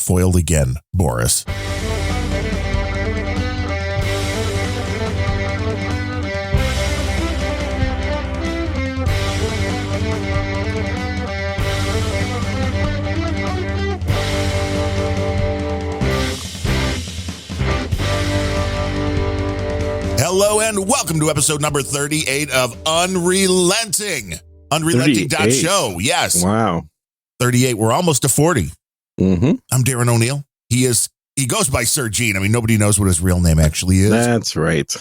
foiled again, Boris. Hello and welcome to episode number 38 of Unrelenting. Unrelenting.show. Yes. Wow. 38. We're almost to 40. Mm-hmm. I'm Darren O'Neill. He goes by Sir Gene. I mean, nobody knows what his real name actually is. That's right.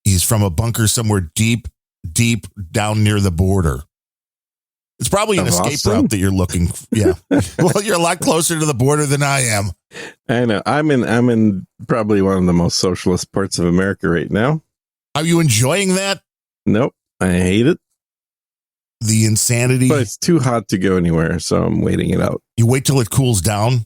He's from a bunker somewhere deep down near the border. It's probably an escape route that you're looking for. Yeah. Well, you're a lot closer to the border than I am. I know. I'm in probably one of the most socialist parts of America right now. Are you enjoying that? Nope. I hate it. The insanity. But it's too hot to go anywhere, so I'm waiting it out. You wait till it cools down?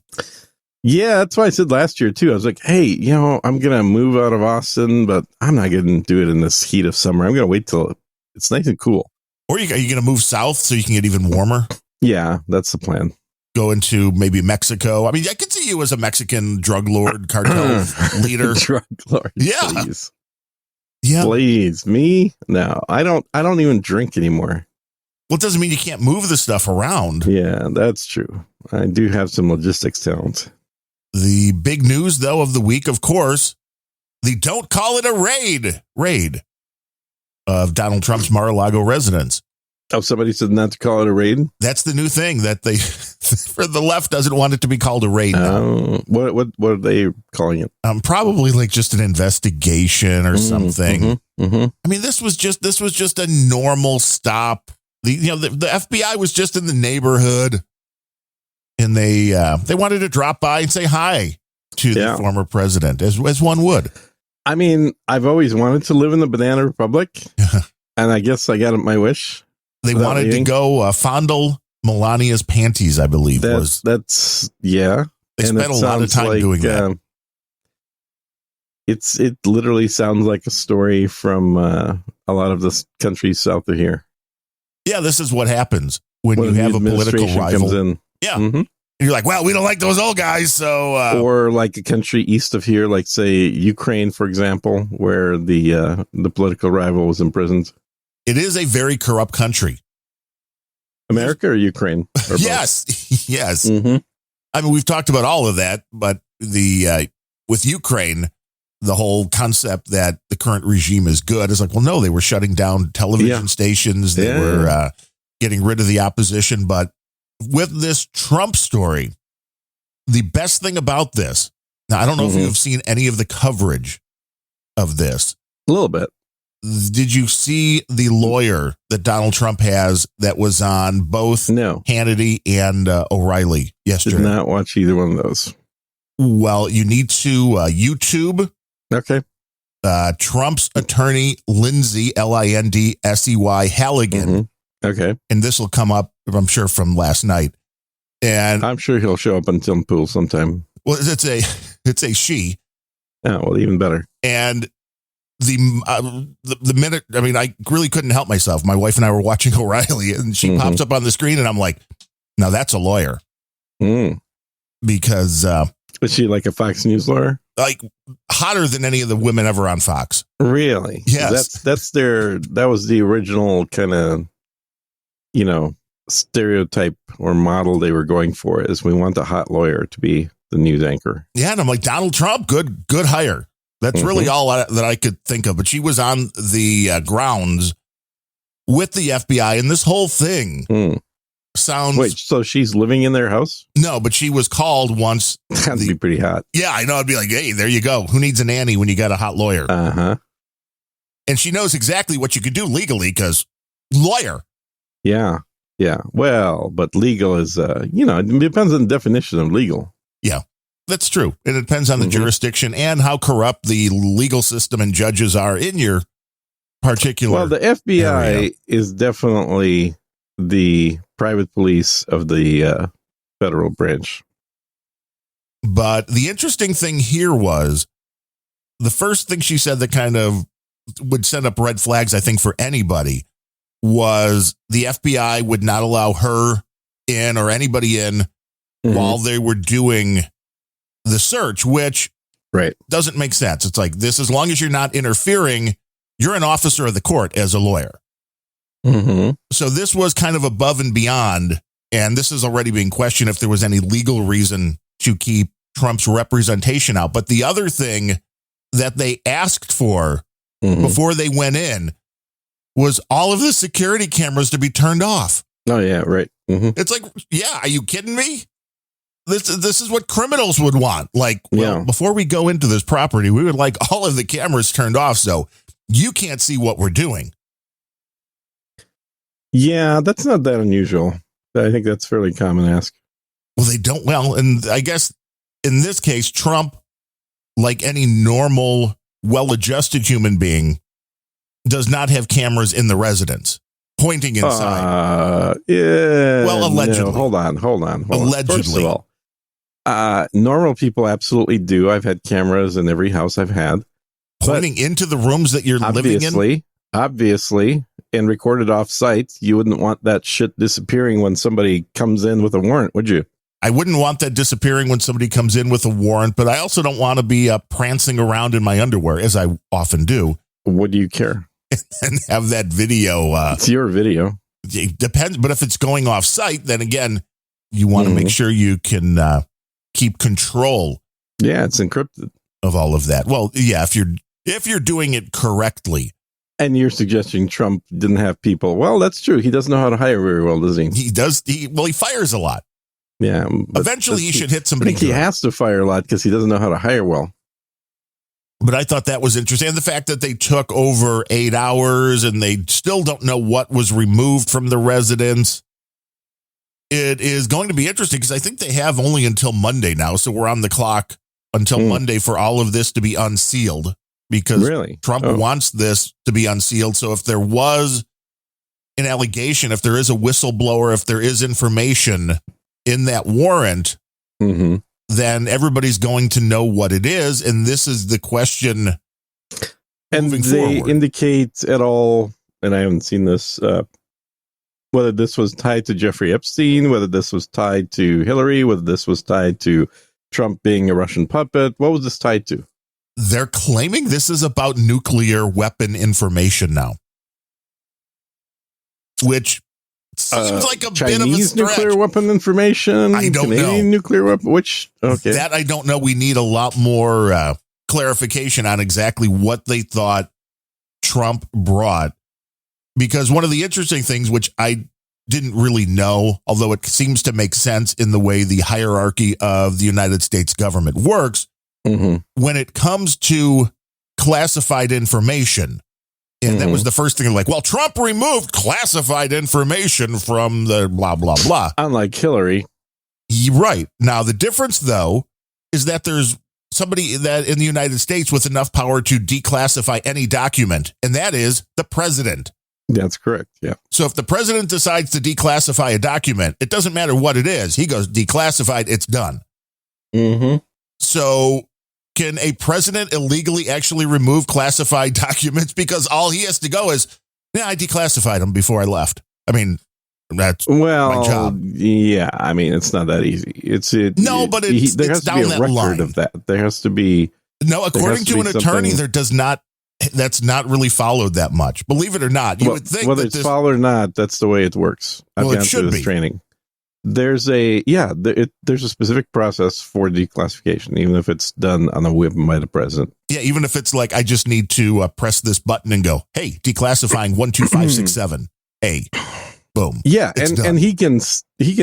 Yeah, that's why I said last year, too. I was like, hey, I'm going to move out of Austin, but I'm not going to do it in this heat of summer. I'm going to wait till it's nice and cool. Or are you going to move south so you can get even warmer? Yeah, that's the plan. Go into maybe Mexico. I mean, I could see you as a Mexican drug lord, cartel leader. Drug lord, yeah. Please. Yeah. Please. Me? No, I don't even drink anymore. Well, it doesn't mean you can't move the stuff around. Yeah, that's true. I do have some logistics talent. The big news, though, of the week, of course, the don't call it a raid of Donald Trump's Mar-a-Lago residence. Oh, somebody said not to call it a raid? That's the new thing that they, for the left, doesn't want it to be called a raid. What are they calling it? Probably like just an investigation or something. Mm-hmm, mm-hmm. I mean, this was just a normal stop. The FBI was just in the neighborhood, and they wanted to drop by and say hi to the former president, as one would. I mean, I've always wanted to live in the Banana Republic, and I guess I got my wish. They wanted to go fondle Melania's panties, I believe. They spent a lot of time doing that. It literally sounds like a story from a lot of the countries south of here. Yeah, this is what happens when you have a political rival. Comes in. Yeah. Mm-hmm. You're like, well, we don't like those old guys, so... or like a country east of here, like, say, Ukraine, for example, where the political rival was imprisoned. It is a very corrupt country. America or Ukraine? Or yes. Yes. Mm-hmm. I mean, we've talked about all of that, but with Ukraine, the whole concept that the current regime is good is like, well, no, they were shutting down television stations. They were getting rid of the opposition. But with this Trump story, the best thing about this, now, I don't know if you've seen any of the coverage of this. A little bit. Did you see the lawyer that Donald Trump has that was on both Hannity and O'Reilly yesterday? Did not watch either one of those. Well, you need to YouTube. Okay. Trump's attorney, Lindsey, Lindsey Halligan. Mm-hmm. Okay. And this will come up, I'm sure, from last night. And I'm sure he'll show up on Tim Pool sometime. Well, it's a she. Oh, well, even better. And the minute, I mean, I really couldn't help myself. My wife and I were watching O'Reilly, and she pops up on the screen, and I'm like, now that's a lawyer. Because is she like a Fox News lawyer? Like hotter than any of the women ever on Fox. Really? Yes. That was the original kind of, stereotype or model they were going for, is we want a hot lawyer to be the news anchor. Yeah. And I'm like, Donald Trump, good hire. That's really all that I could think of. But she was on the grounds with the FBI, and this whole thing sounds... Wait, so she's living in their house? No, but she was called once. That'd be pretty hot. Yeah, I know. I'd be like, hey, there you go. Who needs a nanny when you got a hot lawyer? Uh-huh. And she knows exactly what you could do legally because lawyer. Yeah. Yeah. Well, but legal is, it depends on the definition of legal. Yeah. That's true. It depends on the jurisdiction and how corrupt the legal system and judges are in your particular. Well, the FBI area is definitely the private police of the federal branch. But the interesting thing here was the first thing she said that kind of would send up red flags, I think, for anybody was the FBI would not allow her in or anybody in while they were doing the search, which doesn't make sense. It's like this, as long as you're not interfering, you're an officer of the court as a lawyer. Mm-hmm. So this was kind of above and beyond. And this is already being questioned if there was any legal reason to keep Trump's representation out. But the other thing that they asked for before they went in was all of the security cameras to be turned off. Oh, yeah, right. Mm-hmm. It's like, yeah, are you kidding me? This is what criminals would want. Like, well, before we go into this property, we would like all of the cameras turned off so you can't see what we're doing. Yeah, that's not that unusual. I think that's fairly common ask. Well, they don't. Well, and I guess in this case, Trump, like any normal, well-adjusted human being, does not have cameras in the residence pointing inside. Yeah. Well, allegedly. No, hold on. Allegedly. First of all, normal people absolutely do. I've had cameras in every house I've had. Pointing into the rooms that you're living in? Obviously, and recorded off-site, you wouldn't want that shit disappearing when somebody comes in with a warrant, would you? I wouldn't want that disappearing when somebody comes in with a warrant, but I also don't want to be prancing around in my underwear, as I often do. What do you care? And have that video. It's your video. It depends, but if it's going off-site, then again, you want to make sure you can keep control. Yeah, it's encrypted. Of all of that. Well, yeah, if you're doing it correctly. And you're suggesting Trump didn't have people. Well, that's true. He doesn't know how to hire very well, does he? He does. He fires a lot. Yeah. Eventually, he should hit somebody. I think he has to fire a lot because he doesn't know how to hire well. But I thought that was interesting. And the fact that they took over 8 hours and they still don't know what was removed from the residence. It is going to be interesting because I think they have only until Monday now. So we're on the clock until Monday for all of this to be unsealed. Because Trump wants this to be unsealed. So if there was an allegation, if there is a whistleblower, if there is information in that warrant, then everybody's going to know what it is. And this is the question. And they indicate at all, and I haven't seen this, whether this was tied to Jeffrey Epstein, whether this was tied to Hillary, whether this was tied to Trump being a Russian puppet. What was this tied to? They're claiming this is about nuclear weapon information now, which seems like a Chinese bit of a stretch. Nuclear weapon information. I don't Canadian know. Nuclear weapon. That I don't know. We need a lot more clarification on exactly what they thought Trump brought, because one of the interesting things, which I didn't really know, although it seems to make sense in the way the hierarchy of the United States government works. When it comes to classified information, and that was the first thing, like, well, Trump removed classified information from the blah, blah, blah. Unlike Hillary. Right. Now, the difference, though, is that there's somebody that in the United States with enough power to declassify any document, and that is the president. That's correct. Yeah. So if the president decides to declassify a document, it doesn't matter what it is. He goes declassified. It's done. So can a president illegally actually remove classified documents because all he has to go is, I declassified them before I left? I mean, that's my job. Yeah, I mean, it's not that easy. But there has to be a record of that. There has to be. No, according to an attorney, that's not really followed that much. Believe it or not. You would think whether it's followed or not, that's the way it works. I've gone through this training. There's a specific process for declassification, even if it's done on a whim by the president. Yeah, even if it's like, I just need to press this button and go, hey, declassifying 12567. Hey, boom. Yeah, and he can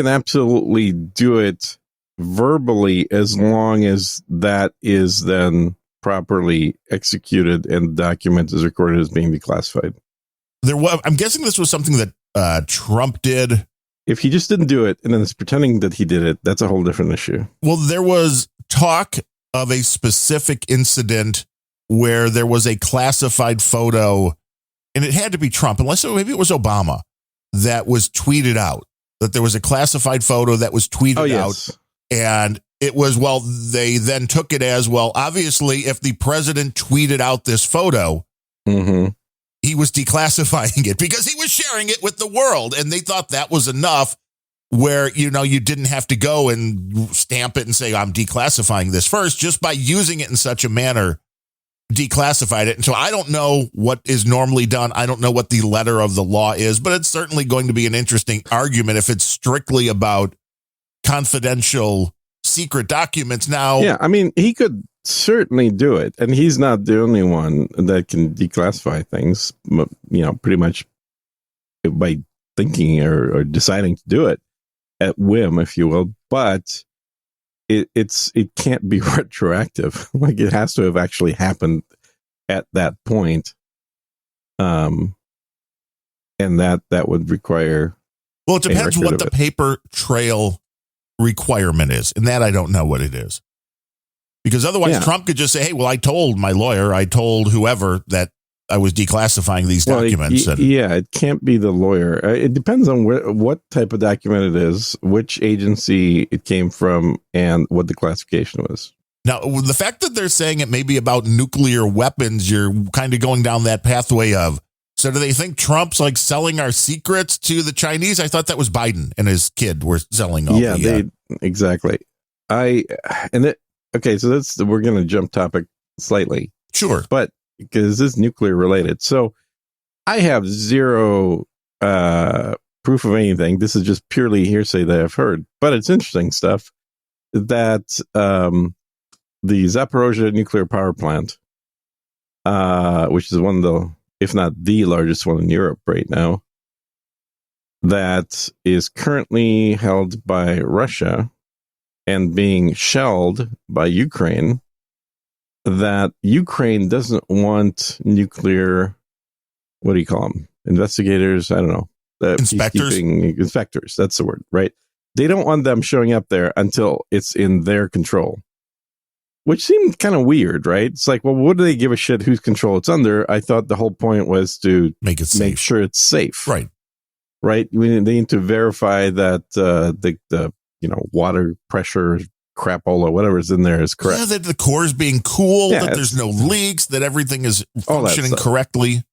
absolutely do it verbally as long as that is then properly executed and the document is recorded as being declassified. I'm guessing this was something that Trump did. If he just didn't do it and then is pretending that he did it, that's a whole different issue. Well, there was talk of a specific incident where there was a classified photo, and it had to be Trump, unless maybe it was Obama, that was tweeted out, that there was a classified photo that was tweeted out. And it was, they then took it as, obviously, if the president tweeted out this photo, he was declassifying it because he was sharing it with the world. And they thought that was enough where, you didn't have to go and stamp it and say, I'm declassifying this first, just by using it in such a manner, declassified it. And so I don't know what is normally done. I don't know what the letter of the law is, but it's certainly going to be an interesting argument if it's strictly about confidential secret documents. Now, yeah, I mean, he could certainly do it, and he's not the only one that can declassify things, pretty much by thinking or deciding to do it at whim, if you will. But it can't be retroactive. Like, it has to have actually happened at that point. And that would require. Well, it depends what the paper trail requirement is, and that I don't know what it is. Because otherwise, Trump could just say, hey, well, I told my lawyer, I told whoever that I was declassifying these documents. It can't be the lawyer. It depends on what type of document it is, which agency it came from, and what the classification was. Now, the fact that they're saying it may be about nuclear weapons, you're kind of going down that pathway of, so do they think Trump's like selling our secrets to the Chinese? I thought that was Biden and his kid were selling all exactly. Okay, so we're going to jump topic slightly. Sure. But because this is nuclear related. So I have zero proof of anything. This is just purely hearsay that I've heard. But it's interesting stuff that the Zaporozhye nuclear power plant, which is one of the, if not the largest one in Europe right now, that is currently held by Russia and being shelled by Ukraine, that Ukraine doesn't want nuclear, what do you call them? Investigators? I don't know. Inspectors. That's the word, right? They don't want them showing up there until it's in their control, which seemed kind of weird, right? It's like, well, what do they give a shit whose control it's under? I thought the whole point was to make sure it's safe. Right. They need to verify that the water pressure, crapola, whatever's in there is correct. Yeah, that the core is being cool, that there's no leaks, that everything is functioning correctly.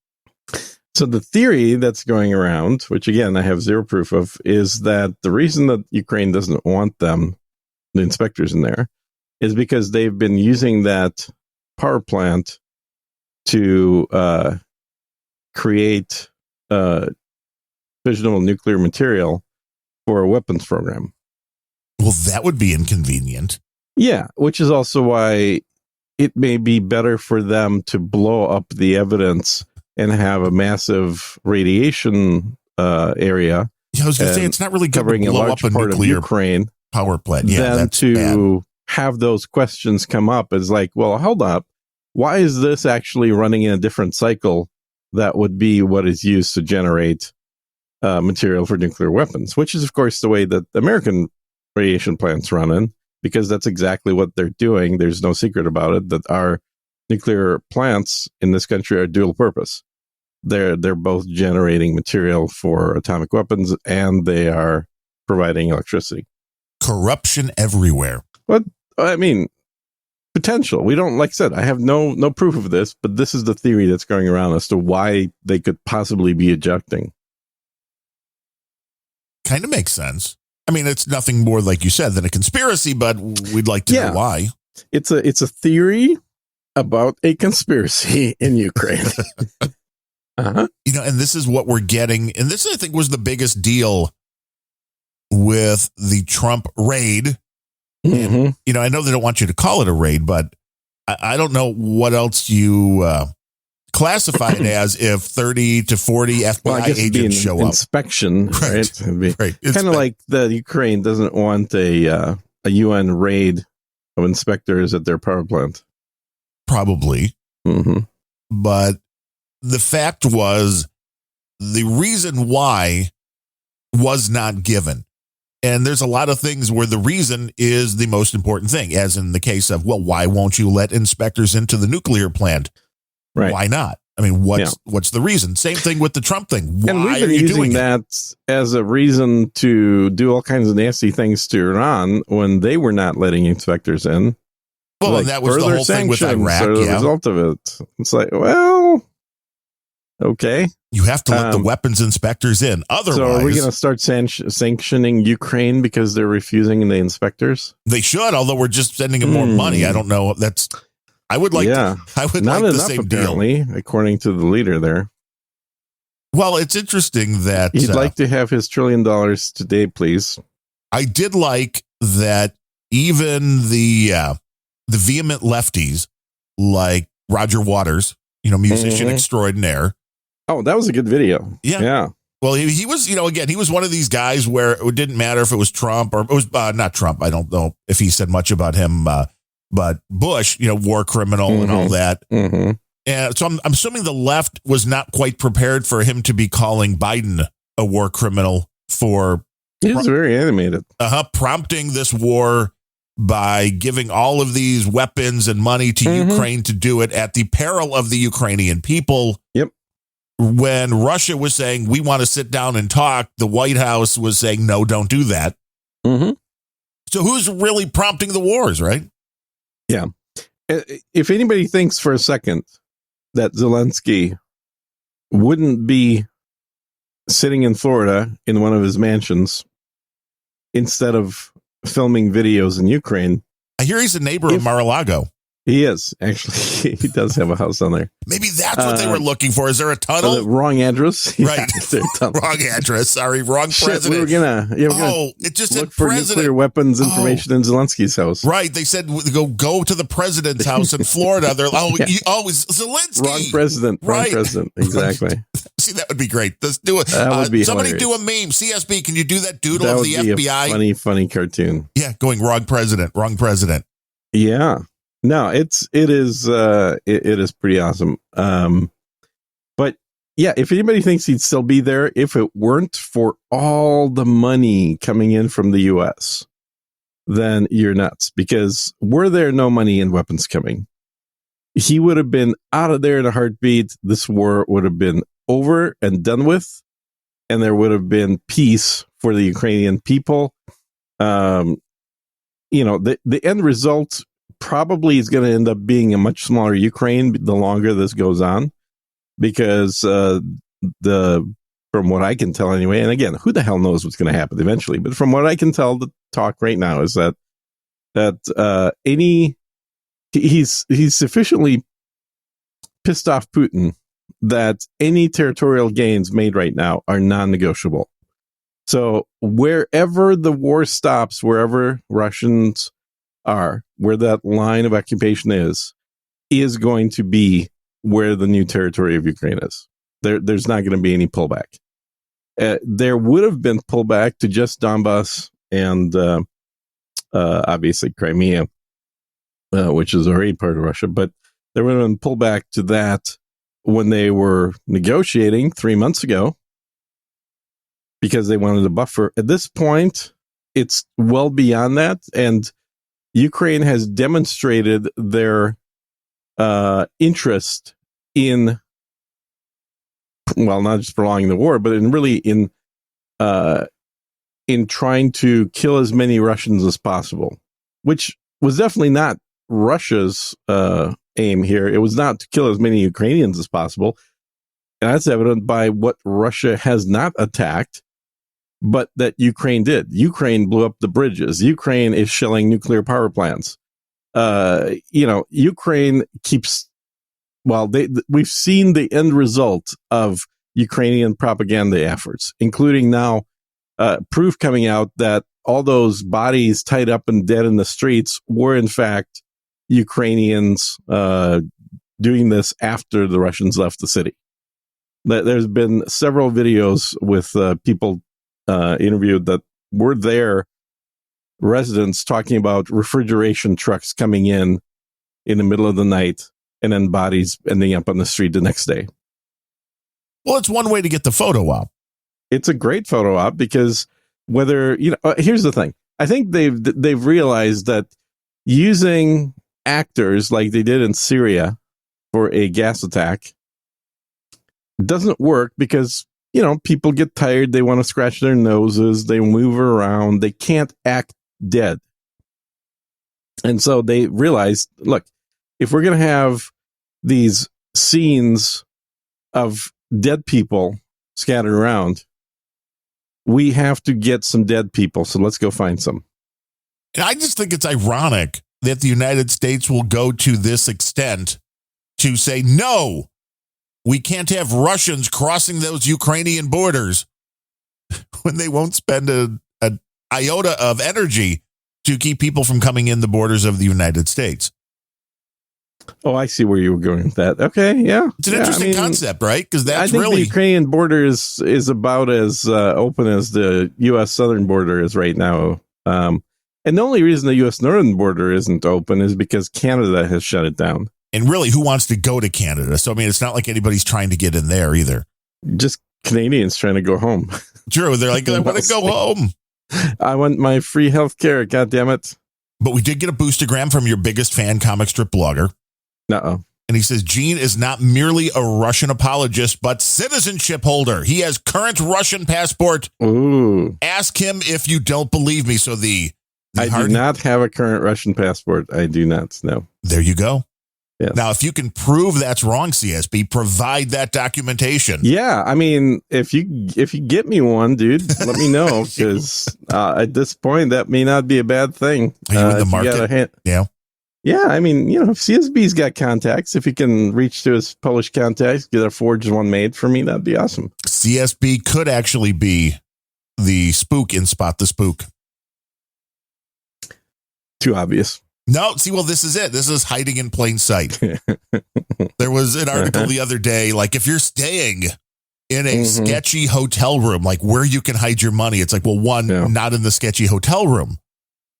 So the theory that's going around, which again, I have zero proof of, is that the reason that Ukraine doesn't want them, the inspectors in there, is because they've been using that power plant to create fissionable nuclear material for a weapons program. Well, that would be inconvenient. Yeah, which is also why it may be better for them to blow up the evidence and have a massive radiation area. Yeah, I was going to say, it's not really covering a large part of Ukraine power plant. Yeah, than to have those questions come up as like, well, hold up. Why is this actually running in a different cycle that would be what is used to generate material for nuclear weapons, which is, of course, the way that American radiation plants run in, because that's exactly what they're doing. There's no secret about it that our nuclear plants in this country are dual purpose. They're both generating material for atomic weapons, and they are providing electricity. Corruption everywhere. But I mean, potential. We don't, like I said, I have no proof of this, but this is the theory that's going around as to why they could possibly be ejecting. Kind of makes sense. I mean, it's nothing more, like you said, than a conspiracy, but we'd like to know why. It's a theory about a conspiracy in Ukraine. And this is what we're getting. And this, I think, was the biggest deal with the Trump raid. Mm-hmm. And, I know they don't want you to call it a raid, but I don't know what else you classify it as if 30 to 40 FBI agents show up. Inspection, right? Right. Kind of like the Ukraine doesn't want a UN raid of inspectors at their power plant. Probably. Mm-hmm. But the fact was, the reason why was not given. And there's a lot of things where the reason is the most important thing, as in the case of, well, why won't you let inspectors into the nuclear plant? Right. Why not? I mean, what's the reason? Same thing with the Trump thing. Why and we've been are you using doing that as a reason to do all kinds of nasty things to Iran when they were not letting inspectors in. Well, and that was the whole thing with Iraq. The result of it. It's like, well, Okay. You have to let the weapons inspectors in. Otherwise, so are we going to start sanctioning Ukraine because they're refusing the inspectors? They should, although we're just sending them more money. I don't know. I would like not like enough, the same apparently, deal. According to the leader there. Well, it's interesting that he'd like to have his $1 trillion today, please. I did like that even the vehement lefties like Roger Waters, musician extraordinaire. Oh, that was a good video. Yeah. Well, he was, again, he was one of these guys where it didn't matter if it was Trump or it was not Trump. I don't know if he said much about him, but Bush, war criminal and all that. Mm-hmm. And so I'm assuming the left was not quite prepared for him to be calling Biden a war criminal for. He's very animated. Prompting this war by giving all of these weapons and money to Ukraine to do it at the peril of the Ukrainian people. Yep. When Russia was saying, we want to sit down and talk, the White House was saying, no, don't do that. Mm-hmm. So who's really prompting the wars, right? Yeah. If anybody thinks for a second that Zelensky wouldn't be sitting in Florida in one of his mansions instead of filming videos in Ukraine. I hear he's a neighbor of Mar-a-Lago. He is, actually. He does have a house on there. Maybe that's what they were looking for. Is there a tunnel? The wrong address? Right. Wrong address. Sorry, wrong president. We were gonna it just look said for president. Nuclear weapons information in Zelensky's house. Right. They said go to the president's house in Florida. They're it's Zelensky. Wrong president. Wrong president. Exactly. See, that would be great. Let's do it. That would be somebody hilarious. do a meme. CSB, can you do that doodle that of would the be FBI? A funny cartoon. Yeah, going wrong president. Yeah. No, it is pretty awesome. But yeah, if anybody thinks he'd still be there if it weren't for all the money coming in from the US, then you're nuts. Because were there no money and weapons coming, he would have been out of there in a heartbeat. This war would have been over and done with, and there would have been peace for the Ukrainian people. The end result probably is going to end up being a much smaller Ukraine the longer this goes on, because from what I can tell anyway, and again, who the hell knows what's going to happen eventually, but from what I can tell, the talk right now is that he's sufficiently pissed off Putin that any territorial gains made right now are non-negotiable. So wherever the war stops, wherever Russians are, where that line of occupation is going to be where the new territory of Ukraine is. There's not going to be any pullback. There would have been pullback to just Donbass and obviously Crimea, which is already part of Russia, but there would have been pullback to that when they were negotiating 3 months ago because they wanted a buffer. At this point, it's well beyond that, and Ukraine has demonstrated their interest in, well, not just prolonging the war, but in trying to kill as many Russians as possible, which was definitely not Russia's aim here. It was not to kill as many Ukrainians as possible, and that's evident by what Russia has not attacked, but that Ukraine did. Ukraine blew up the bridges. Ukraine is shelling nuclear power plants. Ukraine keeps, we've seen the end result of Ukrainian propaganda efforts, including now proof coming out that all those bodies tied up and dead in the streets were in fact Ukrainians doing this after the Russians left the city. There's been several videos with people interviewed that were there, residents talking about refrigeration trucks coming in the middle of the night and then bodies ending up on the street the next day. Well, it's one way to get the photo op. It's a great photo op because here's the thing. I think they've realized that using actors like they did in Syria for a gas attack doesn't work because people get tired. They want to scratch their noses. They move around. They can't act dead. And so they realized, look, if we're going to have these scenes of dead people scattered around. We have to get some dead people, so let's go find some. And I just think it's ironic that the United States will go to this extent to say, no, we can't have Russians crossing those Ukrainian borders when they won't spend an iota of energy to keep people from coming in the borders of the United States. Oh, I see where you were going with that. Okay, yeah. It's an interesting concept, right? Because that's I think the Ukrainian border is about as open as the U.S. southern border is right now. And the only reason the U.S. northern border isn't open is because Canada has shut it down. And really, who wants to go to Canada? So, I mean, it's not like anybody's trying to get in there either. Just Canadians trying to go home. True. They're like, I want to go home. I want my free health care. God damn it. But we did get a boostergram from your biggest fan, comic strip blogger. Uh-oh. And he says, Gene is not merely a Russian apologist, but citizenship holder. He has current Russian passport. Ooh. Ask him if you don't believe me. So I do not have a current Russian passport. I do not. No. There you go. Yes. Now, if you can prove that's wrong, CSB, provide that documentation. Yeah, I mean, if you get me one, dude, let me know, because at this point, that may not be a bad thing. Are you in the market? Yeah, I mean, if CSB's got contacts, if he can reach to his Polish contacts, get a forged one made for me, that'd be awesome. CSB could actually be the spook in Spot the Spook. Too obvious. No, see, well, this is it. This is hiding in plain sight. There was an article the other day, like if you're staying in a sketchy hotel room, like where you can hide your money, it's like, well, not in the sketchy hotel room.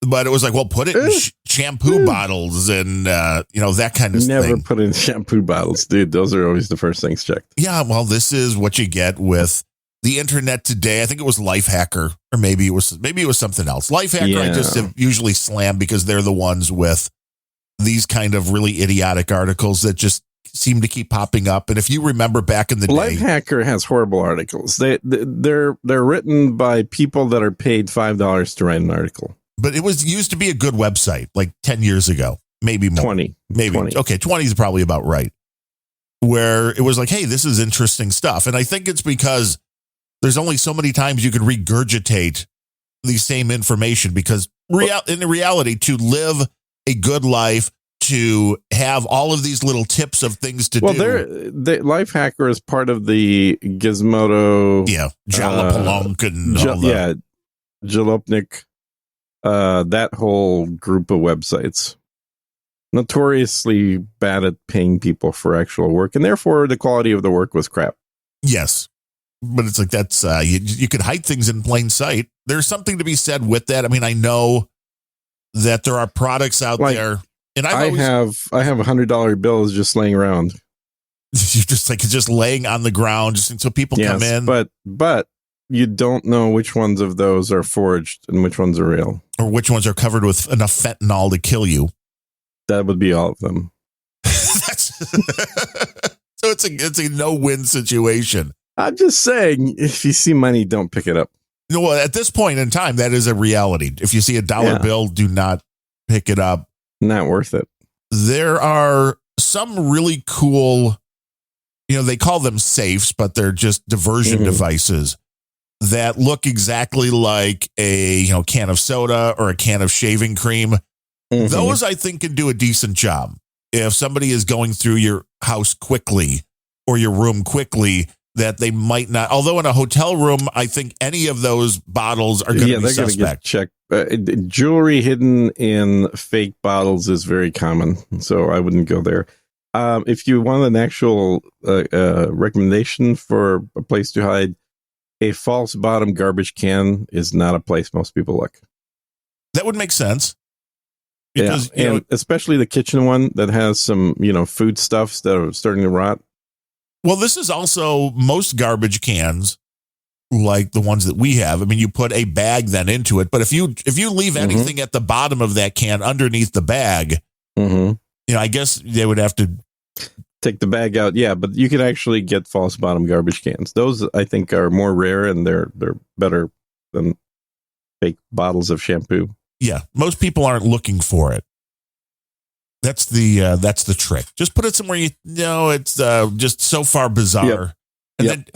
But it was like, well, put it in shampoo bottles and, that kind of thing. Never put in shampoo bottles, dude. Those are always the first things checked. Yeah, well, this is what you get with the internet today. I think it was Lifehacker, or maybe it was something else. Lifehacker, I just have usually slammed because they're the ones with these kind of really idiotic articles that just seem to keep popping up. And if you remember back in the day, Lifehacker has horrible articles. They're written by people that are paid $5 to write an article. But it was used to be a good website like 10 years ago, maybe more. 20. Maybe. 20. Okay, 20 is probably about right. Where it was like, hey, this is interesting stuff. And I think it's because there's only so many times you can regurgitate the same information, because in reality, to live a good life, to have all of these little tips of things to do. Well, Lifehacker is part of the Gizmodo. Yeah, Jalopalunk and all that. Yeah, Jalopnik. That whole group of websites, notoriously bad at paying people for actual work, and therefore the quality of the work was crap. Yes, but it's like that's you could hide things in plain sight. There's something to be said with that. I mean, I know that there are products out there, and I have $100 bills just laying around. You're just laying on the ground, just so people come in. But you don't know which ones of those are forged and which ones are real. Or which ones are covered with enough fentanyl to kill you. That would be all of them. So it's a no-win situation. I'm just saying, if you see money, don't pick it up. No, well, at this point in time, that is a reality. If you see a dollar bill, do not pick it up. Not worth it. There are some really cool, they call them safes, but they're just diversion devices that look exactly like a can of soda or a can of shaving cream. Those, I think, can do a decent job. If somebody is going through your house quickly or your room quickly, that they might not. Although in a hotel room, I think any of those bottles are going to be suspect. Checked. Jewelry hidden in fake bottles is very common, so I wouldn't go there. If you want an actual recommendation for a place to hide, a false bottom garbage can is not a place most people look. That would make sense. Because, and especially the kitchen one that has some, foodstuffs that are starting to rot. Well, this is also most garbage cans, like the ones that we have. I mean, you put a bag then into it, but if you leave anything at the bottom of that can underneath the bag, I guess they would have to take the bag out. Yeah, but you can actually get false bottom garbage cans. Those, I think, are more rare, and they're better than fake bottles of shampoo. Yeah, most people aren't looking for it. That's the trick. Just put it somewhere it's just so far bizarre And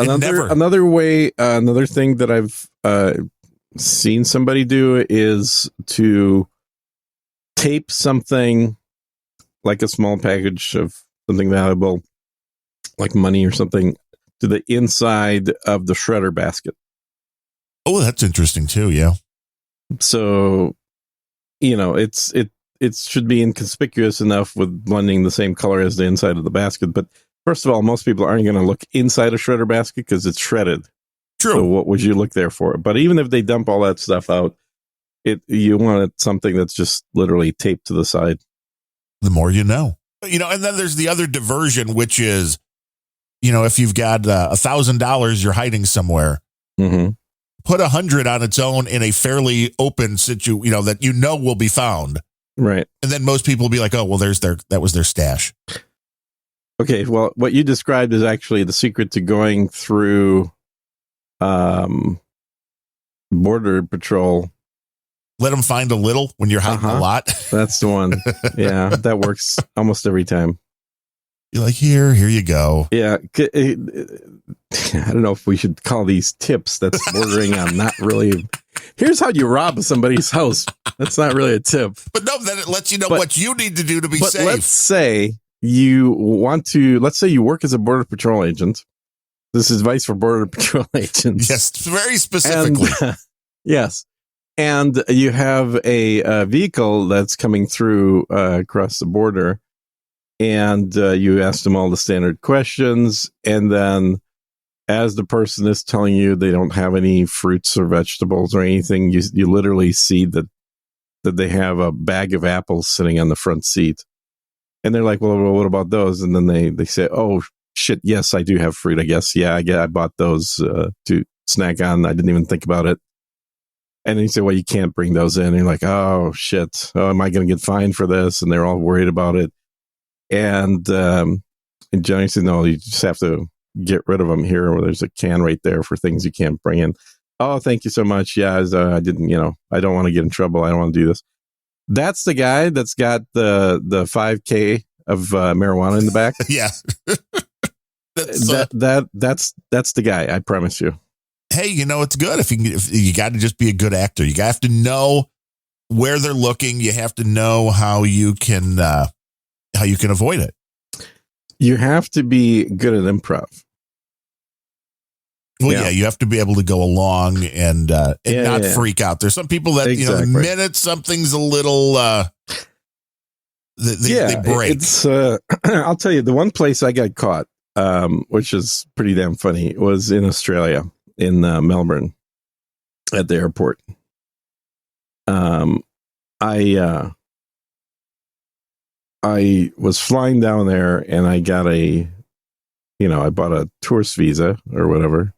another way, another thing that I've seen somebody do is to tape something like a small package of something valuable, like money or something, to the inside of the shredder basket. Oh, that's interesting too. Yeah. So, it should be inconspicuous enough with blending the same color as the inside of the basket. But first of all, most people aren't going to look inside a shredder basket because it's shredded. True. So what would you look there for? But even if they dump all that stuff out, you want something that's just literally taped to the side. The more you know. And then there's the other diversion, which is, if you've got $1,000 you're hiding somewhere, mm-hmm. put 100 on its own in a fairly open situation, that will be found. Right. And then most people will be like, oh, well, that was their stash. Okay. Well, what you described is actually the secret to going through Border Patrol. Let them find a little when you're hiding a lot. That's the one. Yeah, that works almost every time. You're like, here you go. Yeah. I don't know if we should call these tips. That's bordering on not really. Here's how you rob somebody's house. That's not really a tip. But no, then it lets you know what you need to do to be safe. Let's say you work as a Border Patrol agent. This is advice for Border Patrol agents. Yes, very specifically. And, yes. And you have a vehicle that's coming through across the border, and you ask them all the standard questions, and then as the person is telling you they don't have any fruits or vegetables or anything, you literally see that they have a bag of apples sitting on the front seat. And they're like, well, what about those? And then they say, oh, shit, yes, I do have fruit, I guess. Yeah, I bought those to snack on. I didn't even think about it. And then you say, well, you can't bring those in. And you're like, oh, shit. Oh, am I going to get fined for this? And they're all worried about it. And Johnny said, no, you just have to get rid of them here. Where there's a can right there for things you can't bring in. Oh, thank you so much. Yeah, I didn't, I don't want to get in trouble. I don't want to do this. That's the guy that's got the 5K of marijuana in the back. Yeah. That's the guy. I promise you. Hey, it's good if you got to just be a good actor. You have to know where they're looking. You have to know how you can avoid it. You have to be good at improv. Well, yeah, you have to be able to go along and not freak out. There's some people that the minute something's a little they break. It's I'll tell you, the one place I got caught, which is pretty damn funny, was in Australia. In Melbourne at the airport. I was flying down there and I got I bought a tourist visa or whatever.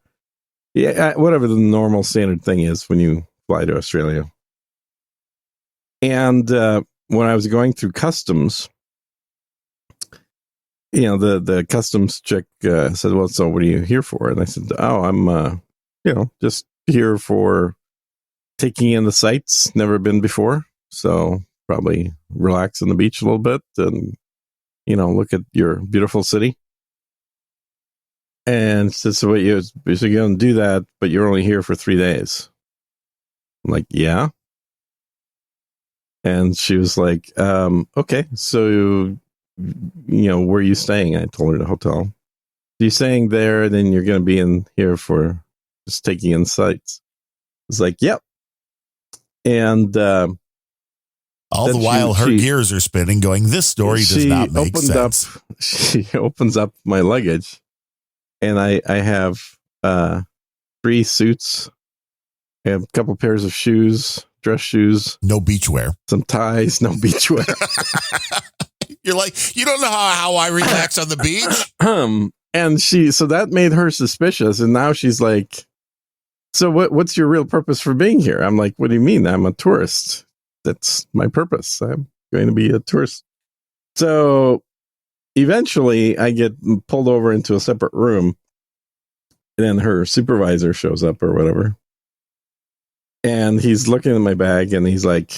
Yeah, whatever the normal standard thing is when you fly to Australia. And when I was going through customs, the customs chick said, well, so what are you here for? And I said, oh, I'm just here for taking in the sights. Never been before. So probably relax on the beach a little bit and, look at your beautiful city. And she said, so you're going to do that, but you're only here for 3 days. I'm like, yeah. And she was like, okay, so, where are you staying? I told her the hotel. So you're staying there, then you're going to be in here for just taking in sights. It's like, yep. And all the while her gears are spinning going, this story does not make sense. She opens up my luggage and I have 3 suits. I have a couple pairs of shoes, dress shoes. No beach wear. Some ties, no beach wear. You're like, you don't know how I relax on the beach? And so that made her suspicious. And now she's like, so what's your real purpose for being here? I'm like, what do you mean? I'm a tourist. That's my purpose. I'm going to be a tourist. So eventually I get pulled over into a separate room and then her supervisor shows up or whatever. And he's looking at my bag and he's like,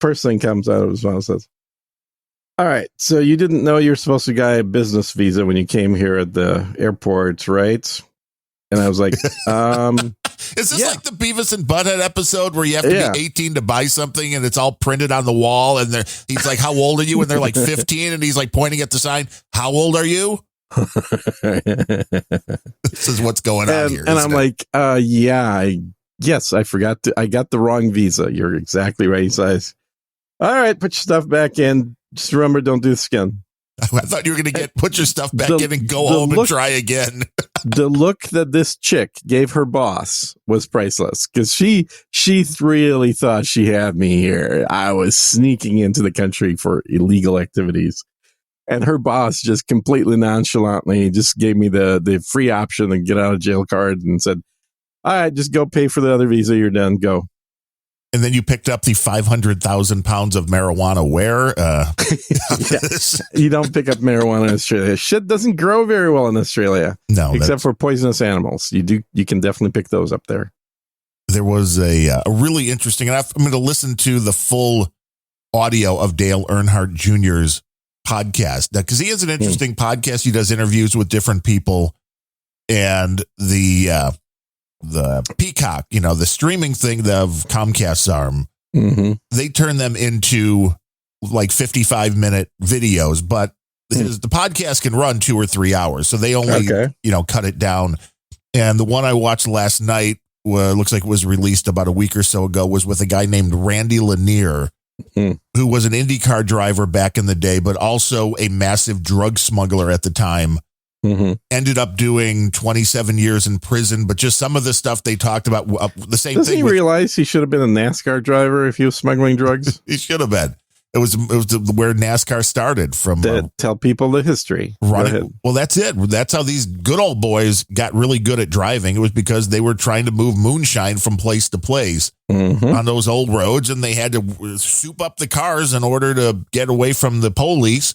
first thing comes out of his mouth says, All right. So you didn't know you're supposed to get a business visa when you came here at the airport, right? And I was like, is this like the Beavis and Butthead episode where you have to be 18 to buy something and it's all printed on the wall? And he's like, how old are you? And they're like 15. And he's like pointing at the sign. How old are you? This is what's going on here. And I'm like, yes, I forgot I got the wrong visa. You're exactly right. He says, all right, put your stuff back in. Just remember, don't do this again. I thought you were going to put your stuff back in and go home and try again. The look that this chick gave her boss was priceless because she really thought she had me here. I was sneaking into the country for illegal activities. And her boss just completely nonchalantly just gave me the free option and get out of jail card and said, all right, just go pay for the other visa. You're done. Go. And then you picked up the 500,000 pounds of marijuana where? You don't pick up marijuana in Australia. Shit doesn't grow very well in Australia. No. Except for poisonous animals. You can definitely pick those up there. There was a really interesting, and I'm going to listen to the full audio of Dale Earnhardt Jr.'s podcast because he has an interesting podcast. He does interviews with different people, and the Peacock, the streaming thing of Comcast's arm, they turn them into like 55-minute videos, but the podcast can run 2 or 3 hours. So they only, cut it down. And the one I watched last night, looks like it was released about a week or so ago, was with a guy named Randy Lanier, who was an IndyCar driver back in the day, but also a massive drug smuggler at the time. Ended up doing 27 years in prison, but just some of the stuff they talked about, the same thing. Doesn't he realize he should have been a NASCAR driver if he was smuggling drugs? He should have been. It was where NASCAR started from. Tell people the history. Running. Well, that's it. That's how these good old boys got really good at driving. It was because they were trying to move moonshine from place to place on those old roads, and they had to soup up the cars in order to get away from the police.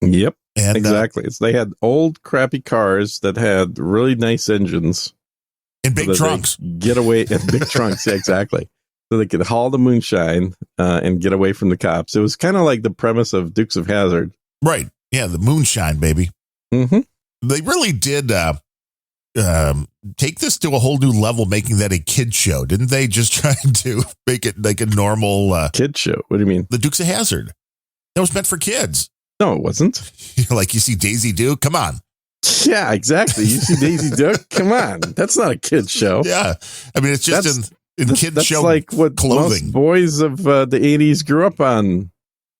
Yep. And, exactly. So they had old crappy cars that had really nice engines and big trunks. Get away in big trunks. Yeah, exactly. So they could haul the moonshine and get away from the cops. It was kind of like the premise of Dukes of Hazzard. Right. Yeah. The moonshine, baby. They really did take this to a whole new level, making that a kid show. Didn't they? Just trying to make it like a normal kid show. What do you mean? The Dukes of Hazzard. That was meant for kids. No, it wasn't. Like you see Daisy Duke? Come on. Yeah, exactly. You see Daisy Duke? Come on. That's not a kid's show. Yeah. I mean, it's just in kids' show like what clothing. Most boys of the 80s grew up on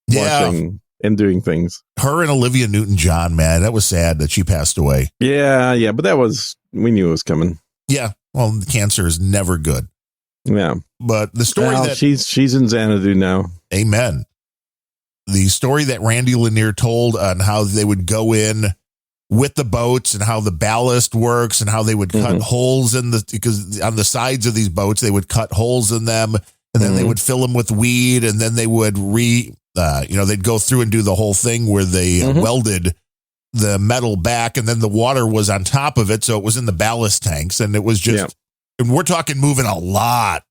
watching and doing things. Her and Olivia Newton-John, man, that was sad that she passed away. Yeah, but we knew it was coming. Yeah. Well, cancer is never good. Yeah. But the story she's in Xanadu now. Amen. The story that Randy Lanier told on how they would go in with the boats and how the ballast works and how they would cut holes because on the sides of these boats, they would cut holes in them and then they would fill them with weed. And then they would they'd go through and do the whole thing where they welded the metal back and then the water was on top of it. So it was in the ballast tanks and it was just, and we're talking moving a lot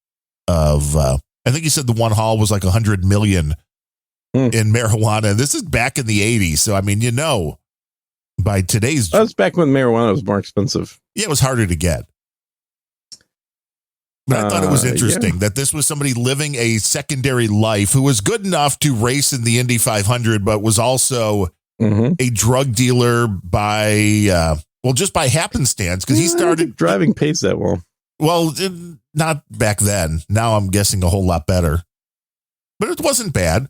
of, I think he said the one haul was like 100 million in marijuana. This is back in the 80s. So, I mean, by today's... That was back when marijuana was more expensive. Yeah, it was harder to get. But I thought it was interesting that this was somebody living a secondary life who was good enough to race in the Indy 500, but was also a drug dealer just by happenstance, because he started... Driving pays that well. Well, not back then. Now I'm guessing a whole lot better. But it wasn't bad.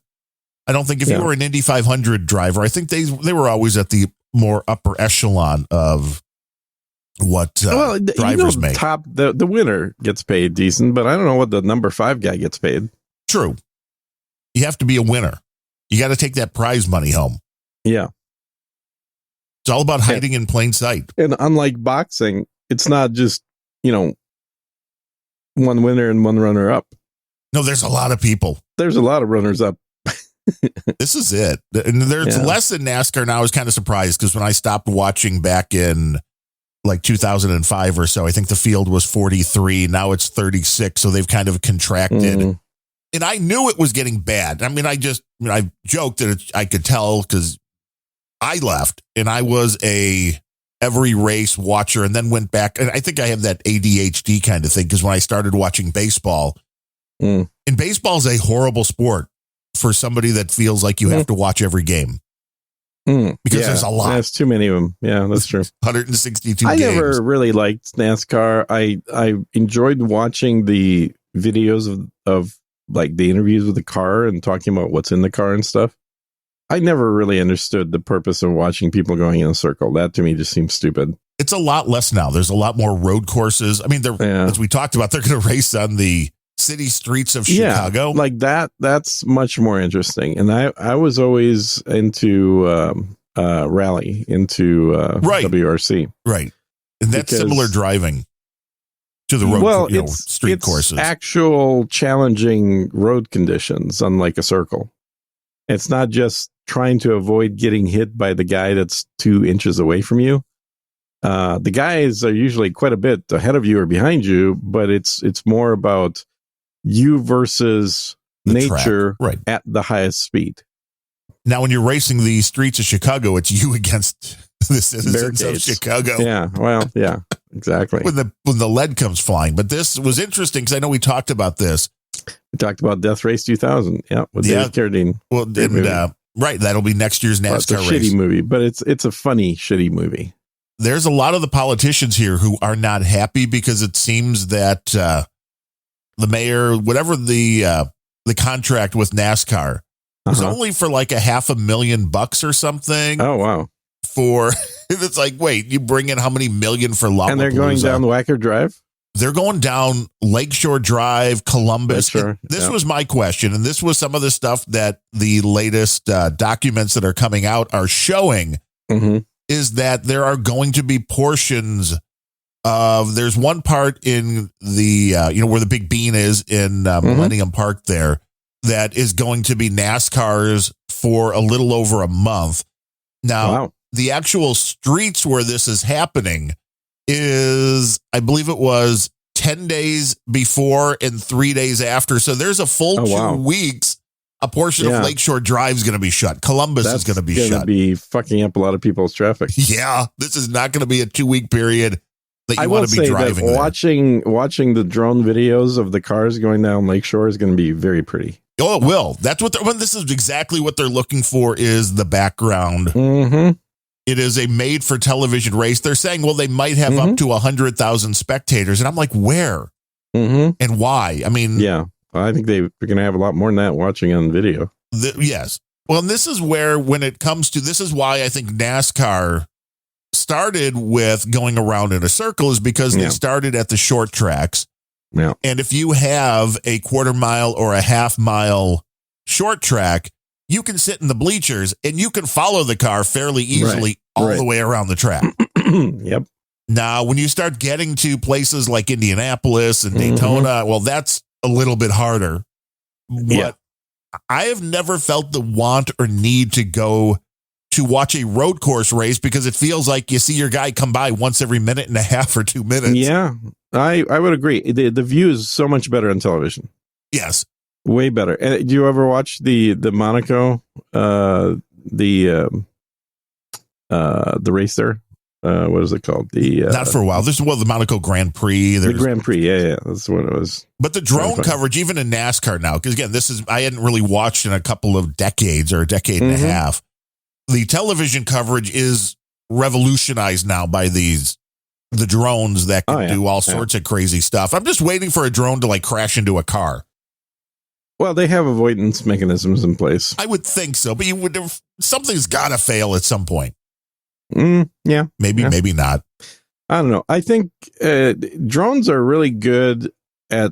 I don't think if you were an Indy 500 driver, I think they were always at the more upper echelon of what drivers make. The winner gets paid decent, but I don't know what the number 5 guy gets paid. True. You have to be a winner. You got to take that prize money home. Yeah. It's all about hiding in plain sight. And unlike boxing, it's not just, one winner and one runner up. No, there's a lot of people. There's a lot of runners up. This is it. And there's less in NASCAR now. I was kind of surprised because when I stopped watching back in like 2005 or so, I think the field was 43. Now it's 36. So they've kind of contracted And I knew it was getting bad. I mean, I joked that I could tell because I left and I was every race watcher and then went back. And I think I have that ADHD kind of thing because when I started watching baseball, and baseball is a horrible sport for somebody that feels like you have to watch every game. Because there's a lot. There's too many of them. Yeah, that's true. 162 games. I games. never really liked NASCAR. I enjoyed watching the videos of like the interviews with the car and talking about what's in the car and stuff. I never really understood the purpose of watching people going in a circle. That to me just seems stupid. It's a lot less now. There's a lot more road courses. I mean, as we talked about, they're going to race on the city streets of Chicago. Like that. That's much more interesting. And I was always into rally, into WRC. Right. And that's similar driving to the road, street courses. Actual challenging road conditions, unlike a circle. It's not just trying to avoid getting hit by the guy that's 2 inches away from you. The guys are usually quite a bit ahead of you or behind you, but it's more about you versus nature at the highest speed. Now, when you're racing the streets of Chicago, it's you against the citizens of Chicago. Yeah, well, yeah, exactly. when the lead comes flying. But this was interesting because I know we talked about this. We talked about Death Race 2000. Yeah, with David Carradine. Well, that'll be next year's NASCAR race. It's a shitty movie, but it's a funny, shitty movie. There's a lot of the politicians here who are not happy because it seems that the mayor, whatever the contract with NASCAR, was only for like $500,000 or something. Oh, wow. It's like, wait, you bring in how many million for Lollapalooza? And they're going down Wacker Drive? They're going down Lakeshore Drive, Columbus. This was my question, and this was some of the stuff that the latest documents that are coming out are showing, is that there are going to be portions of, there's one part in the, where the Big Bean is in Millennium Park there, that is going to be NASCAR's for a little over a month. Now, the actual streets where this is happening is, I believe it was 10 days before and 3 days after. So there's a full 2 weeks. A portion of Lakeshore Drive is going to be shut. Columbus is going to be shut. That's going to be fucking up a lot of people's traffic. Yeah, this is not going to be a 2-week period that you want to be driving. Watching the drone videos of the cars going down Lakeshore is going to be very pretty. Oh, it will. That's what this is exactly what they're looking for, is the background. It is a made-for-television race. They're saying, well, they might have up to 100,000 spectators. And I'm like, where? And why? I mean... Yeah, I think they're going to have a lot more than that watching on video. Yes. Well, and this is where, when it comes to... This is why I think NASCAR started with going around in a circle, is because they started at the short tracks. Yeah. And if you have a quarter-mile or a half-mile short track, you can sit in the bleachers and you can follow the car fairly easily all the way around the track. Yep. Now, when you start getting to places like Indianapolis and Daytona, well, that's a little bit harder. But I have never felt the want or need to go to watch a road course race, because it feels like you see your guy come by once every minute and a half or 2 minutes. Yeah, I would agree. The view is so much better on television. Yes. Way better. Do you ever watch the Monaco, the race there? What is it called? Not for a while. This is the Monaco Grand Prix. The Grand Prix. Yeah. That's what it was. But the drone coverage, even in NASCAR now, because again, I hadn't really watched in a couple of decades or a decade and a half. The television coverage is revolutionized now by the drones that can do all sorts of crazy stuff. I'm just waiting for a drone to like crash into a car. Well, they have avoidance mechanisms in place. I would think so, but something's got to fail at some point. Yeah. Maybe not. I don't know. I think drones are really good at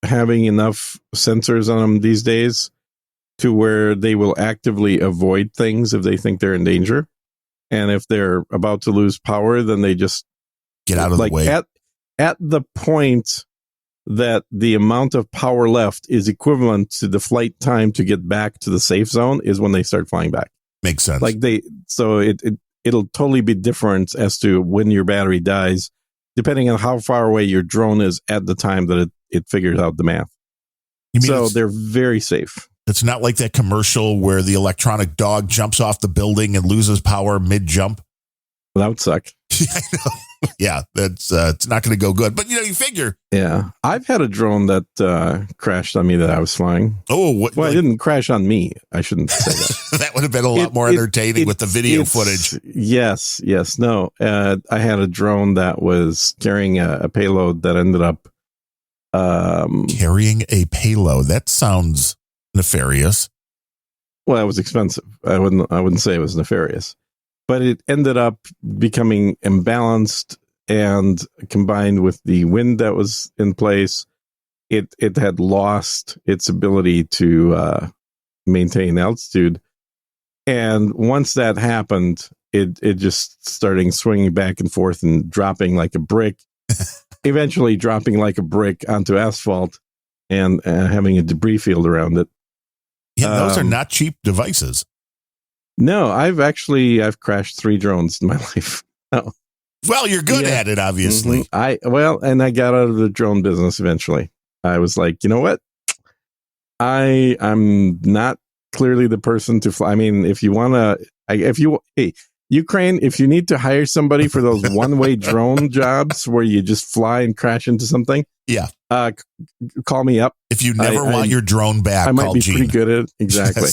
having enough sensors on them these days to where they will actively avoid things if they think they're in danger. And if they're about to lose power, then they just get out of the way. At the point that the amount of power left is equivalent to the flight time to get back to the safe zone is when they start flying back. Makes sense. So it'll totally be different as to when your battery dies, depending on how far away your drone is at the time that it figures out the math. So they're very safe. It's not like that commercial where the electronic dog jumps off the building and loses power mid-jump. That would suck. I know. Yeah, that's it's not going to go good. But, you figure. Yeah. I've had a drone that crashed on me that I was flying. Oh, it didn't crash on me. I shouldn't say that. That would have been a lot more entertaining with the video footage. Yes. No. I had a drone that was carrying a payload that ended up carrying a payload. That sounds nefarious. Well, it was expensive. I wouldn't say it was nefarious. But it ended up becoming imbalanced, and combined with the wind that was in place, it had lost its ability to maintain altitude. And once that happened, it just started swinging back and forth and dropping like a brick, eventually dropping like a brick onto asphalt and having a debris field around it. Yeah, those are not cheap devices. No, I've crashed 3 drones in my life. Oh. Well, you're good at it, obviously. Mm-hmm. And I got out of the drone business eventually. I was like, you know what? I'm not clearly the person to fly. I mean, if you want to, hey, Ukraine, if you need to hire somebody for those one-way drone jobs where you just fly and crash into something, call me up. If you never want your drone back, I might be Gene. Pretty good at it. Exactly.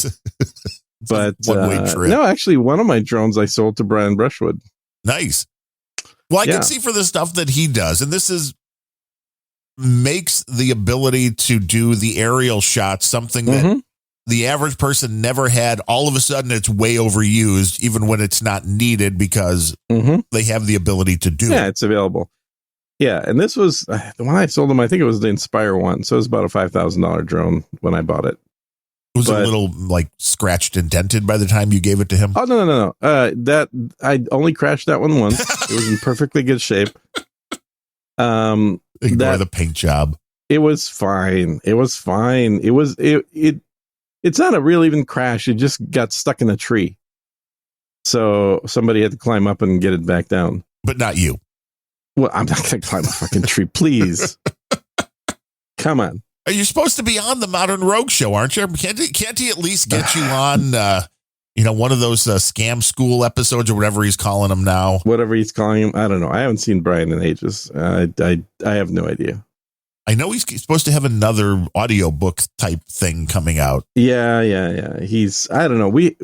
But no, actually, one of my drones I sold to Brian Brushwood. Nice. Well, I can see for the stuff that he does, and this makes the ability to do the aerial shots something that the average person never had. All of a sudden, it's way overused, even when it's not needed, because they have the ability to do it. Yeah, it's available. Yeah, and this was the one I sold him. I think it was the Inspire one, so it was about a $5,000 drone when I bought it. Was it a little like scratched and dented by the time you gave it to him? Oh, no. That I only crashed that one once. It was in perfectly good shape. Ignore the paint job. It was fine. It's not a real even crash. It just got stuck in a tree. So somebody had to climb up and get it back down. But not you. Well, I'm not going to climb a fucking tree, please. Come on. Are you supposed to be on the Modern Rogue Show, aren't you? Can't he at least get you on, one of those scam school episodes or whatever he's calling them now? Whatever he's calling them. I don't know. I haven't seen Brian in ages. I have no idea. I know he's supposed to have another audiobook type thing coming out. Yeah. I don't know. We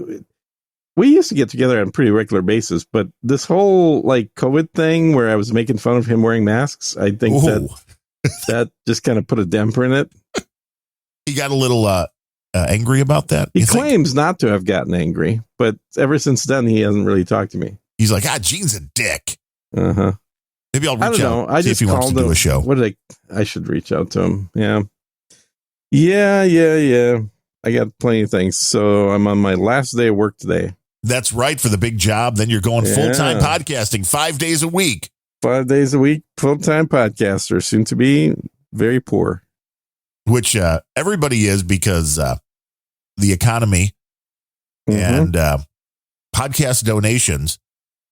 used to get together on a pretty regular basis, but this whole like COVID thing where I was making fun of him wearing masks, I think that just kind of put a damper in it. He got a little angry about that. He claims not to have gotten angry, but ever since then, he hasn't really talked to me. He's like, Gene's a dick. Uh-huh. Maybe I'll reach out. I just see if he wants to do a show. I should reach out to him. Yeah. I got plenty of things. So I'm on my last day of work today. That's right, for the big job. Then you're going full-time podcasting 5 days a week. 5 days a week, full-time podcaster, soon to be very poor. Which everybody is, because the economy and podcast donations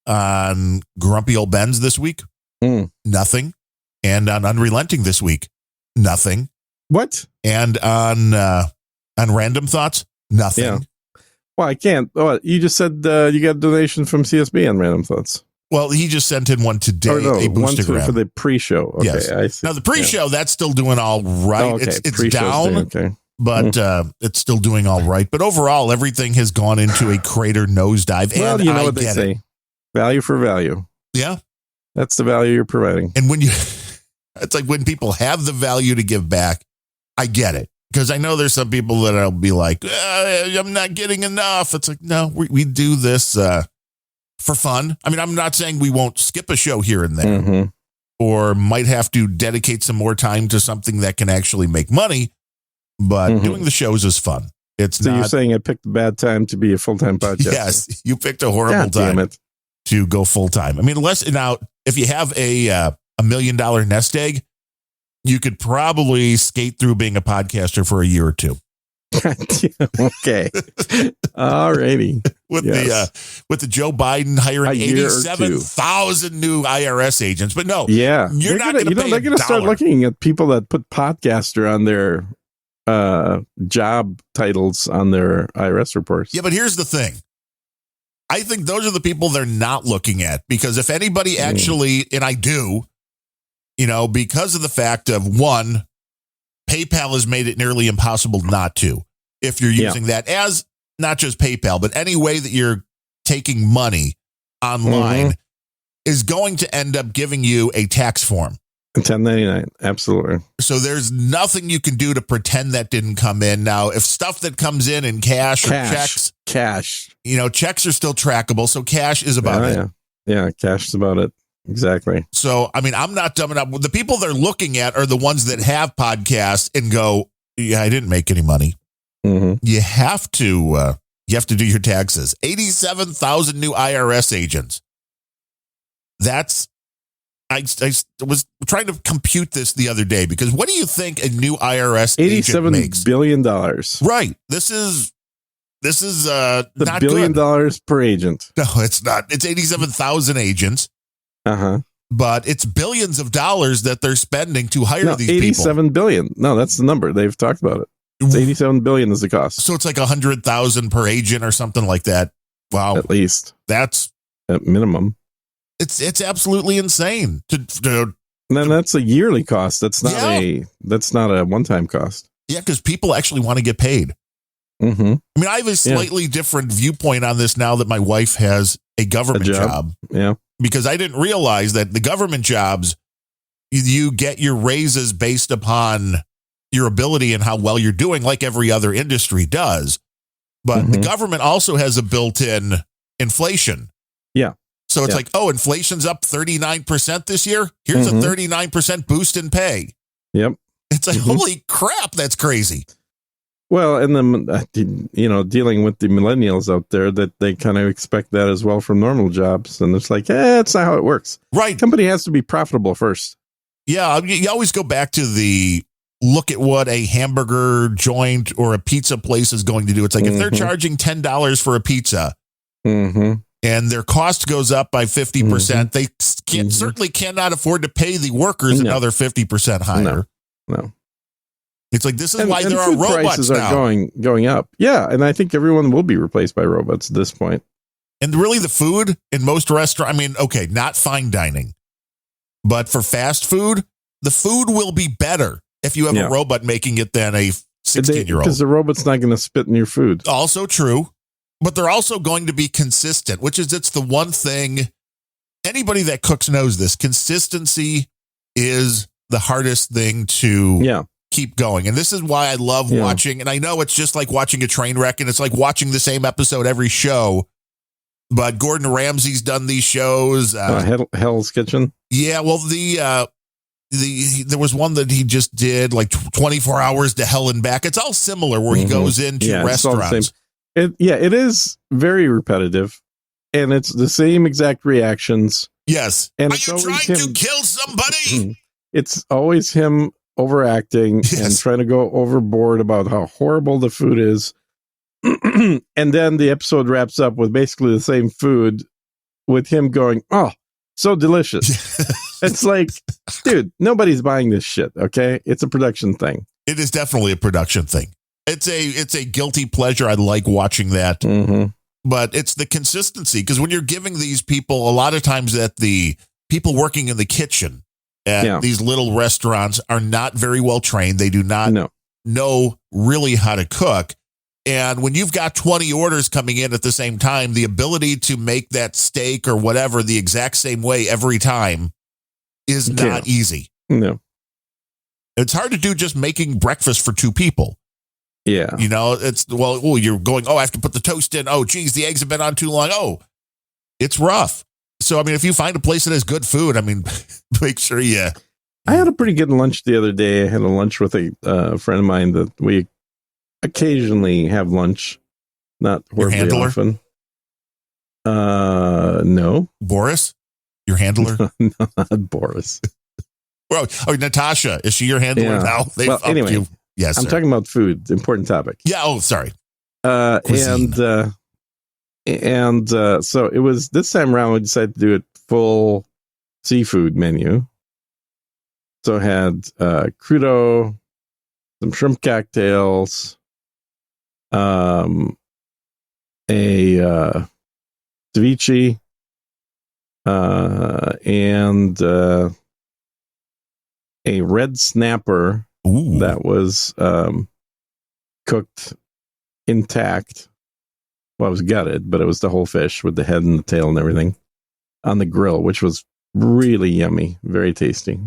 on Grumpy Old Ben's this week, nothing. And on Unrelenting this week, nothing. What? And on Random Thoughts, nothing. Yeah. Well, I can't. Oh, you just said you got a donation from CSB on Random Thoughts. Well, he just sent in one today, a Boostagram. For the pre-show. Okay, yes. I see. Now, the pre-show, that's still doing all right. Oh, okay. It's down, but it's still doing all right. But overall, everything has gone into a crater nosedive. Well, and you know what they say. Value for value. Yeah. That's the value you're providing. And it's like when people have the value to give back, I get it. Because I know there's some people that'll be like, I'm not getting enough. It's like, no, we do this for fun. I mean, I'm not saying we won't skip a show here and there or might have to dedicate some more time to something that can actually make money, but doing the shows is fun. So you're saying I picked a bad time to be a full-time podcaster? Yes, you picked a horrible time to go full-time. I mean, if you have a $1 million nest egg, you could probably skate through being a podcaster for a year or two. Okay. Alrighty. With the Joe Biden hiring 87,000 new IRS agents, but no, yeah, you're not going to pay they're going to start looking at people that put podcaster on their job titles on their IRS reports. Yeah, but here's the thing. I think those are the people they're not looking at, because if anybody actually, and I do, because of the fact of, one, PayPal has made it nearly impossible not to, if you're using that as not just PayPal, but any way that you're taking money online is going to end up giving you a tax form. 1099, absolutely. So there's nothing you can do to pretend that didn't come in. Now, if stuff that comes in cash or checks, checks are still trackable. So cash is about it. Yeah, cash is about it. Exactly. So, I mean, I'm not dumbing up. The people they're looking at are the ones that have podcasts and go, yeah, I didn't make any money. You have to do your taxes. 87,000 new IRS agents. That's, I was trying to compute this the other day, because what do you think a new IRS agent makes? $87 billion. Right. This is the not $1 billion per agent. No, it's not. It's 87,000 agents. But it's billions of dollars that they're spending to hire these 87 people. billion. No, that's the number. They've talked about it. It's 87 billion is the cost. So it's like 100,000 per agent or something like that. Wow. At least. That's at minimum. It's absolutely insane. And then that's a yearly cost. That's not a one-time cost. Yeah, because people actually want to get paid. I mean, I have a slightly different viewpoint on this now that my wife has a government job. Yeah. Because I didn't realize that the government jobs, you get your raises based upon your ability and how well you're doing, like every other industry does. But the government also has a built-in inflation. Yeah. So it's like, inflation's up 39% this year. Here's a 39% boost in pay. Yep. It's like, holy crap, that's crazy. Well, and then, dealing with the millennials out there, that they kind of expect that as well from normal jobs. And it's like, that's not how it works. Right. Company has to be profitable first. Yeah. You always go back to the look at what a hamburger joint or a pizza place is going to do. It's like if they're charging $10 for a pizza and their cost goes up by 50%, they certainly cannot afford to pay the workers another 50% higher. No. It's like, this is why there are robots prices now. Are going up. Yeah, and I think everyone will be replaced by robots at this point. And really, the food in most restaurants, I mean, okay, not fine dining, but for fast food, the food will be better if you have a robot making it than a 16-year-old. Because the robot's not going to spit in your food. Also true, but they're also going to be consistent, which is, it's the one thing, anybody that cooks knows this. Consistency is the hardest thing to keep going. And this is why I love watching. And I know it's just like watching a train wreck, and it's like watching the same episode every show. But Gordon Ramsay's done these shows. Hell's Kitchen. Yeah, well, there was one that he just did, like 24 Hours to Hell and Back. It's all similar, where he goes into restaurants. It is very repetitive, and it's the same exact reactions. Yes. And are you trying to kill somebody? It's always him overacting and trying to go overboard about how horrible the food is. And then the episode wraps up with basically the same food, with him going, "Oh, so delicious." It's like, dude, nobody's buying this shit. Okay. It's a production thing. It is definitely a production thing. It's a guilty pleasure. I like watching that, but it's the consistency. Because when you're giving these people, a lot of times that the people working in the kitchen at these little restaurants are not very well trained. They do not know really how to cook. And when you've got 20 orders coming in at the same time, the ability to make that steak or whatever the exact same way every time is not easy. No. It's hard to do just making breakfast for two people. Yeah. You're going, I have to put the toast in. Oh, geez, the eggs have been on too long. Oh, it's rough. So, I mean, if you find a place that has good food, I mean, make sure I had a pretty good lunch the other day. I had a lunch with a friend of mine that we occasionally have lunch, not horribly often. No. Boris? Your handler? No, not Boris. Well, Natasha. Is she your handler now? Anyway. You. Yes, I'm talking about food. Important topic. Yeah. Oh, sorry. So it was this time around, we decided to do a full seafood menu. So I had crudo, some shrimp cocktails, a ceviche, and a red snapper. Ooh. That was cooked intact. Well, it was gutted, but it was the whole fish with the head and the tail and everything on the grill, which was really yummy, very tasty. It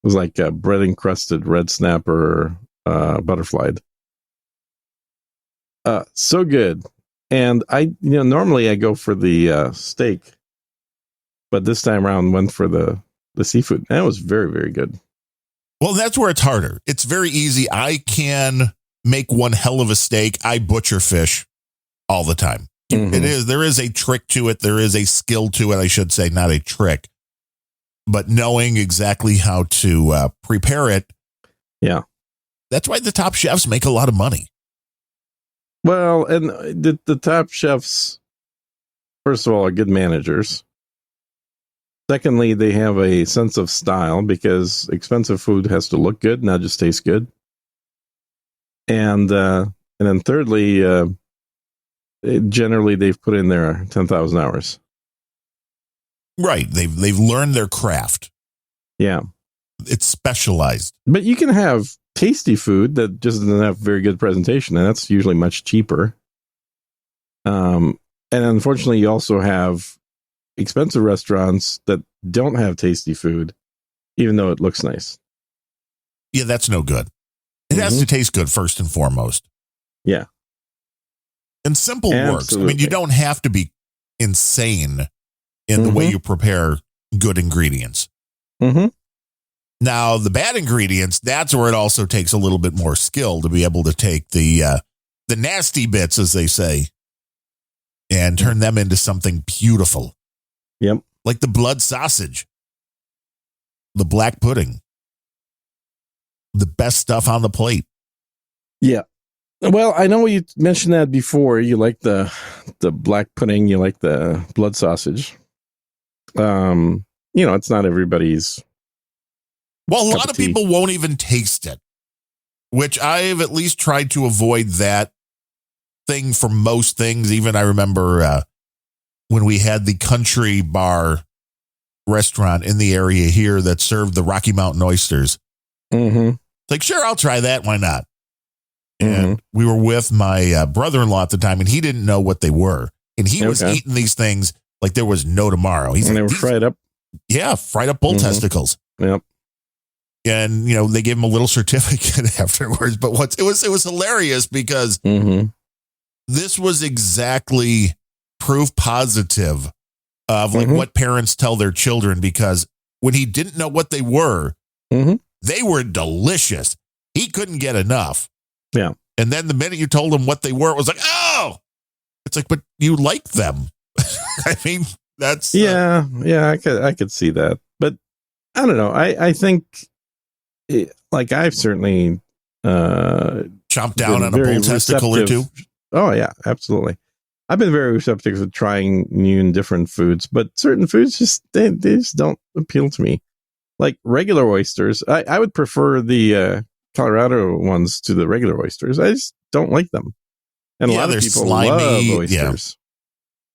was like a bread encrusted red snapper, butterflied. So good. And normally I go for the steak, but this time around went for the seafood. And it was very, very good. Well, that's where it's harder. It's very easy. I can make one hell of a steak. I butcher fish all the time. Mm-hmm. There is a trick to it. There is a skill to it. I should say, not a trick, but knowing exactly how to prepare it. Yeah. That's why the top chefs make a lot of money. Well, and the top chefs, first of all, are good managers. Secondly, they have a sense of style because expensive food has to look good, not just taste good. And then thirdly, generally they've put in their 10,000 hours. Right. They've learned their craft. Yeah. It's specialized. But you can have tasty food that just doesn't have very good presentation, and that's usually much cheaper. And unfortunately, you also have expensive restaurants that don't have tasty food, even though it looks nice. Yeah, that's no good. It has to taste good first and foremost. Yeah. And simple works. I mean, you don't have to be insane in the way you prepare good ingredients. Mm-hmm. Now, the bad ingredients, that's where it also takes a little bit more skill to be able to take the nasty bits, as they say, and turn them into something beautiful. Yep. Like the blood sausage, the black pudding, the best stuff on the plate. Yeah. Well, I know you mentioned that before. You like the black pudding. You like the blood sausage. It's not everybody's. Well, a lot of people won't even taste it, which I've at least tried to avoid that thing for most things. Even I remember when we had the Country Bar restaurant in the area here that served the Rocky Mountain oysters. Mm-hmm. It's like, sure, I'll try that. Why not? And we were with my brother-in-law at the time, and he didn't know what they were. And he was eating these things like there was no tomorrow. And they were fried up? Yeah, fried up bull testicles. Yep. And, they gave him a little certificate afterwards. But it was hilarious because this was exactly proof positive of like what parents tell their children, because when he didn't know what they were delicious. He couldn't get enough. Yeah. And then the minute you told him what they were, it was like, oh, it's like, but you like them. I mean, that's. Yeah. I could see that. But I don't know. I think I've certainly chomped down on a bull testicle or two. Oh, yeah, absolutely. I've been very receptive to trying new and different foods, but certain foods they just don't appeal to me. Like regular oysters, I would prefer the Colorado ones to the regular oysters. I just don't like them. And a lot of people love oysters.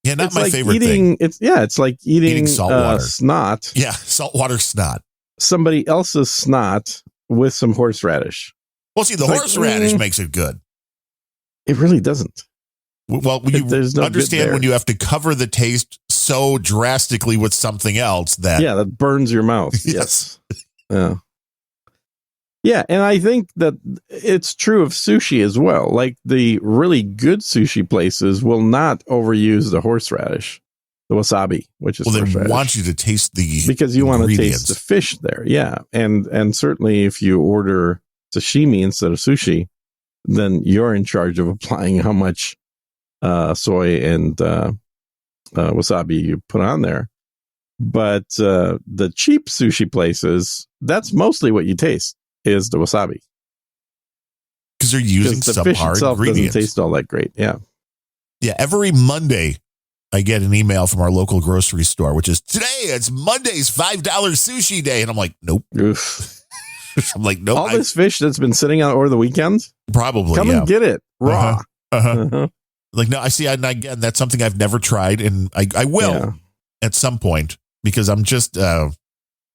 Yeah, not my favorite thing. It's like eating saltwater snot. Yeah, saltwater snot. Somebody else's snot with some horseradish. Well, see, the horseradish makes it good. It really doesn't. Well, you understand when you have to cover the taste so drastically with something else that burns your mouth. Yes. Yeah, and I think that it's true of sushi as well. Like the really good sushi places will not overuse the horseradish, the wasabi, which is they want you to taste because you want to taste the fish there. Yeah, and certainly if you order sashimi instead of sushi, then you're in charge of applying how much soy and wasabi you put on there. But the cheap sushi places, that's mostly what you taste is the wasabi. Because they're using the fish itself ingredients. Doesn't taste all that great. Yeah. Yeah. Every Monday, I get an email from our local grocery store, which is today. It's Monday's $5 sushi day, and I'm like, nope. Oof. I'm like, nope. All this fish that's been sitting out over the weekend? Probably, Come and get it raw. Like, no, I see. And again, that's something I've never tried, and I will at some point because I'm just a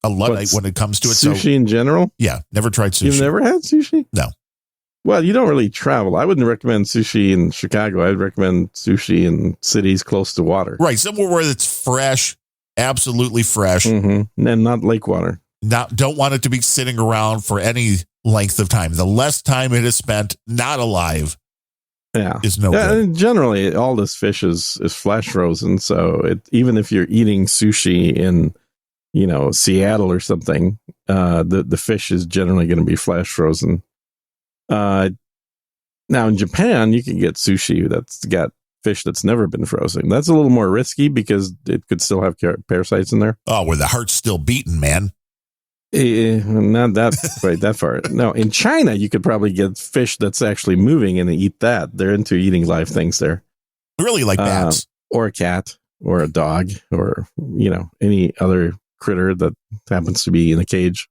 Luddite when it comes to it. Sushi in general? Yeah, never tried sushi. You've never had sushi? No. Well, you don't really travel. I wouldn't recommend sushi in Chicago. I'd recommend sushi in cities close to water. Right, somewhere where it's fresh, absolutely fresh, and not lake water. Don't want it to be sitting around for any length of time. The less time it is spent not alive. Is no good. And generally, all this fish is flash frozen. So even if you're eating sushi in, Seattle or something, the fish is generally going to be flash frozen. Now in Japan, you can get sushi that's got fish that's never been frozen. That's a little more risky because it could still have parasites in there. Oh, where the heart's still beating, man. Not that quite that far. No, in China, you could probably get fish that's actually moving and eat that. They're into eating live things there. Really, like bats, or a cat, or a dog, or any other critter that happens to be in a cage.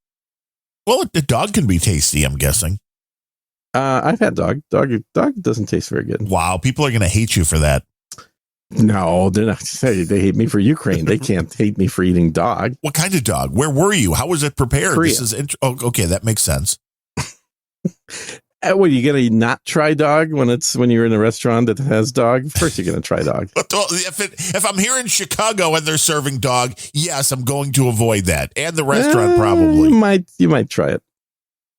Well, the dog can be tasty, I'm guessing. I've had dog. Dog doesn't taste very good. Wow, people are going to hate you for that. No, they're not. They hate me for Ukraine. They can't hate me for eating dog. What kind of dog? Where were you? How was it prepared? Korea. This is okay. That makes sense. What, are you gonna not try dog when you're in a restaurant that has dog? Of course, you're gonna try dog. If I'm here in Chicago and they're serving dog, yes, I'm going to avoid that, and the restaurant probably. You might try it.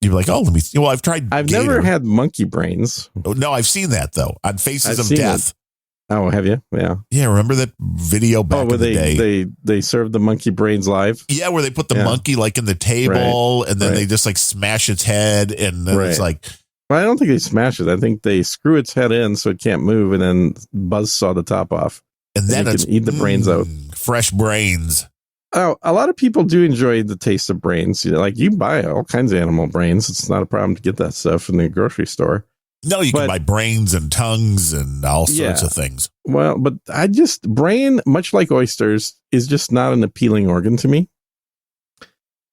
You'd be like, oh, let me see. Well, I've tried. I've never had monkey brains. Oh, no, I've seen that though on Faces of Death. Oh, have you? Yeah. Yeah, remember that video back in the day? They served the monkey brains live? Yeah, where they put the monkey like in the table and then they just like smash its head and then it's like... Well, I don't think they smash it. I think they screw its head in so it can't move and then buzzsaw the top off. And then you can eat the brains out. Fresh brains. Oh, a lot of people do enjoy the taste of brains. Like you buy all kinds of animal brains. It's not a problem to get that stuff in the grocery store. No, you can buy brains and tongues and all sorts of things. Well, but brain, much like oysters, is just not an appealing organ to me.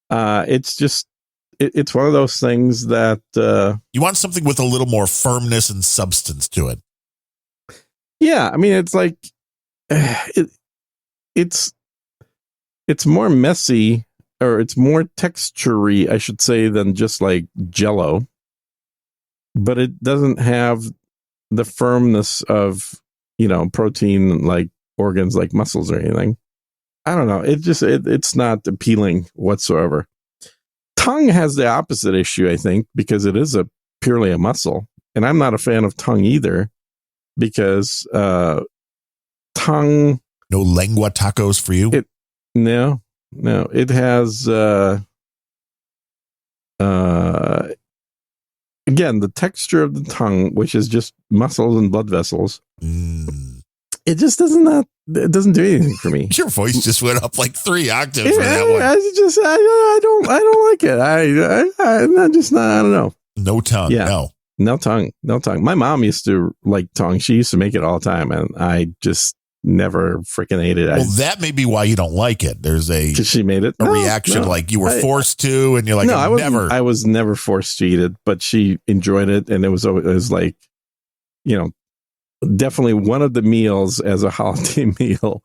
It's just, it's one of those things that... you want something with a little more firmness and substance to it. Yeah, I mean, it's like, it's more messy, or it's more texture-y, I should say, than just like Jell-O. But it doesn't have the firmness of, protein like organs like muscles or anything. I don't know. It's not appealing whatsoever. Tongue has the opposite issue, I think, because it is purely a muscle. And I'm not a fan of tongue either because tongue... No lengua tacos for you? No. It has... again, the texture of the tongue, which is just muscles and blood vessels, it just it doesn't do anything for me. Your voice just went up like 3 octaves for that one. I don't like it. I don't know. No tongue. Yeah. No tongue. My mom used to like tongue. She used to make it all the time, and I just never freaking ate it. Well, that may be why you don't like it. There's she made it a reaction like you were forced to, and you're like, I was never forced to eat it, but she enjoyed it, and it was like, definitely one of the meals as a holiday meal.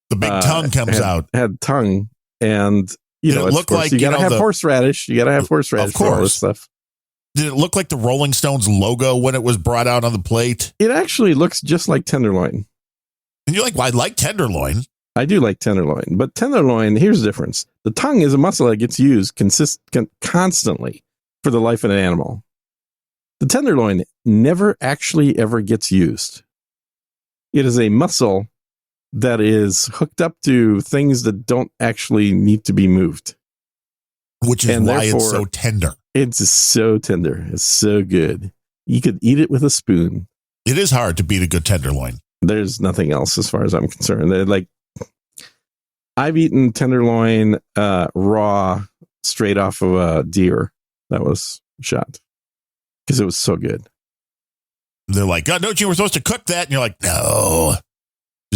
The big tongue comes out. Had tongue, and it looked like you gotta have horseradish. You gotta have horseradish for all this stuff. Did it look like the Rolling Stones logo when it was brought out on the plate? It actually looks just like tenderloin. And you're like, well, I like tenderloin. I do like tenderloin, but tenderloin, here's the difference. The tongue is a muscle that gets used constantly for the life of an animal. The tenderloin never actually ever gets used. It is a muscle that is hooked up to things that don't actually need to be moved. Which is why it's so tender. It's so tender. It's so good. You could eat it with a spoon. It is hard to beat a good tenderloin. There's nothing else as far as I'm concerned. They're like, I've eaten tenderloin raw straight off of a deer that was shot because it was so good. They're like, oh, no, you were supposed to cook that. And you're like, no.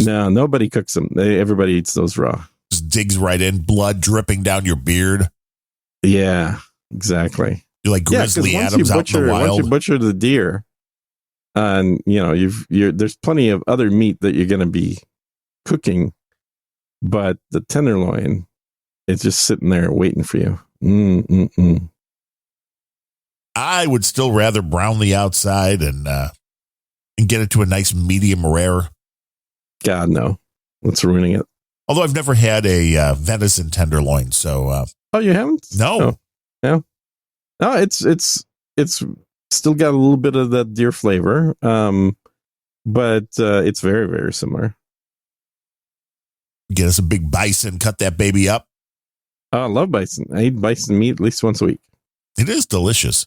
No, nobody cooks them. Everybody eats those raw. Just digs right in, blood dripping down your beard. Yeah. exactly. You're like Grizzly Adams out in the wild. Once you butcher the deer, and there's plenty of other meat that you're going to be cooking, but the tenderloin is just sitting there waiting for you. I would still rather brown the outside and get it to a nice medium rare. God, no. What's ruining it? Although I've never had a venison tenderloin, so. Oh, you haven't? No. No, it's still got a little bit of that deer flavor, but it's very, very similar. Get us a big bison, cut that baby up. I love bison. I eat bison meat at least once a week. It is delicious.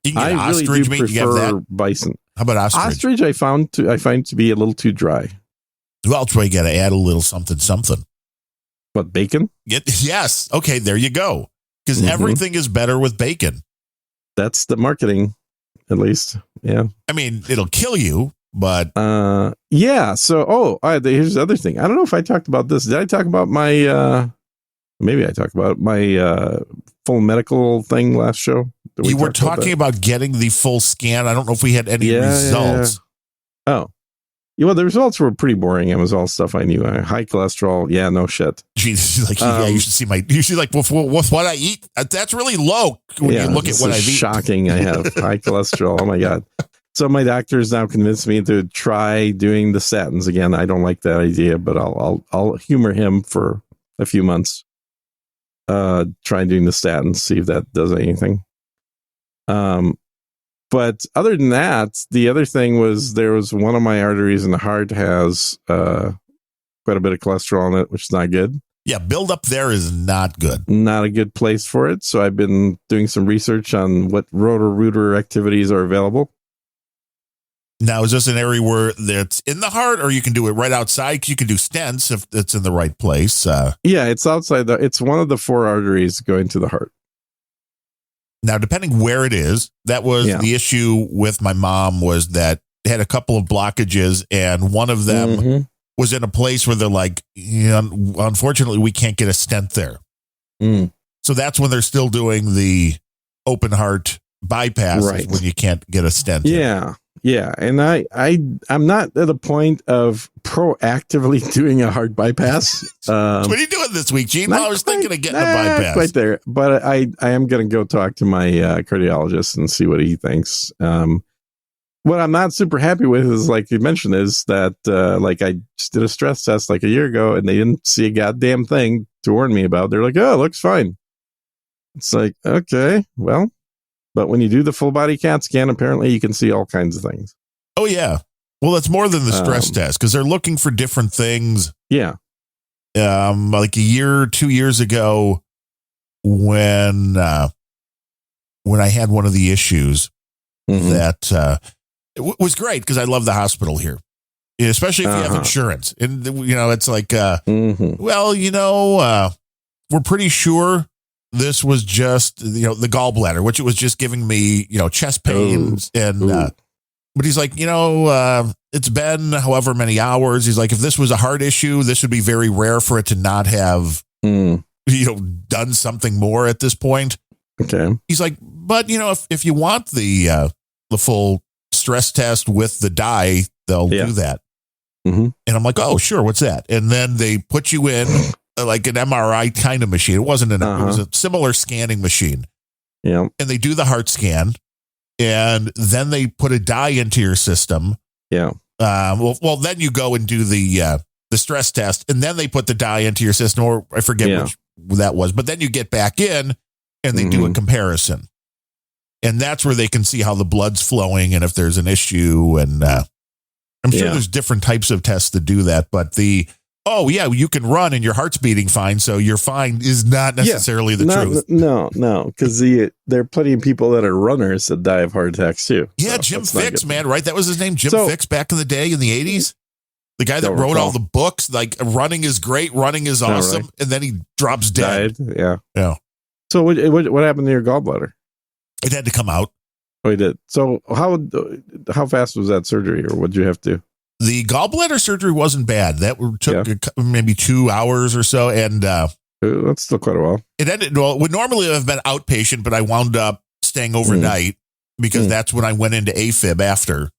You can get I ostrich really do meat. prefer You have that? bison. How about ostrich? Ostrich, I find to be a little too dry. Well, that's why you got to add a little something. But bacon? Yes. Okay, there you go. Because everything is better with bacon. That's the marketing, at least. Yeah. I mean, it'll kill you, but yeah. So, here's the other thing. I don't know if I talked about this. Did I talk about my? Maybe I talked about my full medical thing last show. You were talking about getting the full scan. I don't know if we had any results. Yeah. Oh. Yeah, well, the results were pretty boring. It was all stuff I knew. High cholesterol. Yeah, no shit. She's like, you should see like, with what I eat. That's really low when you look at what I've eaten. Shocking. I have high cholesterol. Oh my God. So my doctor's now convinced me to try doing the statins again. I don't like that idea, but I'll humor him for a few months. Try doing the statins, see if that does anything. But other than that, the other thing was there was one of my arteries in the heart has quite a bit of cholesterol in it, which is not good. Yeah, build up there is not good. Not a good place for it. So I've been doing some research on what Roto-Rooter activities are available. Now, is this an area where it's in the heart, or you can do it right outside? You can do stents if it's in the right place. Yeah, it's outside. It's one of the 4 arteries going to the heart. Now, depending where it is, that was the issue with my mom, was that they had a couple of blockages, and one of them was in a place where they're like, unfortunately, we can't get a stent there. So that's when they're still doing the open heart bypass, when you can't get a stent. Yeah. Yeah. And I'm not at a point of proactively doing a heart bypass. What are you doing this week, Gene? Well, I was thinking of getting a bypass. Quite there. But I am going to go talk to my cardiologist and see what he thinks. What I'm not super happy with is, like you mentioned, is that I just did a stress test like a year ago and they didn't see a goddamn thing to warn me about. They're like, oh, it looks fine. It's like, okay, well. But when you do the full body CAT scan, apparently you can see all kinds of things. Oh, yeah. Well, it's more than the stress test because they're looking for different things. Yeah. Like 2 years ago when I had one of the issues that was great because I love the hospital here, especially if you have insurance. And, it's like, well, we're pretty sure this was just, the gallbladder, which it was just giving me, chest pains. But he's like, it's been however many hours. He's like, if this was a heart issue, this would be very rare for it to not have, done something more at this point. Okay. He's like, but, if you want the full stress test with the dye, they'll do that. And I'm like, oh, sure. What's that? And then they put you in like an MRI kind of machine. It wasn't it was a similar scanning machine. Yeah. And they do the heart scan and then they put a dye into your system. Yeah. Well, then you go and do the stress test and then they put the dye into your system, or I forget which that was, but then you get back in and they do a comparison. And that's where they can see how the blood's flowing and if there's an issue. And I'm sure there's different types of tests that do that, but you can run and your heart's beating fine, so you're fine is not necessarily the truth. No, because there are plenty of people that are runners that die of heart attacks too. Yeah, so Jim Fixx, man, right? That was his name, Jim Fixx, back in the day in the 80s. The guy that wrote all the books, like running is great, running is awesome, and then he drops dead. Died. Yeah. So what happened to your gallbladder? It had to come out. Oh, he did. So how fast was that surgery, or what did you have to do? The gallbladder surgery wasn't bad. That took maybe 2 hours or so. And That's still quite a while. It ended, well, it would normally have been outpatient, but I wound up staying overnight because that's when I went into AFib after.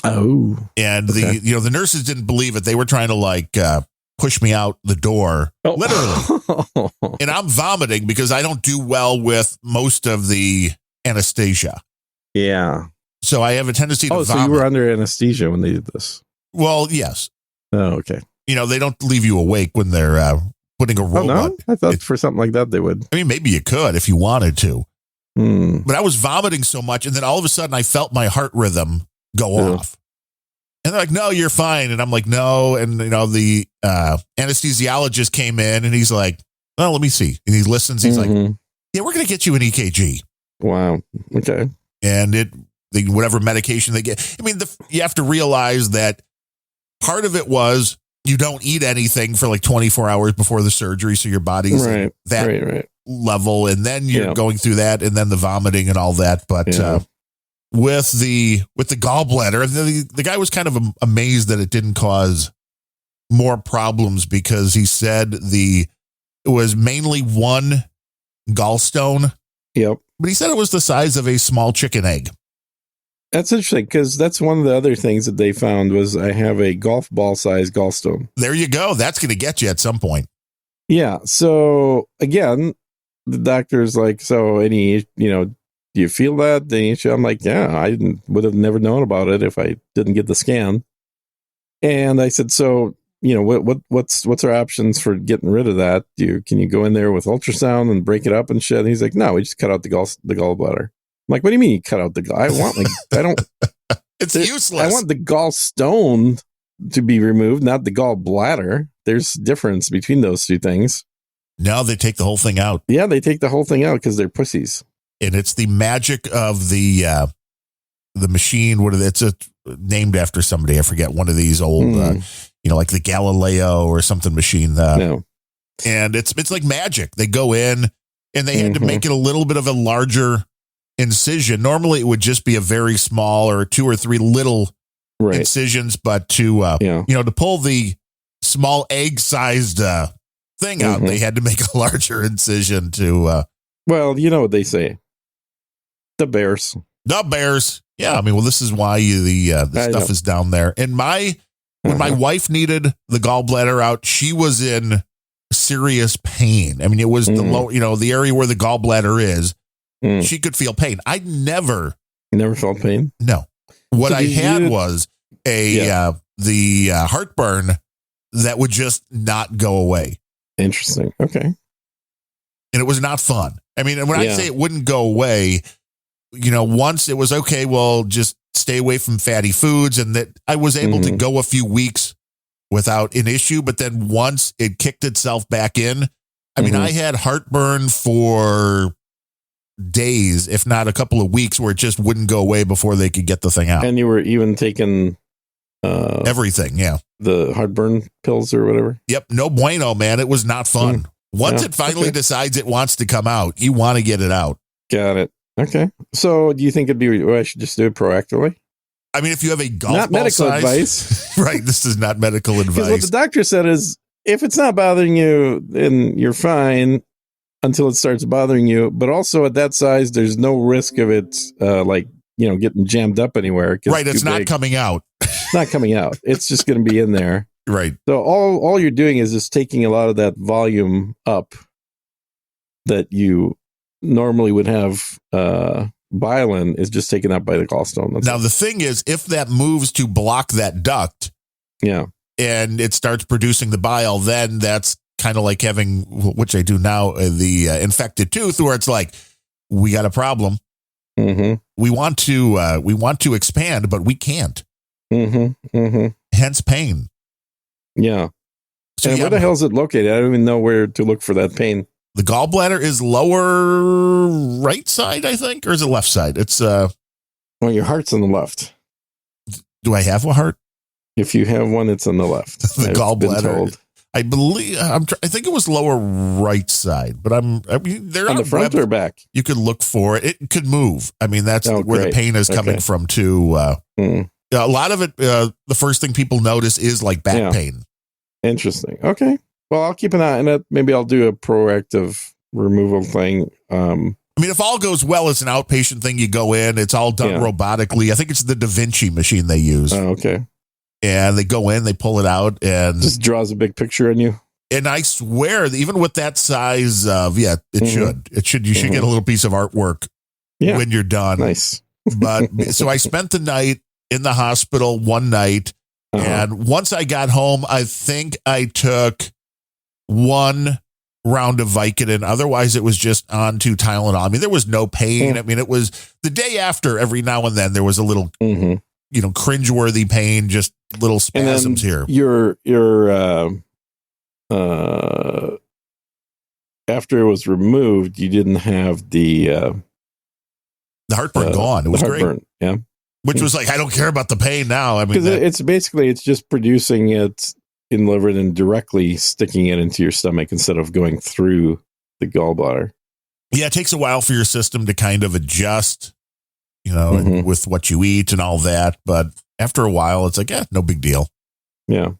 Oh. And the nurses didn't believe it. They were trying to push me out the door, literally. And I'm vomiting because I don't do well with most of the anesthesia. Yeah. So I have a tendency to vomit. So you were under anesthesia when they did this? Well, yes. Oh, okay. They don't leave you awake when they're putting a robot. Oh, no? I thought for something like that they would. I mean, maybe you could if you wanted to. But I was vomiting so much, and then all of a sudden I felt my heart rhythm go off. And they're like, no, you're fine. And I'm like, no. And, the anesthesiologist came in, and he's like, well, let me see. And he listens. He's like, yeah, we're going to get you an EKG. Wow. Okay. And whatever medication they get. I mean, you have to realize that part of it was you don't eat anything for 24 hours before the surgery. So your body's at that level. And then you're going through that, and then the vomiting and all that. But with the gallbladder, the guy was kind of amazed that it didn't cause more problems, because he said it was mainly one gallstone. Yep. But he said it was the size of a small chicken egg. That's interesting, because that's one of the other things that they found was I have a golf ball size gallstone. There you go. That's going to get you at some point. Yeah. So again, the doctor's like, so any, do you feel that? I'm like, yeah, I would have never known about it if I didn't get the scan. And I said, so, what's our options for getting rid of that? Can you go in there with ultrasound and break it up and shit? And he's like, no, we just cut out the gallbladder. I'm like, what do you mean you cut out the I don't. It's useless. I want the gallstone to be removed, not the gallbladder. There's difference between those two things. No, they take the whole thing out. Yeah, they take the whole thing out because they're pussies. And it's the magic of the machine. It's named after somebody. I forget, one of these old, like the Galileo or something machine. No. And it's like magic. They go in and they had to make it a little bit of a larger incision. Normally it would just be a very small or 2 or 3 little incisions, but to pull the small egg-sized thing out, they had to make a larger incision to. Well, you know what they say. The bears. Yeah, I mean, well, this is why the stuff is down there. And when my wife needed the gallbladder out, she was in serious pain. I mean, it was the low, the area where the gallbladder is. She could feel pain. I never felt pain. No, what I had was the heartburn that would just not go away. Interesting. Okay. And it was not fun. I mean, when I say it wouldn't go away, once it was okay, well, just stay away from fatty foods, and that I was able to go a few weeks without an issue. But then once it kicked itself back in, I mean, I had heartburn for days, if not a couple of weeks, where it just wouldn't go away before they could get the thing out. And you were even taking everything, the heartburn pills or whatever. Yep, no bueno, man. It was not fun. Once it finally decides it wants to come out, you want to get it out. Got it. Okay. So, do you think I should just do it proactively? I mean, if you have a golf not ball medical size, advice, right? This is not medical advice. Because what the doctor said is, if it's not bothering you, then you're fine until it starts bothering you. But also at that size, there's no risk of it, getting jammed up anywhere. Right. It's not coming out. It's not coming out. It's just going to be in there. Right. So all you're doing is just taking a lot of that volume up that you normally would have bile in, is just taken up by the gallstone. Now, the thing is, if that moves to block that duct, and it starts producing the bile, then that's kind of like having, which I do now, the infected tooth, where it's like, we got a problem. We want to expand, but we can't. Hence pain. Yeah. So where the hell is it located? I don't even know where to look for that pain. The gallbladder is lower right side, I think, or is it left side? It's well, your heart's on the left. Do I have a heart? If you have one, it's on the left. The gallbladder. I believe I think it was lower right side, but they're on the front or back. You could look for it. It could move. I mean, that's where the pain is coming from too. A lot of it, the first thing people notice is like back pain. Interesting. Okay. Well, I'll keep an eye on it. Maybe I'll do a proactive removal thing. I mean, if all goes well, it's an outpatient thing. You go in, it's all done robotically. I think it's the Da Vinci machine they use. Oh, okay. And they go in, they pull it out, and just draws a big picture on you. And I swear, even with that size of, it should. You should get a little piece of artwork when you're done. Nice. But so I spent the night in the hospital one night. And once I got home, I think I took one round of Vicodin. Otherwise, it was just on to Tylenol. I mean, there was no pain. I mean, it was the day after. Every now and then there was a little, cringeworthy pain, just little spasms here. After it was removed, you didn't have the heartburn gone. It was great. Yeah. Which was like, I don't care about the pain now. I mean, because it's just producing it in the liver and directly sticking it into your stomach instead of going through the gallbladder. Yeah, it takes a while for your system to kind of adjust, with what you eat and all that. But after a while, it's like, no big deal. Yeah.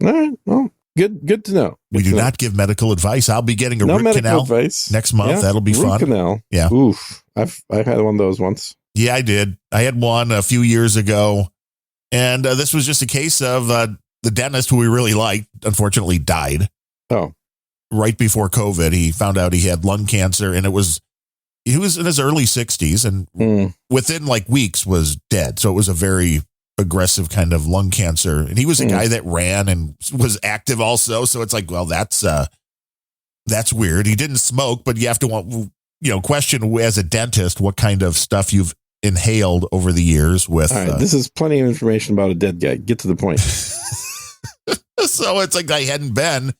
All right. Well, good to know. We do not give medical advice. I'll be getting a root canal advice next month. Yeah, that'll be fun. Root canal. Yeah. Oof. I've had one of those once. Yeah, I did. I had one a few years ago, and this was just a case of the dentist who we really liked, unfortunately, died. Oh. Right before COVID, he found out he had lung cancer, and he was in his early 60s, and within like weeks was dead. So it was a very aggressive kind of lung cancer. And he was a guy that ran and was active also. So it's like, well, that's weird. He didn't smoke, but you have to question as a dentist what kind of stuff you've inhaled over the years with. All right, this is plenty of information about a dead guy. Get to the point. So it's like I hadn't been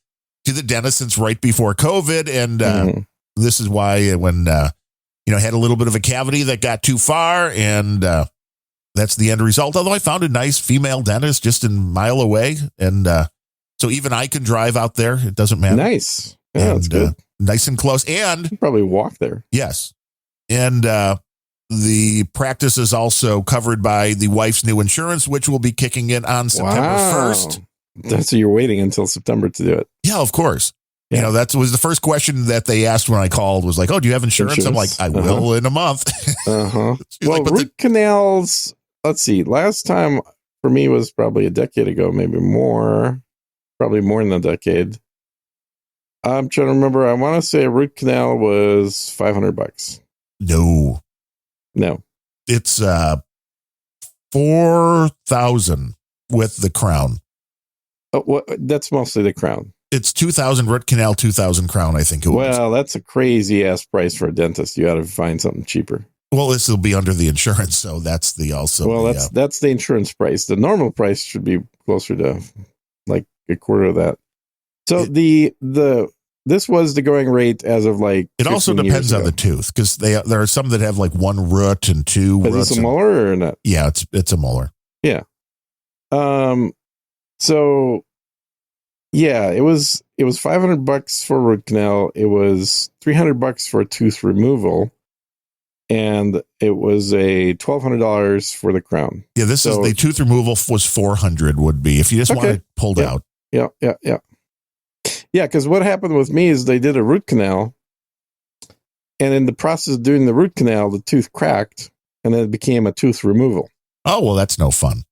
to the dentist since right before COVID. And this is why when, I had a little bit of a cavity that got too far, and that's the end result. Although I found a nice female dentist just a mile away. And so even I can drive out there. It doesn't matter. Nice. Yeah, that's good. Nice and close. And you probably walk there. Yes. And the practice is also covered by the wife's new insurance, which will be kicking in on September 1st. That's so you're waiting until September to do it. Yeah, of course. Yeah. That was the first question that they asked when I called was like, oh, do you have insurance? I'm like, I will in a month. Well, like, root canals, let's see. Last time for me was probably a decade ago, maybe more, probably more than a decade. I'm trying to remember. I want to say a root canal was $500. No. It's $4,000 with the crown. That's mostly the crown. It's $2,000 root canal, $2,000 crown, I think it was. Well, that's a crazy ass price for a dentist. You got to find something cheaper. Well, this will be under the insurance, so that's the also. Well, that's the insurance price. The normal price should be closer to like a quarter of that. So this was the going rate as of like. It also depends on the tooth, because there are some that have like one root and two roots. Is it a molar or not? Yeah, it's a molar. Yeah. So yeah, it was $500 for a root canal. It was $300 for a tooth removal, and it was a $1,200 for the crown. Yeah, is the tooth removal was $400 would be if you just want it pulled out. Yeah. Yeah, because what happened with me is they did a root canal, and in the process of doing the root canal, the tooth cracked, and then it became a tooth removal. Oh, well, that's no fun.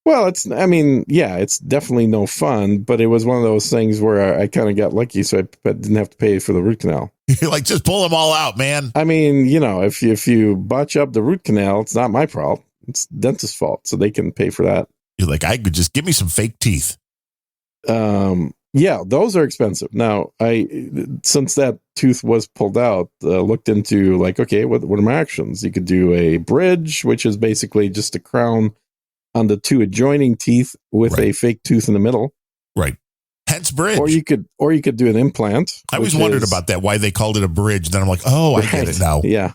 Well, it's definitely no fun, but it was one of those things where I kind of got lucky, so I didn't have to pay for the root canal. You're like, just pull them all out, man. I mean, if you botch up the root canal, it's not my problem. It's the dentist's fault, so they can pay for that. You're like, I could just give me some fake teeth. Yeah, those are expensive. Now, since that tooth was pulled out, looked into like, okay, what are my options? You could do a bridge, which is basically just a crown on the two adjoining teeth with a fake tooth in the middle. Right. Hence bridge. Or you could do an implant. I always wondered about that, why they called it a bridge. Then I'm like, oh, I get it now. Yeah.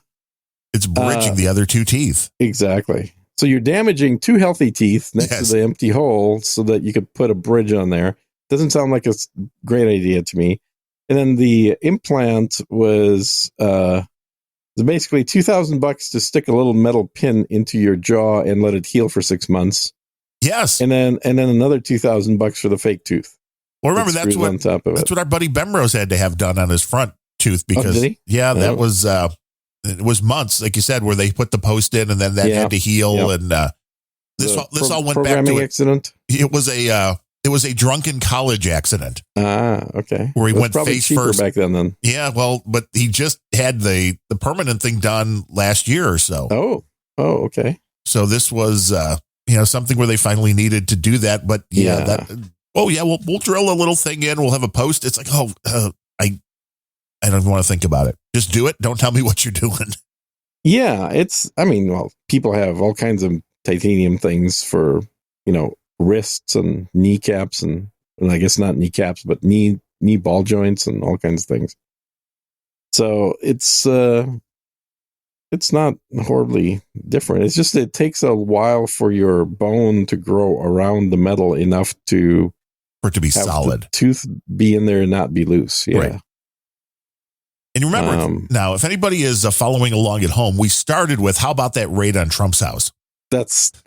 It's bridging the other two teeth. Exactly. So you're damaging two healthy teeth next to the empty hole so that you could put a bridge on there. Doesn't sound like a great idea to me. And then the implant was basically $2,000 to stick a little metal pin into your jaw and let it heal for 6 months. Yes. And then another $2,000 for the fake tooth. Well, remember that's what our buddy Bemrose had to have done on his front tooth because that was it was months, like you said, where they put the post in and then that had to heal and this all went back to accident. It was a drunken college accident. Okay. Where he went face first back then. Yeah, well, but he just had the permanent thing done last year or so. Oh, okay. So this was something where they finally needed to do that, but we'll drill a little thing in. We'll have a post. It's like, I don't want to think about it. Just do it. Don't tell me what you're doing. Yeah, people have all kinds of titanium things for, wrists and kneecaps and I guess not kneecaps, but knee ball joints and all kinds of things. So it's not horribly different. It's just, it takes a while for your bone to grow around the metal enough for it to be solid. The tooth be in there and not be loose. Yeah. Right. And you remember now, if anybody is following along at home, we started with, how about that raid on Trump's house?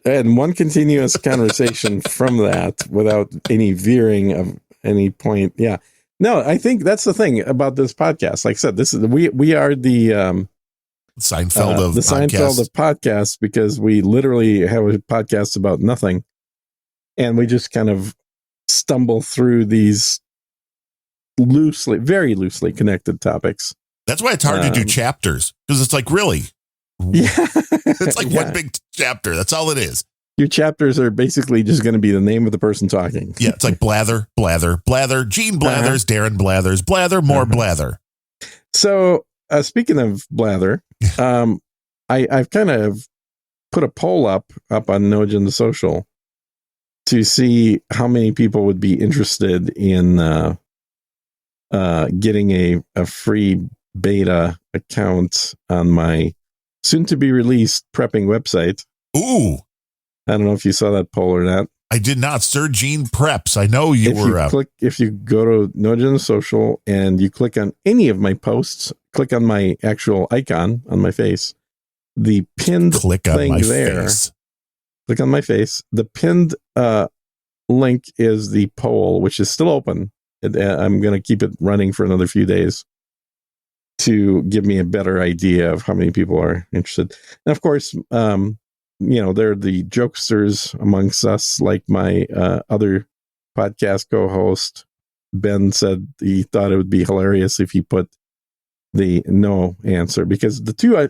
And one continuous conversation from that without any veering of any point. Yeah. No, I think that's the thing about this podcast. Like I said, we are the Seinfeld of Seinfeld of podcasts, because we literally have a podcast about nothing. And we just kind of stumble through these very loosely connected topics. That's why it's hard to do chapters, because it's like, really? Yeah. It's like one big chapter. That's all it is. Your chapters are basically just going to be the name of the person talking. Yeah. It's like blather, Gene Blathers, Darren Blathers, blather, more blather. So speaking of blather, I've kind of put a poll up on No Agenda Social to see how many people would be interested in getting a free beta account on my soon-to-be-released prepping website. Ooh. I don't know if you saw that poll or not. I did not. Sir Gene Preps. I know you were... If you go to No Agenda Social and you click on any of my posts, click on my actual icon on my face, the pinned thing there. Click on my face. The pinned link is the poll, which is still open. I'm going to keep it running for another few days to give me a better idea of how many people are interested. And of course, there are the jokesters amongst us, like my other podcast co-host, Ben, said he thought it would be hilarious if he put the no answer, because the two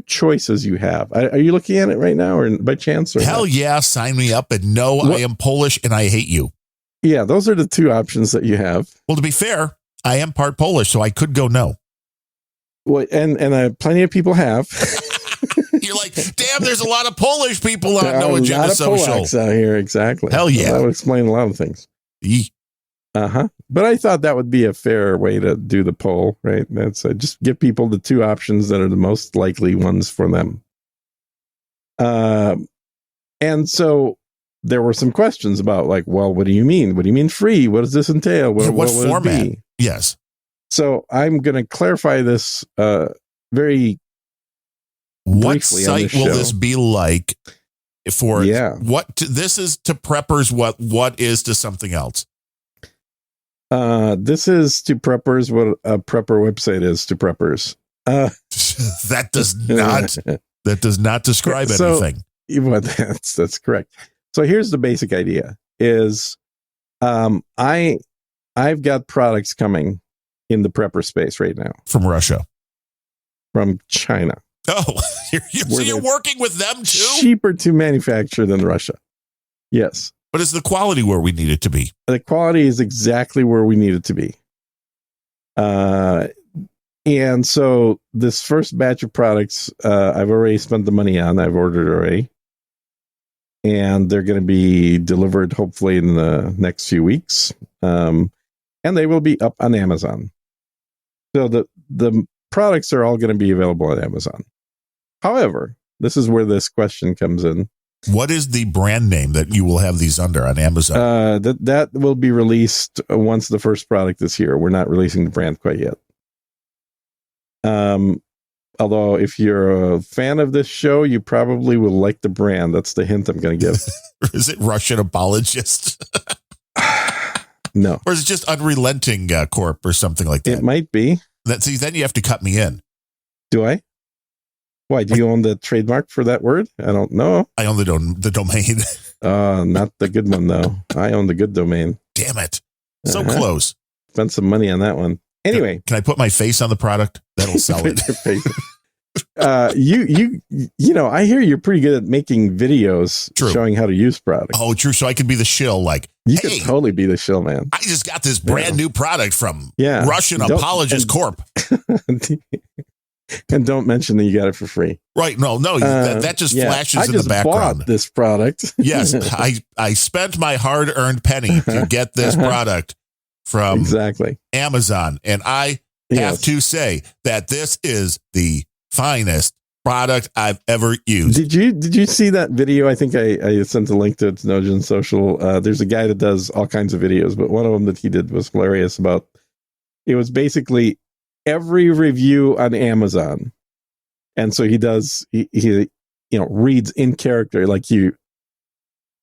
choices you have. Are you looking at it right now, or by chance? Or hell yeah, sign me up. And no, I am Polish and I hate you. Yeah, those are the two options that you have. Well, to be fair, I am part Polish, so I could go no. Well, and plenty of people have. You're like, damn, there's a lot of Polish people on No Agenda Social out here. Exactly. Hell yeah. So that would explain a lot of things. But I thought that would be a fair way to do the poll, right? That's just give people the two options that are the most likely ones for them. And so there were some questions about, like, well, what do you mean? What do you mean free? What does this entail? What format? Yes. So I'm going to clarify this very what site will this be like for this is to preppers, what is to something else? This is to preppers what a prepper website is to preppers. That does not describe anything. Well, that's correct. So here's the basic idea is I've got products coming in the prepper space right now. From Russia. From China. Oh, you're working with them too? Cheaper to manufacture than Russia. Yes. But is the quality where we need it to be? The quality is exactly where we need it to be. And so this first batch of products, I've already spent the money on. I've ordered already. And they're going to be delivered hopefully in the next few weeks. And they will be up on Amazon. So the products are all going to be available on Amazon. However, this is where this question comes in. What is the brand name that you will have these under on Amazon? That will be released once the first product is here. We're not releasing the brand quite yet. Although if you're a fan of this show, you probably will like the brand. That's the hint I'm going to give. Is it Russian Apologist? No. Or is it just Unrelenting Corp or something like that? It might be. See, then you have to cut me in. Do I? Why? Do you own the trademark for that word? I don't know. I own the domain. Not the good one, though. I own the good domain. Damn it. So close. Spent some money on that one. Anyway. Can I put my face on the product? That'll sell it. You know, I hear you're pretty good at making videos showing how to use products. Oh, true. So I could be the shill, like, you could totally be the shill, man. I just got this brand new product from Russian Apologist Corp. And don't mention that you got it for free. Right. No, that just flashes in the background. I just bought this product. Yes. I spent my hard-earned penny to get this product from Amazon. And I have to say that this is the finest product I've ever used. Did you see that video? I think I sent a link to it to Nojin Social. There's a guy that does all kinds of videos, but one of them that he did was hilarious about, it was basically every review on Amazon. And so he reads in character, like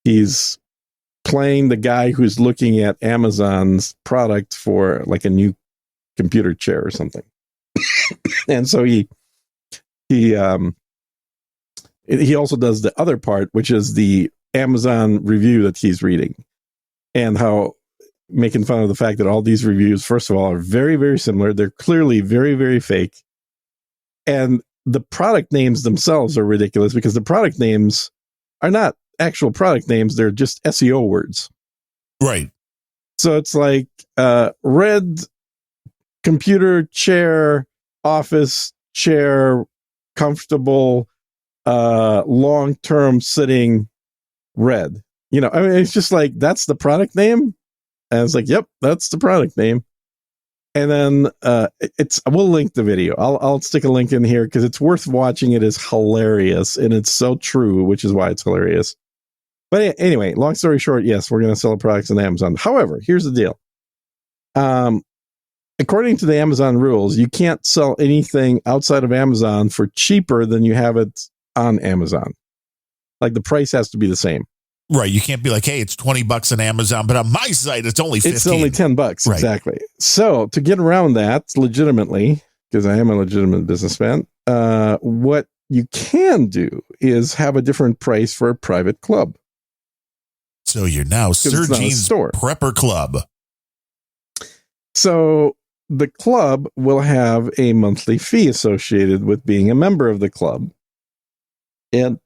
he's playing the guy who's looking at Amazon's product for like a new computer chair or something. And so he also does the other part, which is the Amazon review that he's reading, and how making fun of the fact that all these reviews, first of all, are very, very similar. They're clearly very, very fake. And the product names themselves are ridiculous because the product names are not actual product names. They're just SEO words. Right. So it's like red computer chair, office chair, comfortable, long-term sitting red. You know, I mean, it's just like, that's the product name. And it's like, yep, that's the product name. And then we'll link the video. I'll stick a link in here because it's worth watching. It is hilarious. And it's so true, which is why it's hilarious. But anyway, long story short, yes, we're going to sell products on Amazon. However, here's the deal. According to the Amazon rules, you can't sell anything outside of Amazon for cheaper than you have it on Amazon. Like the price has to be the same. Right. You can't be like, hey, it's $20 on Amazon, but on my site, it's only $15. It's only $10. Right. Exactly. So to get around that legitimately, because I am a legitimate businessman, what you can do is have a different price for a private club. So you're now Sir Gene's Prepper Club. So the club will have a monthly fee associated with being a member of the club. And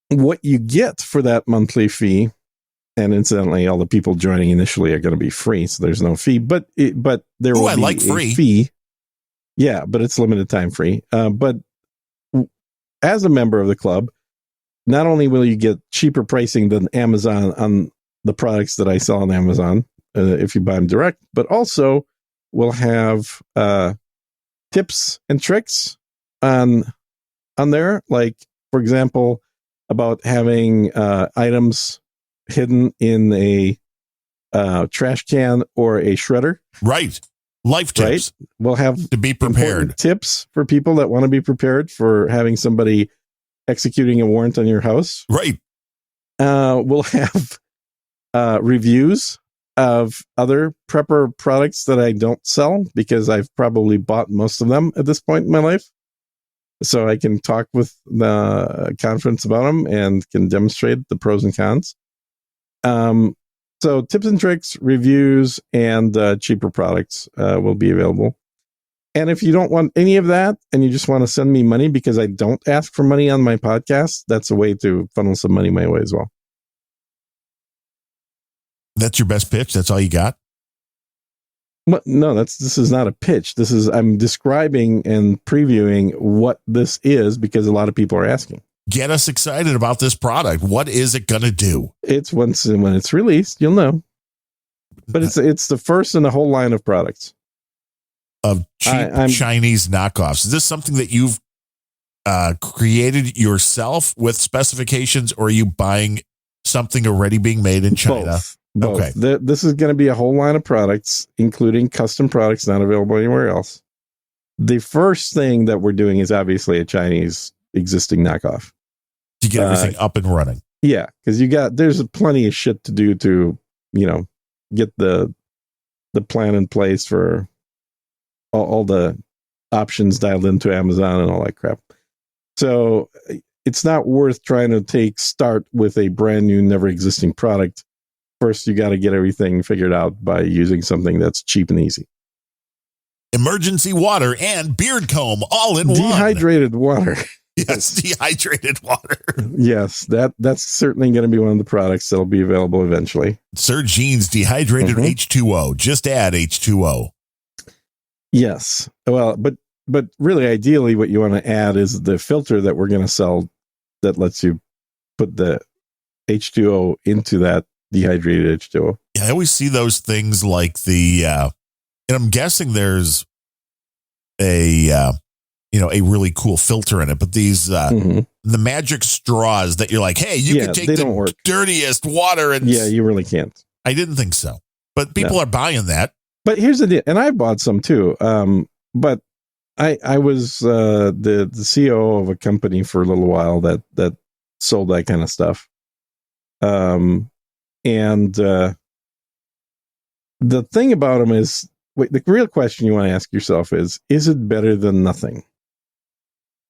what you get for that monthly fee, and incidentally, all the people joining initially are going to be free, so there's no fee, but there will be a fee. Yeah, but it's limited time free. But as a member of the club, not only will you get cheaper pricing than Amazon on the products that I sell on Amazon, if you buy them direct, but also we'll have tips and tricks on there, like, for example, about having items hidden in a trash can or a shredder. Right. Life tips. Right? We'll have to be prepared. Tips for people that want to be prepared for having somebody executing a warrant on your house. Right. We'll have reviews of other prepper products that I don't sell because I've probably bought most of them at this point in my life. So I can talk with the conference about them and can demonstrate the pros and cons. So tips and tricks, reviews, and cheaper products will be available. And if you don't want any of that and you just want to send me money because I don't ask for money on my podcast, that's a way to funnel some money my way as well. That's your best pitch? That's all you got? No, this is not a pitch. I'm describing and previewing what this is because a lot of people are asking. Get us excited about this product. What is it going to do? It's when it's released, you'll know. But it's the first in a whole line of products. Of cheap Chinese knockoffs. Is this something that you've created yourself with specifications, or are you buying something already being made in China? Both. Okay. This is going to be a whole line of products, including custom products not available anywhere else. The first thing that we're doing is obviously a Chinese existing knockoff. To get everything up and running. Yeah, because there's plenty of shit to do to, get the plan in place for all the options dialed into Amazon and all that crap. So it's not worth trying to start with a brand new, never existing product. First, you got to get everything figured out by using something that's cheap and easy. Emergency water and beard comb all in one. Dehydrated water. Yes, dehydrated water. Yes, that's certainly going to be one of the products that'll be available eventually. Sir Gene's dehydrated H2O. Just add H2O. Yes. Well, but really, ideally, what you want to add is the filter that we're going to sell that lets you put the H2O into that dehydrated H2O. Yeah, I always see those things like and I'm guessing there's a really cool filter in it, but these the magic straws that you're like, hey, you can take the dirtiest water and you really can't. I didn't think so, but people are buying that. But here's the deal, and I bought some too. But I was the CEO of a company for a little while that sold that kind of stuff. And the thing about them is, the real question you want to ask yourself is it better than nothing?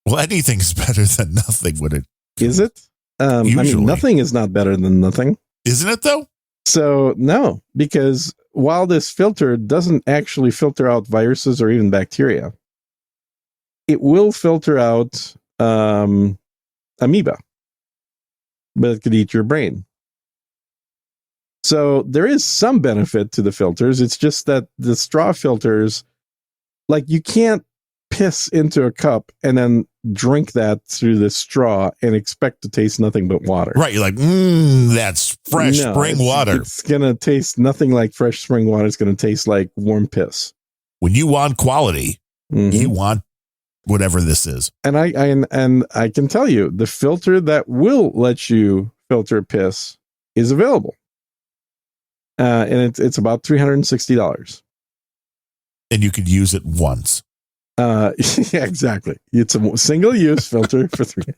Well, anything's better than nothing, would it? Is it? I mean, nothing is not better than nothing. Isn't it, though? So, no, because while this filter doesn't actually filter out viruses or even bacteria, it will filter out amoeba, but it could eat your brain. So there is some benefit to the filters. It's just that the straw filters, like, you can't piss into a cup and then drink that through the straw and expect to taste nothing but water. Right. You're like, that's fresh spring water. It's going to taste nothing like fresh spring water. It's going to taste like warm piss. When you want quality, you want whatever this is. And I can tell you, the filter that will let you filter piss is available. And it's about $360. And you could use it once. Yeah, exactly. It's a single-use filter for $3.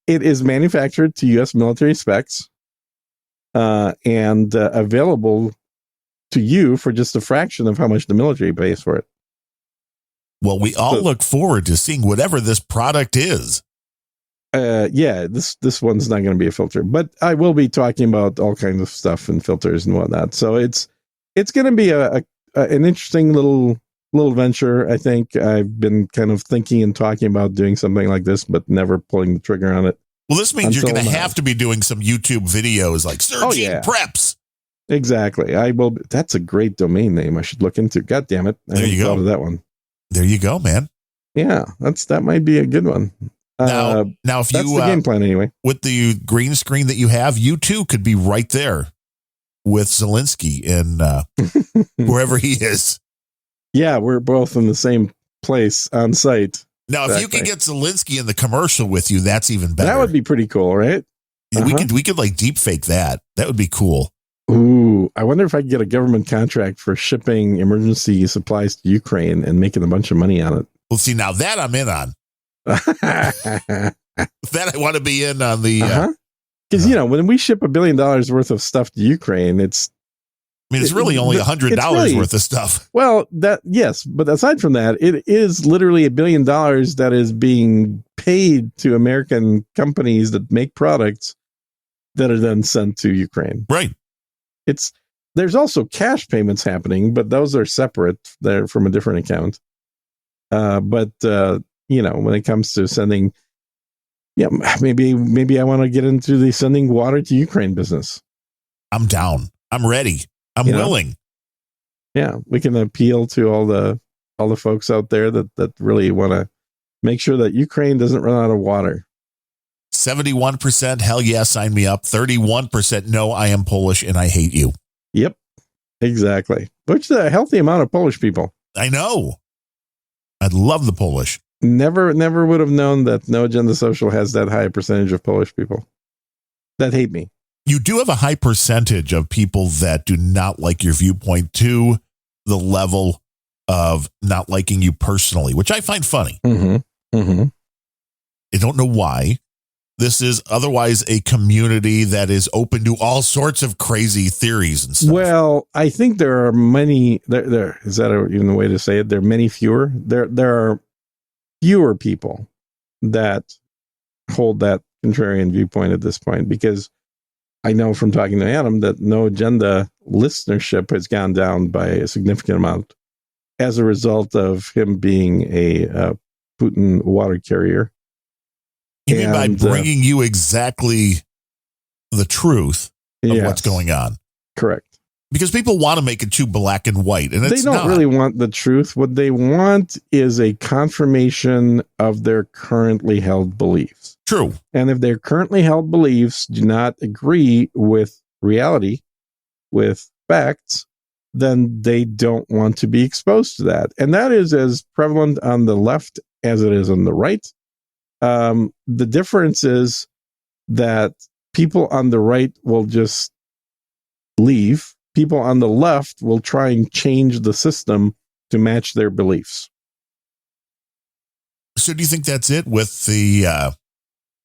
It is manufactured to U.S. military specs, and available to you for just a fraction of how much the military pays for it. Well, we all look forward to seeing whatever this product is. This one's not going to be a filter, but I will be talking about all kinds of stuff and filters and whatnot. So it's going to be an interesting little venture. I think I've been kind of thinking and talking about doing something like this, but never pulling the trigger on it. Well, this means you're going to have to be doing some YouTube videos like Sir Gene Preps. Exactly. I will. That's a great domain name. I should look into. God damn it! There you go. Thought of that one. There you go, man. Yeah, that might be a good one. Now, if that's the game plan anyway. With the green screen that you have, you too could be right there with Zelensky in wherever he is. Yeah, we're both in the same place on site. Now, if you could get Zelensky in the commercial with you, that's even better. That would be pretty cool, right? We could like deep fake that. That would be cool. Ooh, I wonder if I could get a government contract for shipping emergency supplies to Ukraine and making a bunch of money on it. Well, see, now that I'm in on. That I want to be in on the because when we ship $1 billion worth of stuff to Ukraine, it's really only $100 worth of stuff. Well, yes, but aside from that, it is literally $1 billion that is being paid to American companies that make products that are then sent to Ukraine. Right. There's also cash payments happening, but those are separate. They're from a different account. When it comes to sending, maybe I want to get into the sending water to Ukraine business. I'm down. I'm ready. I'm willing. Yeah, we can appeal to all the folks out there that really want to make sure that Ukraine doesn't run out of water. 71% hell yeah, sign me up. 31% no, I am Polish and I hate you. Yep, exactly. Which is a healthy amount of Polish people. I know. I'd love the Polish. Never would have known that No Agenda Social has that high percentage of Polish people that hate me. You do have a high percentage of people that do not like your viewpoint to the level of not liking you personally, which I find funny. I I don't know why. This is otherwise a community that is open to all sorts of crazy theories and stuff. Well, I think there are many. There is that even a way to say it? There are many fewer. There are fewer people that hold that contrarian viewpoint at this point, because I know from talking to Adam that No Agenda listenership has gone down by a significant amount as a result of him being a Putin water carrier. You mean by bringing you exactly the truth of what's going on? Correct. Because people want to make it too black and white, and they don't really want the truth. What they want is a confirmation of their currently held beliefs. True. And if their currently held beliefs do not agree with reality, with facts, then they don't want to be exposed to that. And that is as prevalent on the left as it is on the right. The difference is that people on the right will just leave. People on the left will try and change the system to match their beliefs. So do you think that's it with the,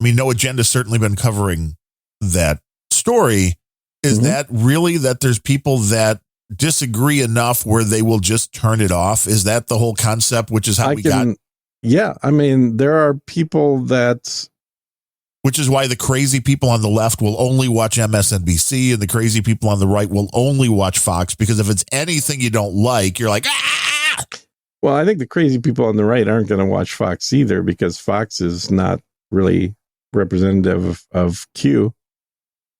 No Agenda's certainly been covering that story. Is that really that there's people that disagree enough where they will just turn it off? Is that the whole concept, which is how we got? Yeah. There are people that... Which is why the crazy people on the left will only watch MSNBC and the crazy people on the right will only watch Fox, because if it's anything you don't like, you're like, ah! Well, I think the crazy people on the right aren't going to watch Fox either, because Fox is not really representative of Q.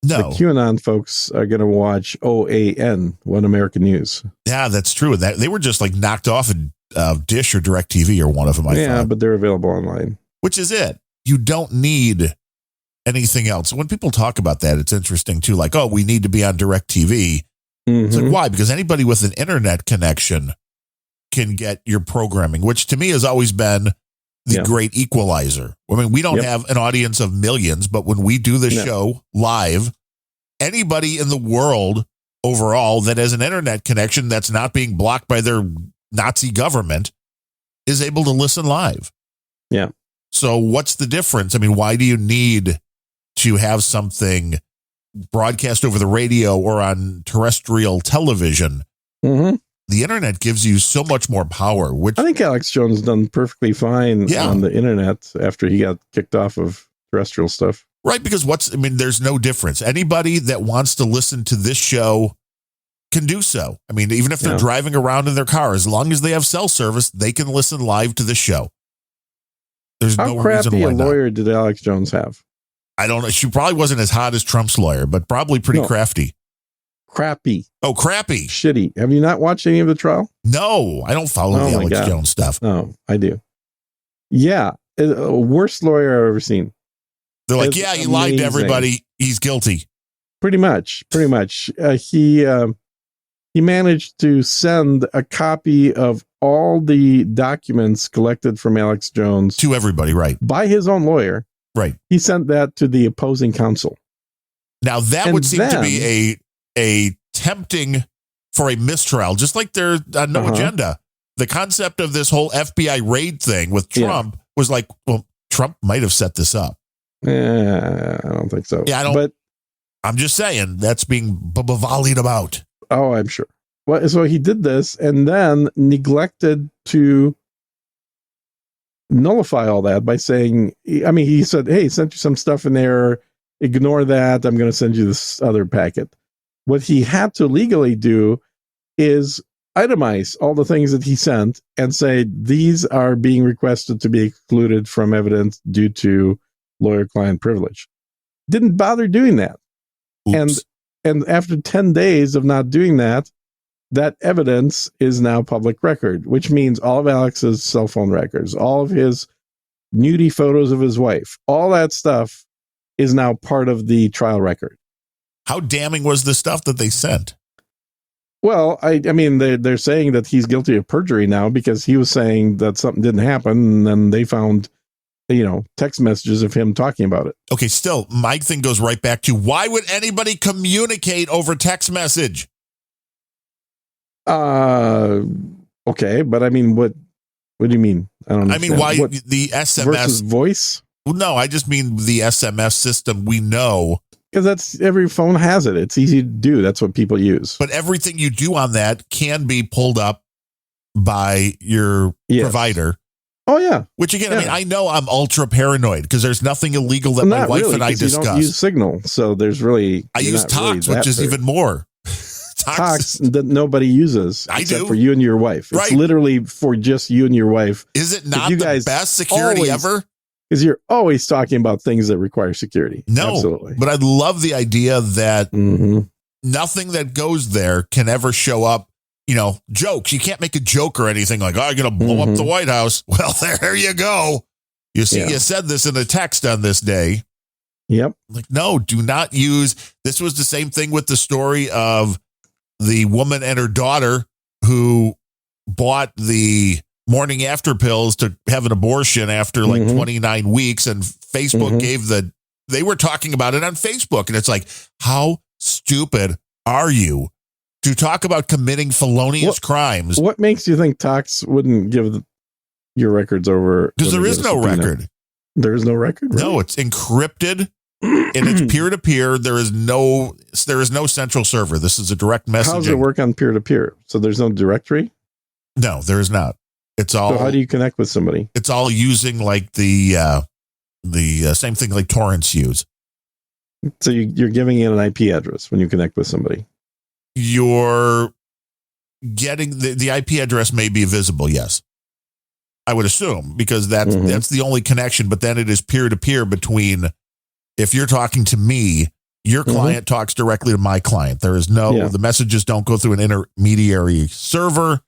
No. The QAnon folks are going to watch OAN, One American News. Yeah, that's true. They were just like knocked off of Dish or DirecTV or one of them, I thought. But they're available online. Which is it. You don't need anything else. When people talk about that, it's interesting too. Like, oh, we need to be on DirecTV. It's like, why? Because anybody with an internet connection can get your programming, which to me has always been the great equalizer. We don't have an audience of millions, but when we do the show live, anybody in the world overall that has an internet connection that's not being blocked by their Nazi government is able to listen live. Yeah. So what's the difference? Why do you need to have something broadcast over the radio or on terrestrial television? The internet gives you so much more power. Which I think Alex Jones done perfectly fine on the internet after he got kicked off of terrestrial stuff. Right, because there's no difference. Anybody that wants to listen to this show can do so. Even if they're driving around in their car, as long as they have cell service, they can listen live to the show. There's How no crappy reason why a lawyer did Alex Jones have? I don't know. She probably wasn't as hot as Trump's lawyer, but probably pretty crafty. Crappy. Oh, crappy. Shitty. Have you not watched any of the trial? No, I don't follow the Alex Jones stuff. No, I do. Yeah. Worst lawyer I've ever seen. They're like, he lied to everybody. He's guilty. Pretty much. He managed to send a copy of all the documents collected from Alex Jones to everybody, right? By his own lawyer. Right. He sent that to the opposing counsel. Now that would seem to be a tempting for a mistrial, just like there's No Agenda. The concept of this whole FBI raid thing with Trump was like, well, Trump might have set this up. I don't think so. Yeah, but I'm just saying that's being volleyed about. Oh, I'm sure. Well, so he did this and then neglected to nullify all that by saying, he said, hey, sent you some stuff in there. Ignore that. I'm going to send you this other packet. What he had to legally do is itemize all the things that he sent and say, these are being requested to be excluded from evidence due to lawyer-client privilege. Didn't bother doing that. Oops. And after 10 days of not doing that, that evidence is now public record, which means all of Alex's cell phone records, all of his nudie photos of his wife, all that stuff is now part of the trial record. How damning was the stuff that they sent? Well, they're saying that he's guilty of perjury now because he was saying that something didn't happen, and then they found, text messages of him talking about it. Okay, still, my thing goes right back to, why would anybody communicate over text message? Okay, but what do you mean? I don't know. Why the SMS versus voice? No, I just mean the SMS system. We know. Because every phone has it. It's easy to do. That's what people use. But everything you do on that can be pulled up by your provider. Oh, yeah. Which, again, I mean, I know I'm ultra paranoid because there's nothing illegal that my wife and I discuss. You don't use Signal, so there's really... I use Tox, which is even more. Tox that nobody uses except for you and your wife. It's literally for just you and your wife. Is it not the best security ever? Because you're always talking about things that require security. No, absolutely. But I love the idea that nothing that goes there can ever show up. You know, jokes. You can't make a joke or anything like, I'm going to blow up the White House. Well, there you go. You see, you said this in a text on this day. Yep. Like, no, do not use. This was the same thing with the story of the woman and her daughter who bought the morning after pills to have an abortion after like 29 weeks. And Facebook they were talking about it on Facebook. And it's like, how stupid are you to talk about committing felonious crimes? What makes you think Tox wouldn't give your records over? Because there is no record. There is no record? Really? No, it's encrypted and it's peer-to-peer. There is no central server. This is a direct messaging. How does it work on peer-to-peer? So there's no directory? No, there is not. It's all. So how do you connect with somebody? It's all using like the same thing like torrents use. So you're giving it an IP address when you connect with somebody. You're getting the IP address may be visible. Yes, I would assume because that's the only connection. But then it is peer to peer between. If you're talking to me, your client talks directly to my client. There is the messages don't go through an intermediary server.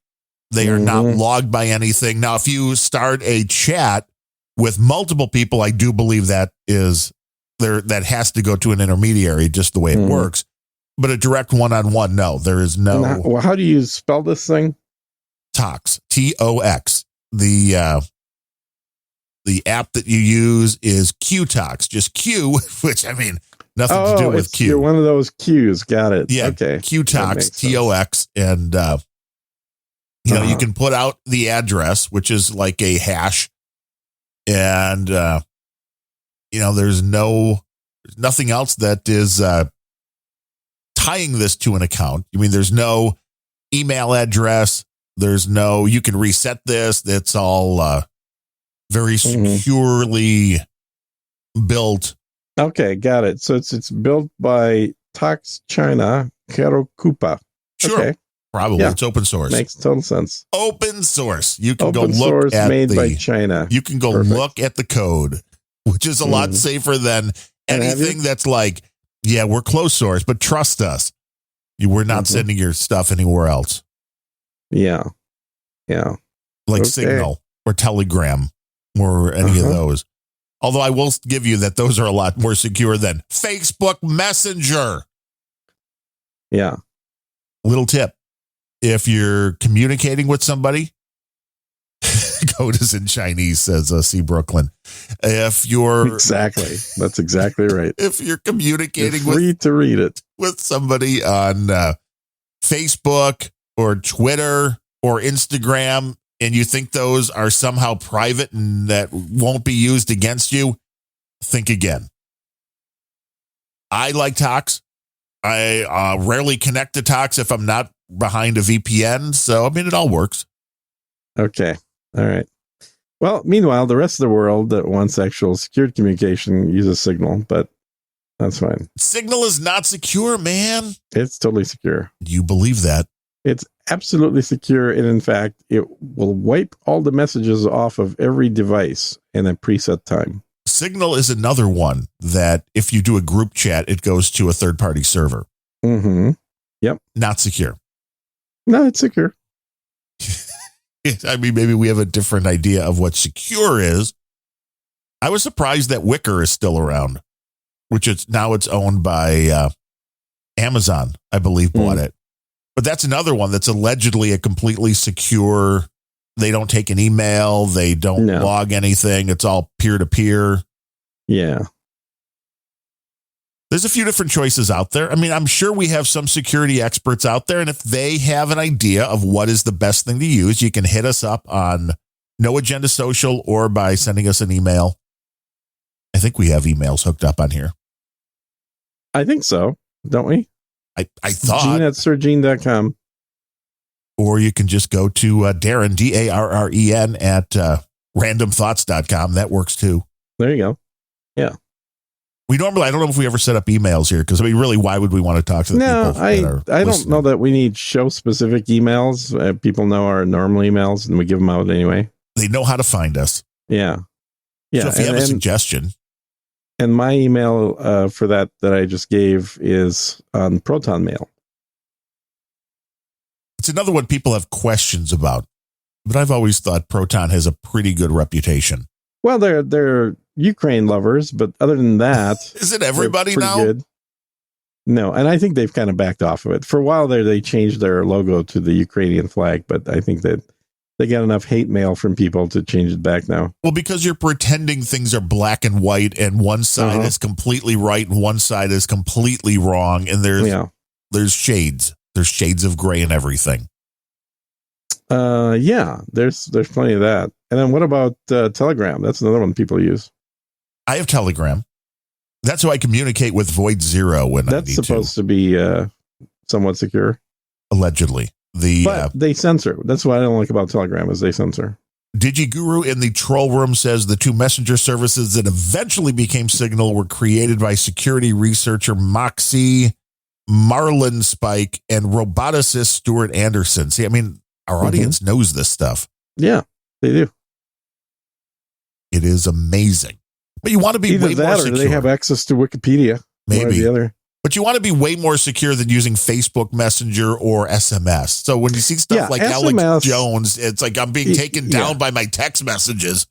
They are not logged by anything. Now, if you start a chat with multiple people, I do believe that is there. That has to go to an intermediary, just the way it works. But a direct one-on-one, no, there is no. Well, how do you spell this thing? Tox, Tox. The app that you use is QTox, just Q, which I mean, nothing to do with Q. You're one of those Qs. Got it. Yeah. Okay. QTox, TOX. And, you can put out the address, which is like a hash. And, there's nothing else that is, tying this to an account. I mean, there's no email address. There's no, you can reset this. That's all very securely built. Okay, got it. So it's built by Tox China, Karokupa. Sure, okay. Probably. Yeah. It's open source. Makes total sense. Open source. You can open go look source at made by China. You can go look at the code, which is a lot safer than anything that's like, yeah, we're closed source, but trust us. We're not sending your stuff anywhere else. Yeah. Yeah. Like Signal or Telegram or any of those. Although I will give you that those are a lot more secure than Facebook Messenger. Yeah. Little tip. If you're communicating with somebody, code is in Chinese, says C. Brooklyn. If you're that's exactly right. If you're communicating to read it with somebody on Facebook or Twitter or Instagram, and you think those are somehow private and that won't be used against you, think again. I like Tox. I rarely connect to Tox if I'm not behind a VPN. So, I mean, it all works. Okay. All right. Well, meanwhile, the rest of the world that wants actual secured communication uses Signal, but that's fine. Signal is not secure, man. It's totally secure. Do you believe that? It's absolutely secure. And in fact, it will wipe all the messages off of every device in a preset time. Signal is another one that if you do a group chat, it goes to a third-party server. Yep. Not secure. No, it's secure. I mean, maybe we have a different idea of what secure is. I was surprised that Wickr is still around, which it's owned by Amazon, I believe, bought it. But that's another one that's allegedly a completely secure. They don't take an email. They don't log anything. It's all peer-to-peer. Yeah. There's a few different choices out there. I mean, I'm sure we have some security experts out there, and if they have an idea of what is the best thing to use, you can hit us up on No Agenda Social or by sending us an email. I think we have emails hooked up on here. I think so, don't we? I thought. Gene at sirgene.com. Or you can just go to Darren, DARREN at randomthoughts.com. That works too. There you go. Yeah. We normally, I don't know if we ever set up emails here because, I mean, really, why would we want to talk to the people? I don't know that we need show specific emails. People know our normal emails and we give them out anyway. They know how to find us. Yeah. Yeah. So if you have a suggestion. And my email for that I just gave is on Proton Mail. It's another one people have questions about, but I've always thought Proton has a pretty good reputation. Well, they're Ukraine lovers, but other than that, isn't everybody now? Good. No, and I think they've kind of backed off of it. For a while there, they changed their logo to the Ukrainian flag, but I think that they got enough hate mail from people to change it back now. Well, because you're pretending things are black and white, and one side is completely right and one side is completely wrong, and there's shades. There's shades of gray and everything. Yeah, there's plenty of that. And then what about Telegram? That's another one people use. I have Telegram. That's how I communicate with Void Zero when I need to. That's supposed to be somewhat secure. Allegedly. But they censor. That's what I don't like about Telegram is they censor. DigiGuru in the troll room says the two messenger services that eventually became Signal were created by security researcher Moxie Marlinspike and roboticist Stuart Anderson. See, I mean, our audience knows this stuff. Yeah, they do. It is amazing. But you want to be either way that more or secure. They have access to Wikipedia. Maybe. The other. But you want to be way more secure than using Facebook Messenger or SMS. So when you see stuff like SMS, Alex Jones, it's like I'm being taken down by my text messages.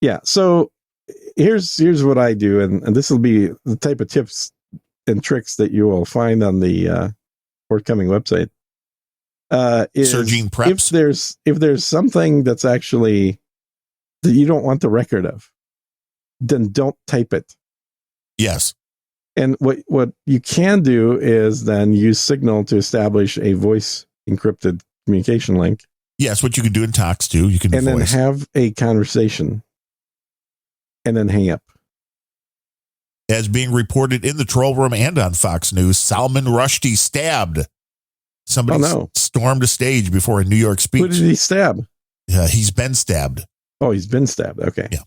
Yeah. So here's what I do, and this will be the type of tips and tricks that you will find on the forthcoming website. Sirgene Preps. If there's something that's actually that you don't want the record of, then don't type it. Yes. And what you can do is then use Signal to establish a voice encrypted communication link. Yes, what you can do in Talks too. You can then have a conversation and then hang up. As being reported in the troll room and on Fox News, Salman Rushdie stabbed. Somebody stormed a stage before a New York speech. Who did he stab? He's been stabbed. Oh, he's been stabbed. Okay. Yeah.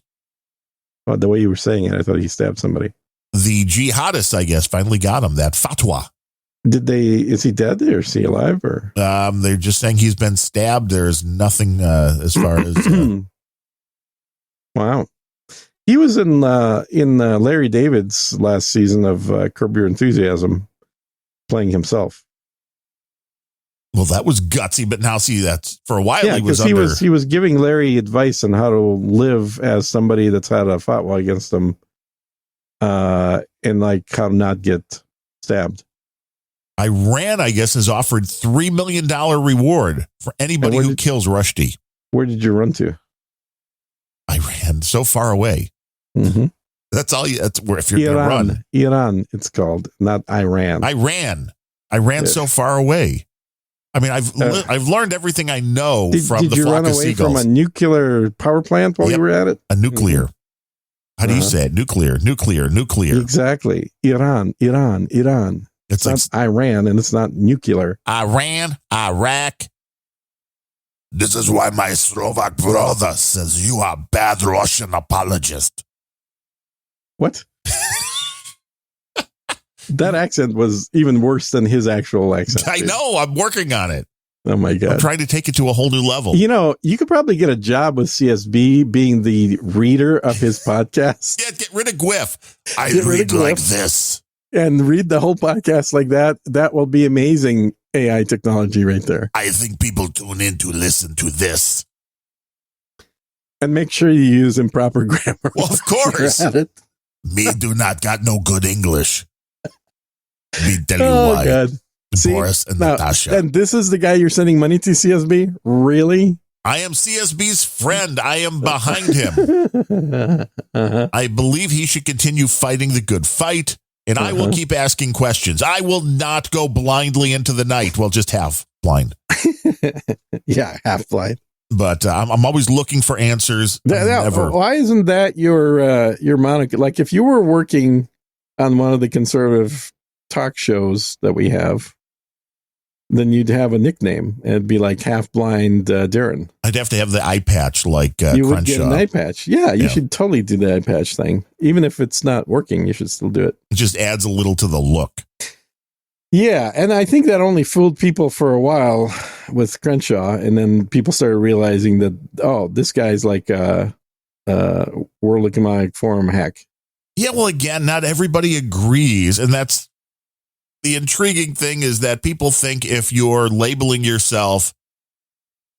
Well, the way you were saying it, I thought he stabbed somebody. The jihadists, I guess, finally got him. That fatwa. Is he dead or is he alive? Or they're just saying he's been stabbed. There's nothing as far as. Wow. He was in Larry David's last season of Curb Your Enthusiasm, playing himself. Well, that was gutsy, but now see that's for a while he was giving Larry advice on how to live as somebody that's had a fatwa against him, and like how to not get stabbed. Iran, I guess, has offered $3 million reward for anybody who kills Rushdie. Where did you run to? Iran, so far away. Mm-hmm. That's all. That's where if you're going to run. Iran, it's called, not Iran. Iran, so far away. I mean, I've learned everything I know from the flock of seagulls. Did you run away from a nuclear power plant while you were at it? A nuclear. How do you say it? Nuclear. Exactly. Iran. It's not Iran, and it's not nuclear. Iran, Iraq. This is why my Slovak brother says you are a bad Russian apologist. What? That accent was even worse than his actual accent. I know. I'm working on it. Oh, my God. I'm trying to take it to a whole new level. You know, you could probably get a job with CSB being the reader of his podcast. Yeah, get rid of Gwiff. I read like this. And read the whole podcast like that. That will be amazing AI technology right there. I think people tune in to listen to this. And make sure you use improper grammar. Well, of course. Me do not got no good English. Me tell you why. God. Boris and Natasha. And this is the guy you're sending money to, CSB? Really? I am CSB's friend. I am behind him. I believe he should continue fighting the good fight, and I will keep asking questions. I will not go blindly into the night. Well, just half blind. Yeah, half blind. But I'm always looking for answers. Why isn't that your moniker? Like if you were working on one of the conservative talk shows that we have, then you'd have a nickname. It'd be like Half Blind Darren. I'd have to have the eye patch like you Crenshaw. Would get an eye patch. Yeah, you should totally do the eye patch thing. Even if it's not working, you should still do it. It just adds a little to the look. Yeah, and I think that only fooled people for a while with Crenshaw, and then people started realizing that, oh, this guy's like a World Economic Forum hack. Yeah, well, again, not everybody agrees, and that's the intriguing thing is that people think if you're labeling yourself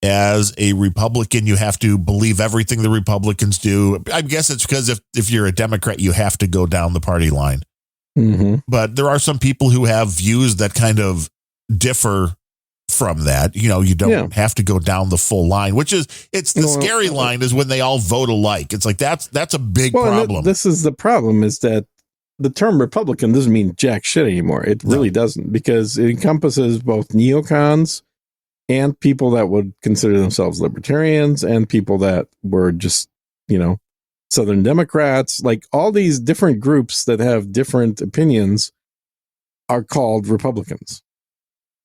as a Republican, you have to believe everything the Republicans do. I guess it's because if you're a Democrat, you have to go down the party line. Mm-hmm. But there are some people who have views that kind of differ from that. You know, you don't have to go down the full line, it's the scary line is when they all vote alike. It's like that's a big problem. This is the problem is that the term Republican doesn't mean jack shit anymore. It really doesn't, because it encompasses both neocons and people that would consider themselves libertarians and people that were just, Southern Democrats. Like all these different groups that have different opinions are called Republicans.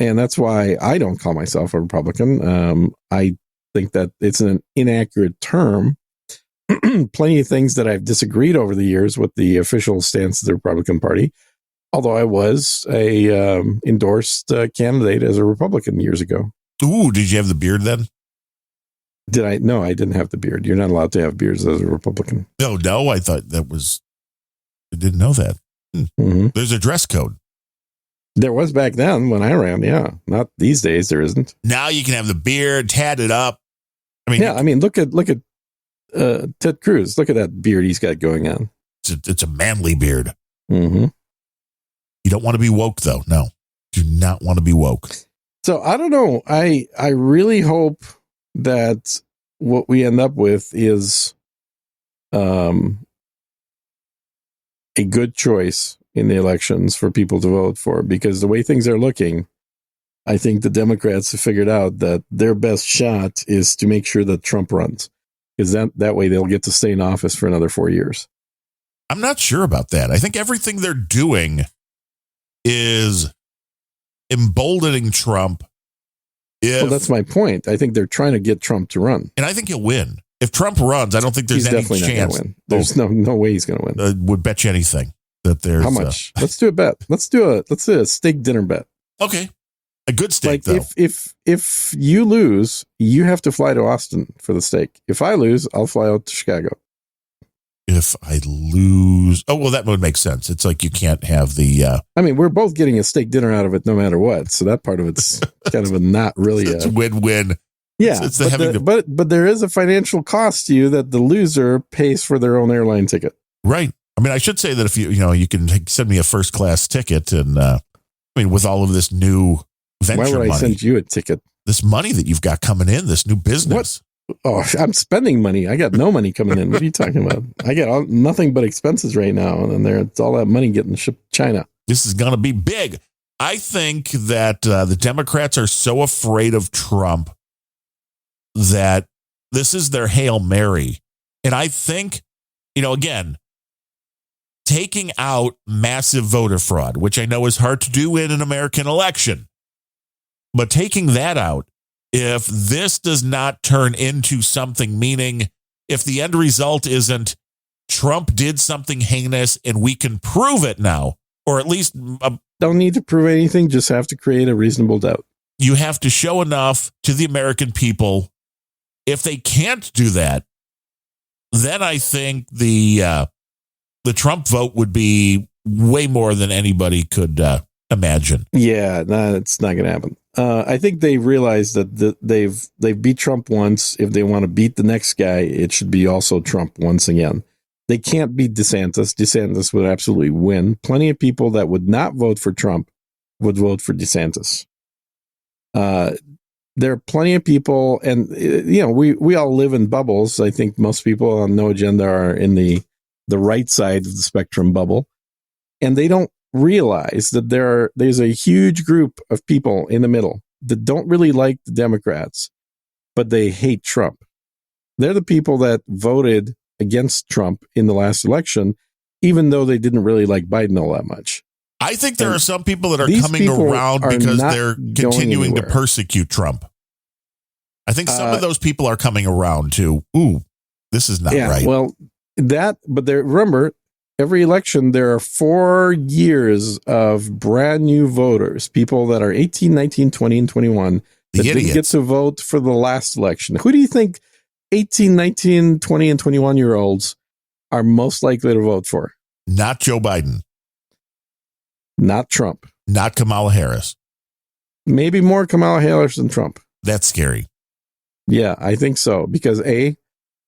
And that's why I don't call myself a Republican. I think that it's an inaccurate term. Plenty of things that I've disagreed over the years with the official stance of the Republican Party, although I was a endorsed candidate as a Republican years ago. Ooh, did you have the beard then? Did I? No, I didn't have the beard. You're not allowed to have beards as a Republican. No, I thought I didn't know that. Mm-hmm. There's a dress code. There was back then when I ran, yeah. Not these days, there isn't. Now you can have the beard, tatted up. I mean, look at Ted Cruz. Look at that beard he's got going on. It's a manly beard. Mm-hmm. You don't want to be woke, though. No, do not want to be woke. So I don't know. I really hope that what we end up with is a good choice in the elections for people to vote for, because the way things are looking, I think the Democrats have figured out that their best shot is to make sure that Trump runs, because that way they'll get to stay in office for another 4 years. I'm not sure about that. I think everything they're doing is emboldening Trump. Well, that's my point. I think they're trying to get Trump to run. And I think he'll win. If Trump runs, I don't think there's any chance. Not win. There's no way he's going to win. Would bet you anything that there's. How much? Let's do a bet. Let's do a steak dinner bet. Okay. A good steak, though. If you lose, you have to fly to Austin for the steak. If I lose, I'll fly out to Chicago. If I lose, that would make sense. It's like you can't have the. I mean, we're both getting a steak dinner out of it, no matter what. So that part of it's kind of a not really. It's a win-win. Yeah, but there is a financial cost to you that the loser pays for their own airline ticket. Right. I mean, I should say that if you can send me a first class ticket, and with all of this new venture money, why would I send you a ticket? This money that you've got coming in, this new business. What? Oh, I'm spending money. I got no money coming in. What are you talking about? I got nothing but expenses right now. And then it's all that money getting shipped to China. This is going to be big. I think that the Democrats are so afraid of Trump that this is their Hail Mary. And I think, again, taking out massive voter fraud, which I know is hard to do in an American election, but taking that out, if this does not turn into something, meaning if the end result isn't Trump did something heinous and we can prove it now, or at least don't need to prove anything, just have to create a reasonable doubt. You have to show enough to the American people. If they can't do that, then I think the Trump vote would be way more than anybody could imagine. Yeah, it's not going to happen. I think they realize that they've beat Trump once. If they want to beat the next guy, it should be also Trump once again. They can't beat DeSantis. DeSantis would absolutely win. Plenty of people that would not vote for Trump would vote for DeSantis. There are plenty of people, and we all live in bubbles. I think most people on No Agenda are in the right side of the spectrum bubble, and they don't realize that there's a huge group of people in the middle that don't really like the Democrats, but they hate Trump. They're the people that voted against Trump in the last election, even though they didn't really like Biden all that much. I think there are some people that are coming around because they're continuing to persecute Trump. I think some of those people are coming around to, ooh, this is not right. Well, remember, every election, there are 4 years of brand new voters, people that are 18, 19, 20, and 21 that didn't get to vote for the last election. Who do you think 18, 19, 20, and 21-year-olds are most likely to vote for? Not Joe Biden. Not Trump. Not Kamala Harris. Maybe more Kamala Harris than Trump. That's scary. Yeah, I think so. Because A,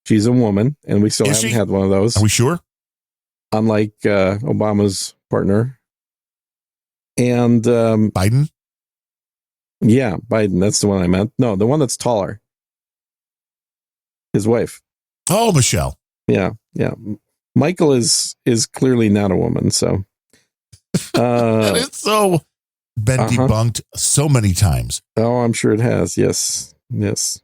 she's a woman, and we still haven't had one of those. Are we sure? Unlike Obama's partner. And Biden? Yeah, Biden. That's the one I meant. No, the one that's taller. His wife. Oh, Michelle. Yeah. Michael is clearly not a woman, so. That is so been debunked so many times. Oh, I'm sure it has. Yes. That's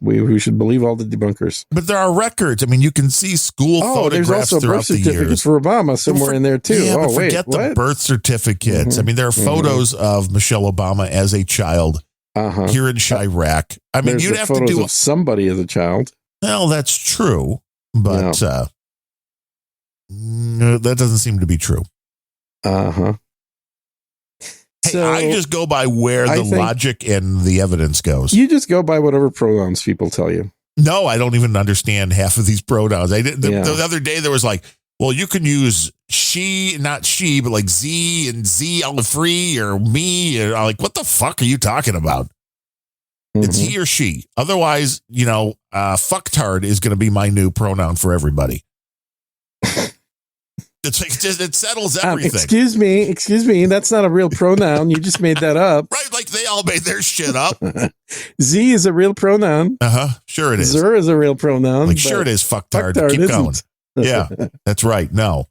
we should believe all the debunkers. But there are records. I mean, you can see school photographs there's also throughout birth certificates for Obama somewhere in there too. Yeah, forget the birth certificates. I mean, there are photos of Michelle Obama as a child here in Chirac. I mean, you'd have to do of somebody as a child. Well, that's true, but that doesn't seem to be true. Hey, So, I just go by where the logic and the evidence goes. You just go by whatever pronouns people tell you. No, I don't even understand half of these pronouns. The other day there was like, well, you can use she, not she, but like Z and Z all free or me. And I'm like, what the fuck are you talking about? It's he or she. Otherwise, fucktard is going to be my new pronoun for everybody. It settles everything. Excuse me. That's not a real pronoun. You just made that up. Right, like they all made their shit up. Z is a real pronoun. Sure it is. Zer is a real pronoun. Like, sure it is, fucktard. Keep going. Yeah, that's right. No.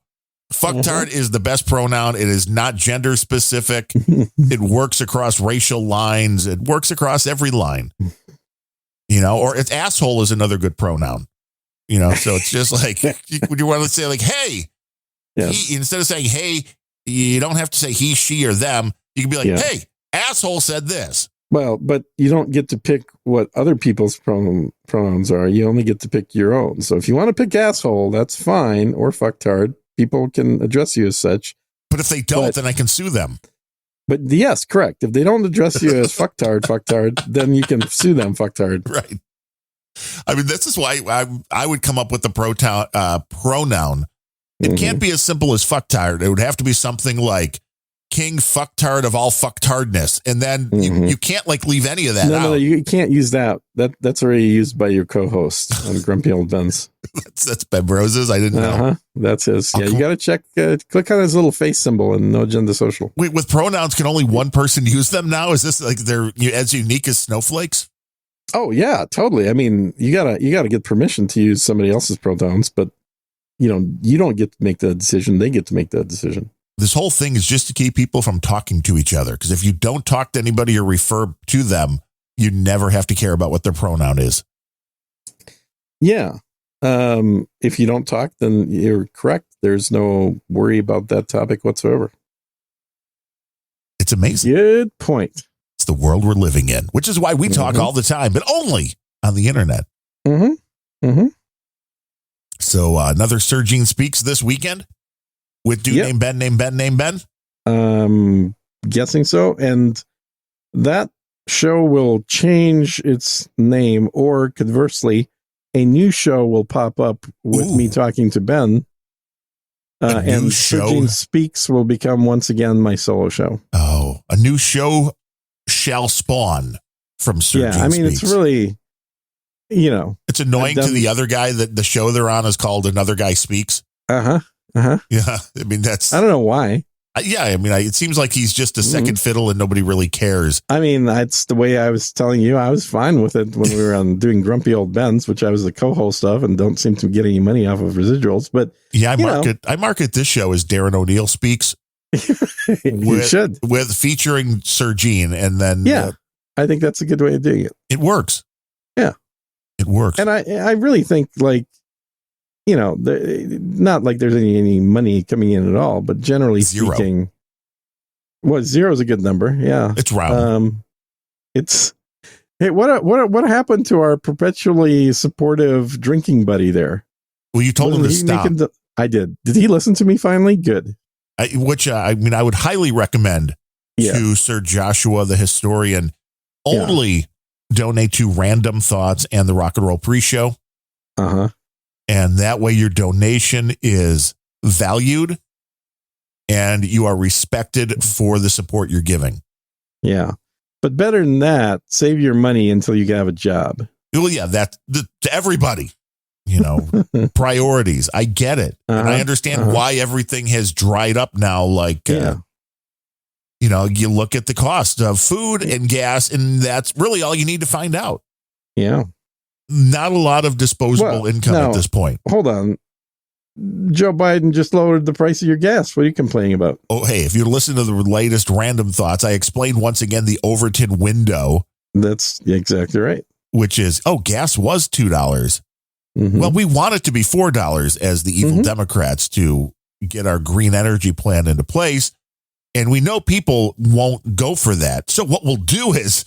Fucktard is the best pronoun. It is not gender specific. It works across racial lines. It works across every line. Or it's asshole is another good pronoun. So it's just like, would you want to say like, hey, he, instead of saying, hey, you don't have to say he, she, or them. You can be like, hey, asshole said this. Well, but you don't get to pick what other people's pronouns are. You only get to pick your own. So if you want to pick asshole, that's fine. Or fucktard. People can address you as such. But if they don't, then I can sue them. But yes, correct. If they don't address you as fucktard, then you can sue them fucktard. Right. I mean, this is why I would come up with the pronoun. It can't be as simple as fucktard. It would have to be something like king fucktard of all fucktardness. And then you can't like leave any of that out. No, you can't use that. That's already used by your co-host on Grumpy Old Ben's. that's Ben Rose's. I didn't know. That's his. Yeah, you got to check. Click on his little face symbol in No Agenda Social. Wait, with pronouns, can only one person use them now? Is this like they're as unique as snowflakes? Oh yeah, totally. I mean, you gotta get permission to use somebody else's pronouns, but you don't get to make the decision. They get to make that decision. This whole thing is just to keep people from talking to each other. Because if you don't talk to anybody or refer to them, you never have to care about what their pronoun is. Yeah. If you don't talk, then you're correct. There's no worry about that topic whatsoever. It's amazing. Good point. It's the world we're living in, which is why we talk all the time, but only on the internet. So another Sergine Speaks this weekend with dude named Ben. Guessing so. And that show will change its name, or conversely, a new show will pop up with me talking to Ben. And Sergine Speaks will become once again my solo show. Oh, a new show shall spawn from Sergine I mean, Speaks. It's really, it's annoying to the other guy that the show they're on is called Another Guy Speaks. Yeah. I mean, I don't know why. It seems like he's just a second fiddle and nobody really cares. I mean, that's the way I was telling you. I was fine with it when we were on doing Grumpy Old Ben's, which I was the co-host of and don't seem to get any money off of residuals. But yeah, I market this show as Darren O'Neill Speaks. With featuring Sergine, and then I think that's a good way of doing it. It works. It works. And I really think, like, you know, not like there's any money coming in at all, but generally speaking, zero is a good number. Yeah. It's round. Hey, what happened to our perpetually supportive drinking buddy there? Well, you told him to stop. I did. Did he listen to me finally? Good. I would highly recommend to Sir Joshua, the historian, only donate to Random Thoughts and the Rock and Roll Pre-Show. Uh-huh. And that way your donation is valued and you are respected for the support you're giving. Yeah. But better than that, save your money until you can have a job. Well, yeah, to everybody, you know, priorities. I get it. And I understand why everything has dried up now. Like, you know, you look at the cost of food and gas, and that's really all you need to find out. Yeah. Not a lot of disposable income at this point. Hold on. Joe Biden just lowered the price of your gas. What are you complaining about? Oh, hey, if you listen to the latest Random Thoughts, I explained once again the Overton window. That's exactly right. Which is, gas was $2. Mm-hmm. Well, we want it to be $4 as the evil Democrats to get our green energy plan into place. And we know people won't go for that. So what we'll do is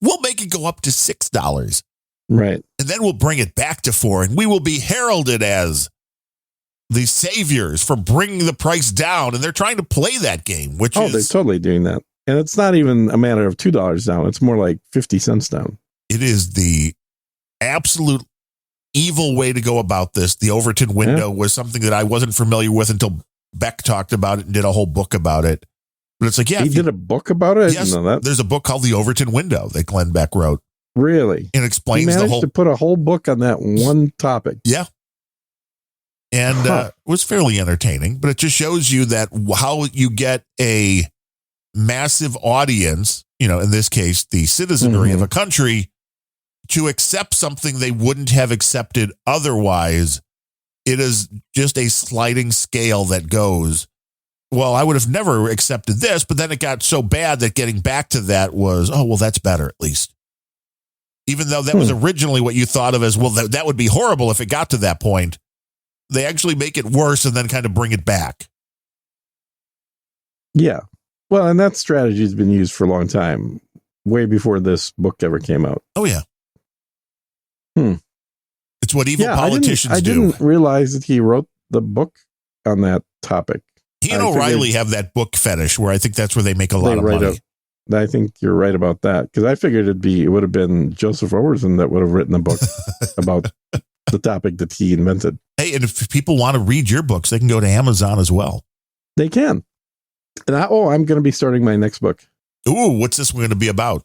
we'll make it go up to $6. Right. And then we'll bring it back to $4. And we will be heralded as the saviors for bringing the price down. And they're trying to play that game, which is... they're totally doing that. And it's not even a matter of $2 down. It's more like 50 cents down. It is the absolute evil way to go about this. The Overton window was something that I wasn't familiar with until Beck talked about it and did a whole book about it. But it's like, he did a book about it? Yes, I didn't know that. There's a book called The Overton Window that Glenn Beck wrote. Really? And explains he managed to put a whole book on that one topic. Yeah. And it was fairly entertaining, but it just shows you that how you get a massive audience, you know, in this case, the citizenry of a country, to accept something they wouldn't have accepted otherwise. It is just a sliding scale that goes, well, I would have never accepted this, but then it got so bad that getting back to that was, that's better at least. Even though that was originally what you thought of as, well, that would be horrible if it got to that point. They actually make it worse and then kind of bring it back. Yeah. Well, and that strategy has been used for a long time, way before this book ever came out. Oh, yeah. It's what evil politicians do. I didn't realize that he wrote the book on that topic. He and O'Reilly have that book fetish where I think that's where they make a lot of money. I think you're right about that, because I figured it would have been Joseph Overton that would have written a book about the topic that he invented. Hey, and if people want to read your books, they can go to Amazon as well. They can. And I'm going to be starting my next book. Ooh, what's this one going to be about?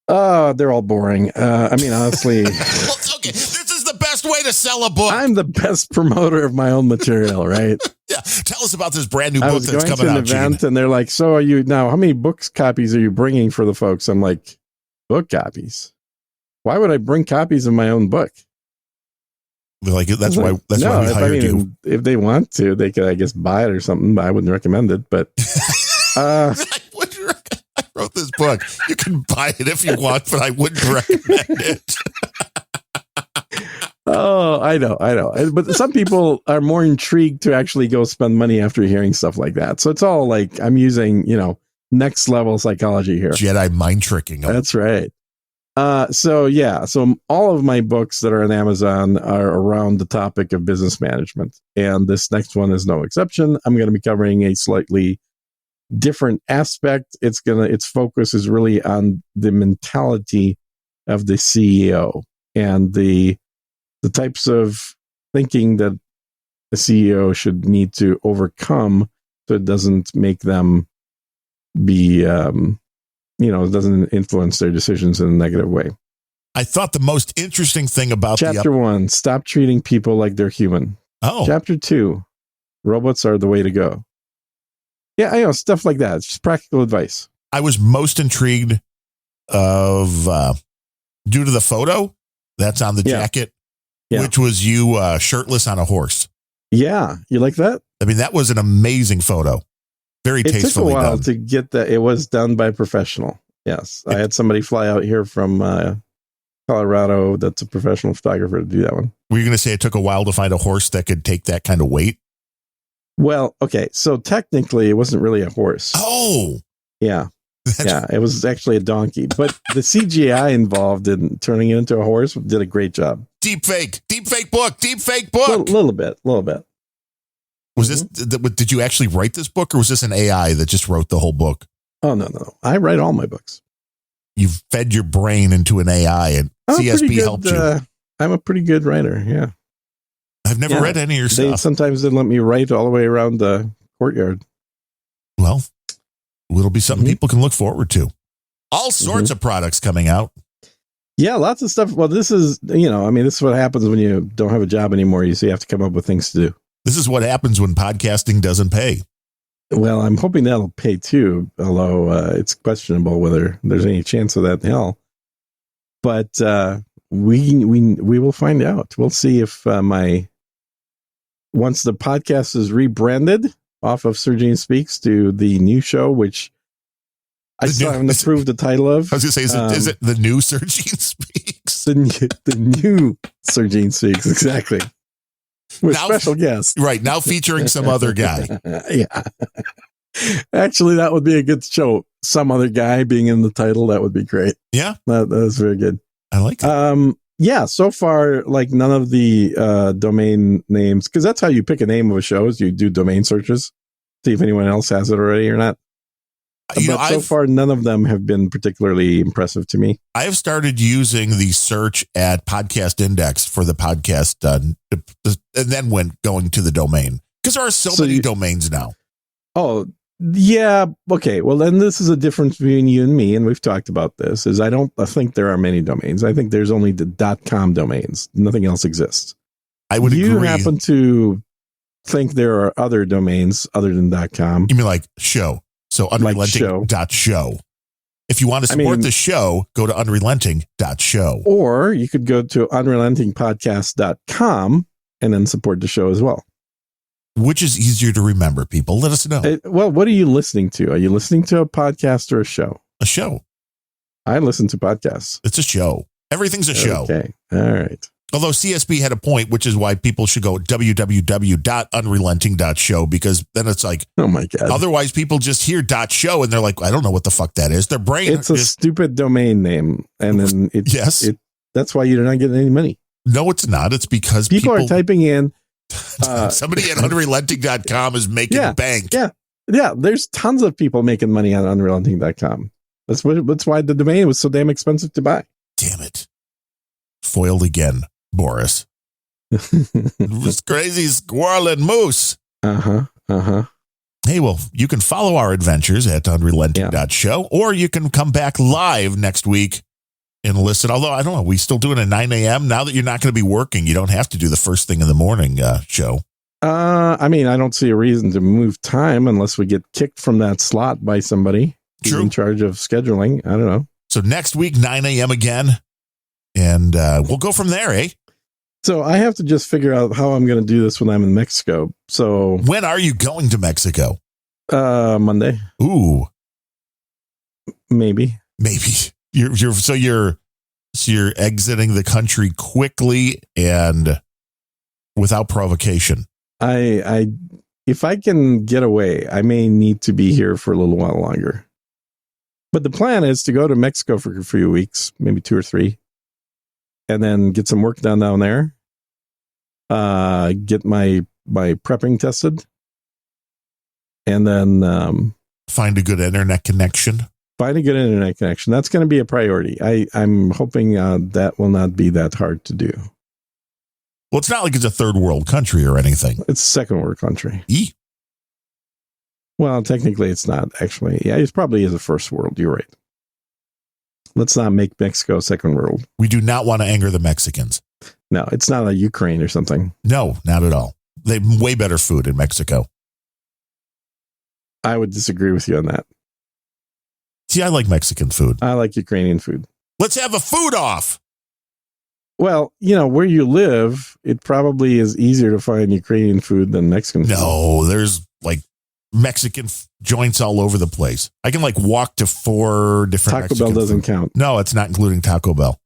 They're all boring. I mean, honestly. Okay, this is the best way to sell a book. I'm the best promoter of my own material, right? Yeah, tell us about this brand new book that's coming out. I was going to an event, and they're like, "So are you now? How many copies are you bringing for the folks?" I'm like, "Book copies? Why would I bring copies of my own book?" They're like, that's why we hired you. If they want to, they could, I guess, buy it or something. But I wouldn't recommend it. But I wrote this book. You can buy it if you want, but I wouldn't recommend it. Oh, I know. But some people are more intrigued to actually go spend money after hearing stuff like that. So it's all like I'm using, next level psychology here. Jedi mind tricking them. That's right. So all of my books that are on Amazon are around the topic of business management. And this next one is no exception. I'm going to be covering a slightly different aspect. Its focus is really on the mentality of the CEO and the types of thinking that a CEO should need to overcome so it doesn't make them be, it doesn't influence their decisions in a negative way. I thought the most interesting thing about Chapter 1, stop treating people like they're human. Oh. Chapter 2, robots are the way to go. Yeah, I know, stuff like that. It's just practical advice. I was most intrigued of, due to the photo that's on the jacket, which was you shirtless on a horse. Yeah, you like that? I mean, that was an amazing photo. Very tastefully done. It took a while to get that. It was done by a professional. Yes. I had somebody fly out here from Colorado. That's a professional photographer to do that one. Were you going to say it took a while to find a horse that could take that kind of weight? Well, okay. So technically, it wasn't really a horse. Oh, yeah. Yeah, it was actually a donkey. But the CGI involved in turning it into a horse did a great job. Deep fake book. A little bit. Was this, did you actually write this book, or was this an AI that just wrote the whole book? Oh, no. I write all my books. You've fed your brain into an AI, and CSB helped you. I'm a pretty good writer, yeah. I've never read any of your stuff. Sometimes they let me write all the way around the courtyard. Well, it'll be something people can look forward to. All sorts of products coming out. Yeah, lots of stuff. Well, this is, this is what happens when you don't have a job anymore. So you have to come up with things to do. This is what happens when podcasting doesn't pay. Well, I'm hoping that'll pay too, although it's questionable whether there's any chance of that in hell. But we will find out. We'll see if once the podcast is rebranded off of Sir Gene Speaks to the new show, which I still haven't approved the title of. I was going to say, is it the new Sir Gene Speaks? The new Sir Gene Speaks, exactly. With special guests. Right, now featuring some other guy. Yeah. Actually, that would be a good show. Some other guy being in the title, that would be great. Yeah. That was very good. I like it. Yeah, so far, like none of the domain names, because that's how you pick a name of a show, is you do domain searches, see if anyone else has it already or not. So far, none of them have been particularly impressive to me. I have started using the search at Podcast Index for the podcast, and then going to the domain, because there are so many domains now. Oh, yeah. Okay. Well, then this is a difference between you and me, and we've talked about this, is I think there are many domains. I think there's only the .com domains. Nothing else exists. I would agree. You happen to think there are other domains other than .com. You mean like show? So unrelenting.show. If you want to support the show, go to unrelenting.show. Or you could go to unrelentingpodcast.com and then support the show as well. Which is easier to remember, people? Let us know. Well, what are you listening to? Are you listening to a podcast or a show? A show. I listen to podcasts. It's a show. Everything's a show. Okay. All right. Although CSB had a point, which is why people should go www.unrelenting.show, because then it's like, oh my God. Otherwise, people just hear .show and they're like, I don't know what the fuck that is. Their brain. It's a stupid domain name. And then that's why you're not getting any money. No, it's not. It's because people are typing in. Somebody at unrelenting.com is making bank. Yeah. Yeah. There's tons of people making money on unrelenting.com. That's why the domain was so damn expensive to buy. Damn it. Foiled again, Boris. This crazy squirrel and moose. Hey, well, you can follow our adventures at unrelenting.show, or you can come back live next week and listen. Although, I don't know, we still doing a 9 a.m. Now that you're not going to be working, you don't have to do the first thing in the morning show. I don't see a reason to move time unless we get kicked from that slot by somebody who's in charge of scheduling. I don't know. So next week, 9 a.m. again, and we'll go from there, eh? So I have to just figure out how I'm going to do this when I'm in Mexico. So when are you going to Mexico? Monday. Ooh. Maybe. You're exiting the country quickly and without provocation. If I can get away, I may need to be here for a little while longer. But the plan is to go to Mexico for a few weeks, maybe 2 or 3, and then get some work done down there. Get my prepping tested, and then find a good internet connection. That's going to be a priority. I'm hoping that will not be that hard to do. Well, it's not like it's a third world country or anything. It's a second world country. Well, technically it's not, actually. Yeah, it probably is a first world. You're right. Let's not make Mexico second world. We do not want to anger the Mexicans. No, it's not like Ukraine or something. No, not at all. They have way better food in Mexico. I would disagree with you on that. See, I like Mexican food. I like Ukrainian food. Let's have a food off. Well, where you live, it probably is easier to find Ukrainian food than Mexican food. No, there's like Mexican joints all over the place. I can walk to 4 different Taco Bell doesn't count. No, it's not including Taco Bell.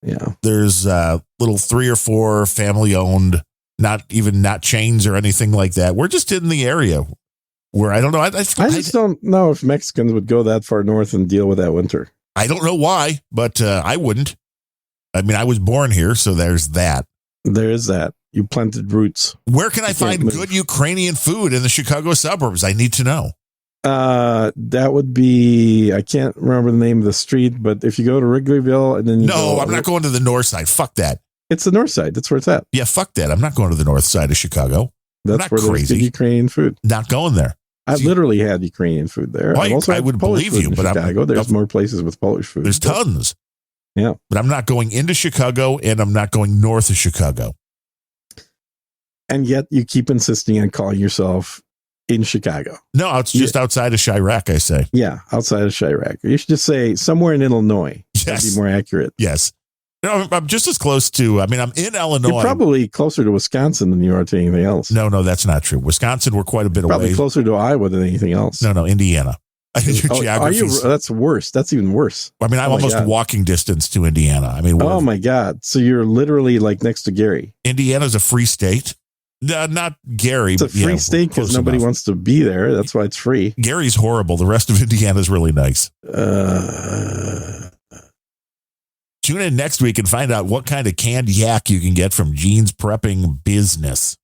Yeah. There's little 3 or 4 family owned, not chains or anything like that. We're just in the area where I don't know. I just don't know if Mexicans would go that far north and deal with that winter. I don't know why, but I wouldn't. I mean, I was born here, so there's that. There is that. You planted roots. Where can I find good Ukrainian food in the Chicago suburbs? I need to know. That would be, I can't remember the name of the street, but if you go to Wrigleyville and then I'm not going to the north side. Fuck that. It's the north side. That's where it's at. Yeah, fuck that. I'm not going to the north side of Chicago. That's where there's good Ukrainian food. Not going there. I've literally had Ukrainian food there. Well, I would believe you, but Chicago. There's more places with Polish food. There's tons. Yeah. But I'm not going into Chicago, and I'm not going north of Chicago. And yet you keep insisting on calling yourself in Chicago. No, it's just outside of Chirac, I say. Yeah, outside of Chirac. You should just say somewhere in Illinois. Yes. That'd be more accurate. Yes. No, I'm just as close to, I'm in Illinois. You're probably closer to Wisconsin than you are to anything else. No, that's not true. Wisconsin, we're quite a bit probably away. Closer to Iowa than anything else. No, Indiana. That's worse. That's even worse. I mean, I'm almost walking distance to Indiana. I mean, oh my God. So you're literally like next to Gary. Indiana's a free state. No, not Gary. It's a free state because nobody wants to be there. That's why it's free. Gary's horrible. The rest of Indiana's really nice. Tune in next week and find out what kind of canned yak you can get from Gene's Prepping Business.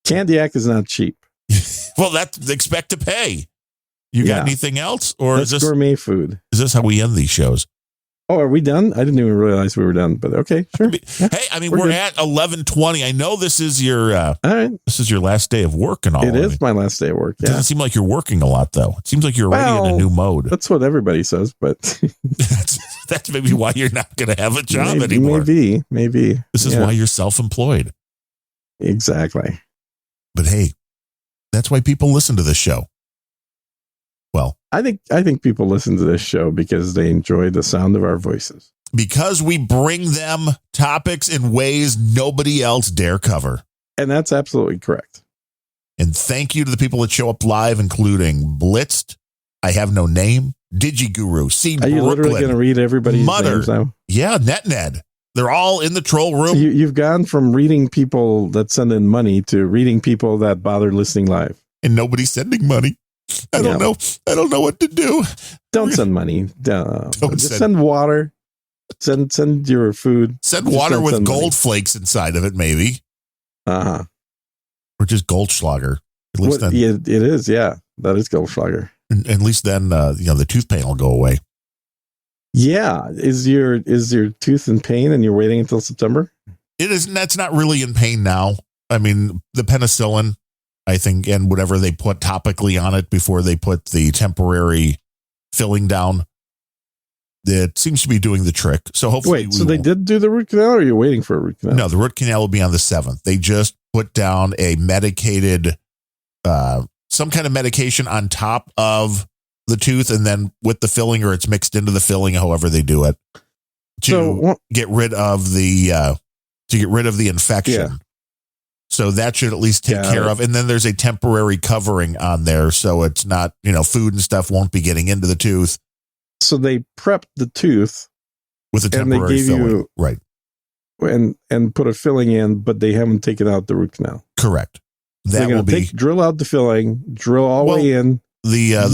Canned yak is not cheap. Well, expect to pay. You got anything else? Or that's gourmet food. Is this how we end these shows? Oh, are we done? I didn't even realize we were done, but okay, sure. Hey, I mean, we're at 11:20. I know this is your all right. This is your last day of work and all. It is my last day of work. It doesn't seem like you're working a lot, though. It seems like you're already in a new mode. That's what everybody says, but that's maybe why you're not going to have a job anymore. Maybe. This is why you're self-employed. Exactly. But hey, that's why people listen to this show. Well, I think people listen to this show because they enjoy the sound of our voices. Because we bring them topics in ways nobody else dare cover. And that's absolutely correct. And thank you to the people that show up live, including Blitzed, I Have No Name, DigiGuru, C. Are you literally going to read everybody's names now? Yeah, NetNed. They're all in the troll room. So you've gone from reading people that send in money to reading people that bother listening live. And nobody's sending money. I don't know. I don't know what to do. Don't send money. Just send water. Send your food. Send water with gold flakes inside of it, maybe. Uh-huh. Or just Goldschlager. At least then, it is. Yeah, that is Goldschlager. And at least then, the tooth pain will go away. Yeah. Is your tooth in pain and you're waiting until September? It is. That's not really in pain now. I mean, the penicillin, I think, and whatever they put topically on it before they put the temporary filling down, that seems to be doing the trick. So hopefully, they did do the root canal, or are you waiting for a root canal? No, the root canal will be on the 7th. They just put down a medicated, some kind of medication on top of the tooth, and then with the filling, or it's mixed into the filling, however they do it, to get rid of the infection. Yeah. So that should at least take care of. And then there's a temporary covering on there. So it's not, food and stuff won't be getting into the tooth. So they prepped the tooth with a temporary filling. Right. And put a filling in, but they haven't taken out the root canal. Correct. That will be drill out the filling, drill all the way in. Yeah,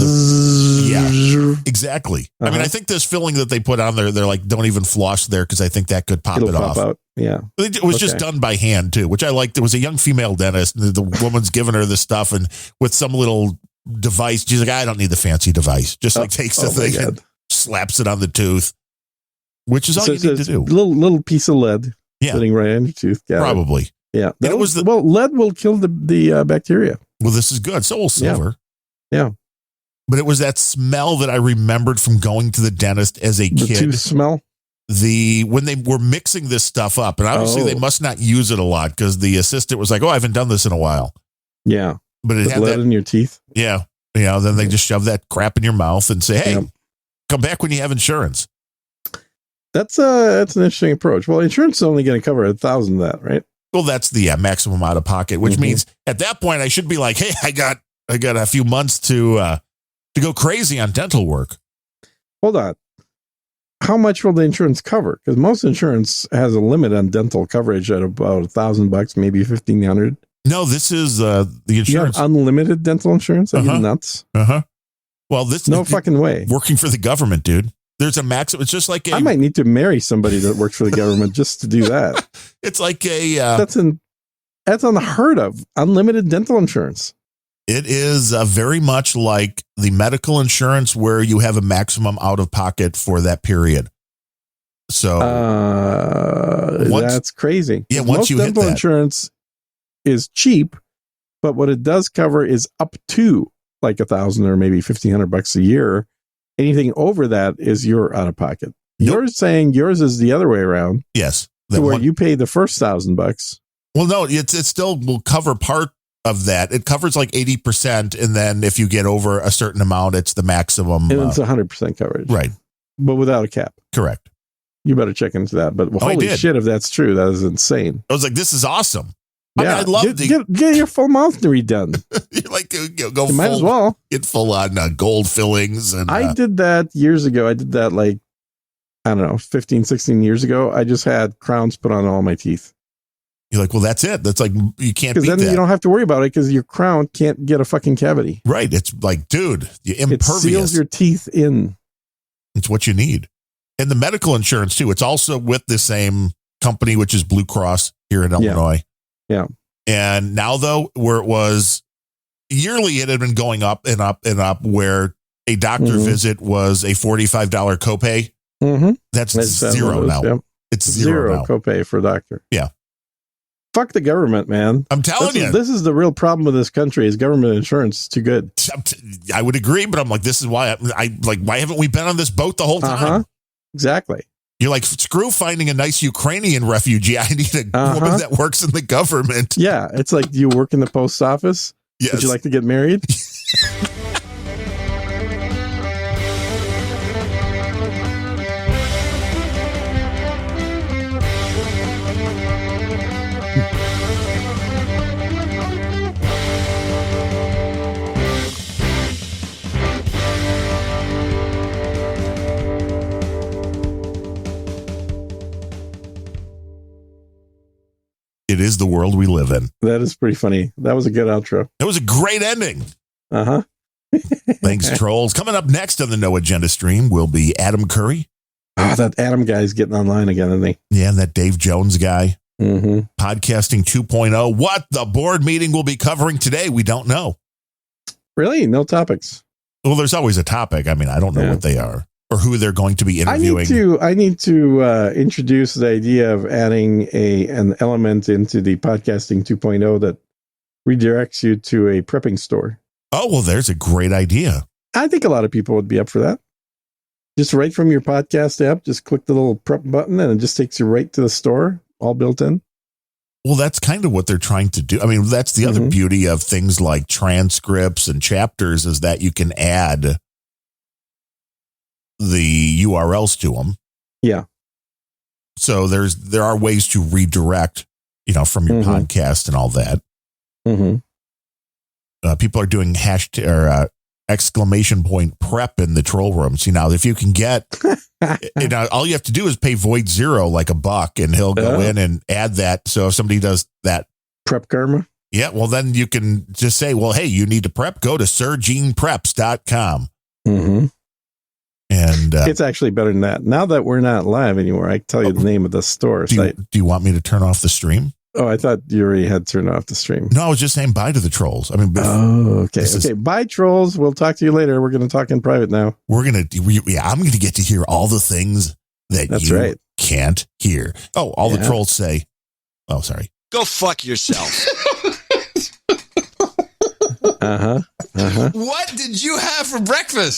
exactly. Uh-huh. I mean, I think this filling that they put on there, they're like, don't even floss there because I think that could pop it off. Out. Yeah. It was just done by hand too, which I liked. There was a young female dentist. The woman's giving her this stuff, and with some little device, she's like, I don't need the fancy device. Just takes the thing and slaps it on the tooth, which is all you need to do. Little piece of lead sitting right on your tooth. Probably. Yeah. Lead will kill the bacteria. Well, this is good. So will silver. Yeah. But it was that smell that I remembered from going to the dentist as a kid. The tooth smell? When they were mixing this stuff up, and obviously they must not use it a lot because the assistant was like, I haven't done this in a while. Yeah. But it had lead in your teeth. Yeah. Then they just shove that crap in your mouth and say, hey, come back when you have insurance. That's an interesting approach. Well, insurance is only going to cover 1,000 of that, right? Well, that's the maximum out of pocket, which means at that point I should be like, hey, I got a few months to go crazy on dental work. Hold on. how much will the insurance cover? Because most insurance has a limit on dental coverage at about $1,000, maybe $1,500. No, this is the insurance. You have unlimited dental insurance? Are you nuts? Well, this no fucking way. Working for the government, dude. There's a maximum. It's just like I might need to marry somebody that works for the government just to do that. It's like a that's unheard of. Unlimited dental insurance. It is very much like the medical insurance where you have a maximum out of pocket for that period. So that's crazy. Yeah, once you hit that, dental insurance is cheap, but what it does cover is up to like $1,000 or maybe $1,500 a year. Anything over that is your out of pocket. Nope. You're saying yours is the other way around. Yes, where you pay the first $1,000. Well, no, it still will cover part of that. It covers like 80%, and then if you get over a certain amount, it's the maximum. And it's 100% coverage, right? But without a cap. Correct. You better check into that. But holy shit, if that's true, that is insane. I was like, this is awesome. Yeah, I love get your full mouth redone. You're like, go. You might as well get full on gold fillings. And I did that years ago. I did that like, I don't know, 15, 16 years ago. I just had crowns put on all my teeth. You're like, well, that's it. That's like, you can't beat that. Then you don't have to worry about it because your crown can't get a fucking cavity. Right. It's like, dude, you're impervious. It seals your teeth in. It's what you need. And the medical insurance too. It's also with the same company, which is Blue Cross here in Illinois. Yeah. And now though, where it was yearly, it had been going up and up and up, where a doctor visit was a $45 copay. That's zero now. Yep. It's zero now. Copay for a doctor. Yeah. Fuck the government, man. I'm telling you. This is the real problem with this country is government insurance is too good. I would agree, but I'm like, this is why I like, why haven't we been on this boat the whole time? Exactly. You're like, screw finding a nice Ukrainian refugee. I need a woman that works in the government. Yeah. It's like, do you work in the post office? Yes. Would you like to get married? It is the world we live in. That is pretty funny. That was a good outro. It was a great ending. Thanks, trolls. Coming up next on the No Agenda stream will be Adam Curry. Oh, that Adam guy's getting online again, isn't he? Yeah, and that Dave Jones guy. Podcasting 2.0. What the board meeting will be covering today, we don't know. Really? No topics? Well, there's always a topic. I mean, I don't know what they are or who they're going to be interviewing. I need to introduce the idea of adding an element into the Podcasting 2.0 that redirects you to a prepping store. Oh, well, there's a great idea. I think a lot of people would be up for that. Just right from your podcast app, just click the little prep button and it just takes you right to the store, all built in. Well, that's kind of what they're trying to do. I mean, that's the other beauty of things like transcripts and chapters is that you can add the URLs to them. Yeah. So there are ways to redirect, from your podcast and all that. People are doing exclamation point prep in the troll room. See, now if you can get, all you have to do is pay Void Zero like $1 and he'll go in and add that. So if somebody does that prep karma. Yeah. Well, then you can just say, well, hey, you need to prep, go to SirGenePreps.com. And it's actually better than that. Now that we're not live anymore, I can tell you the name of the store site. Do you want me to turn off the stream? Oh, I thought you already had turned off the stream. No, I was just saying bye to the trolls. I mean, okay. Bye, trolls. We'll talk to you later. We're going to talk in private now. I'm going to get to hear all the things that you can't hear. Oh, all the trolls say, oh, sorry. Go fuck yourself. What did you have for breakfast?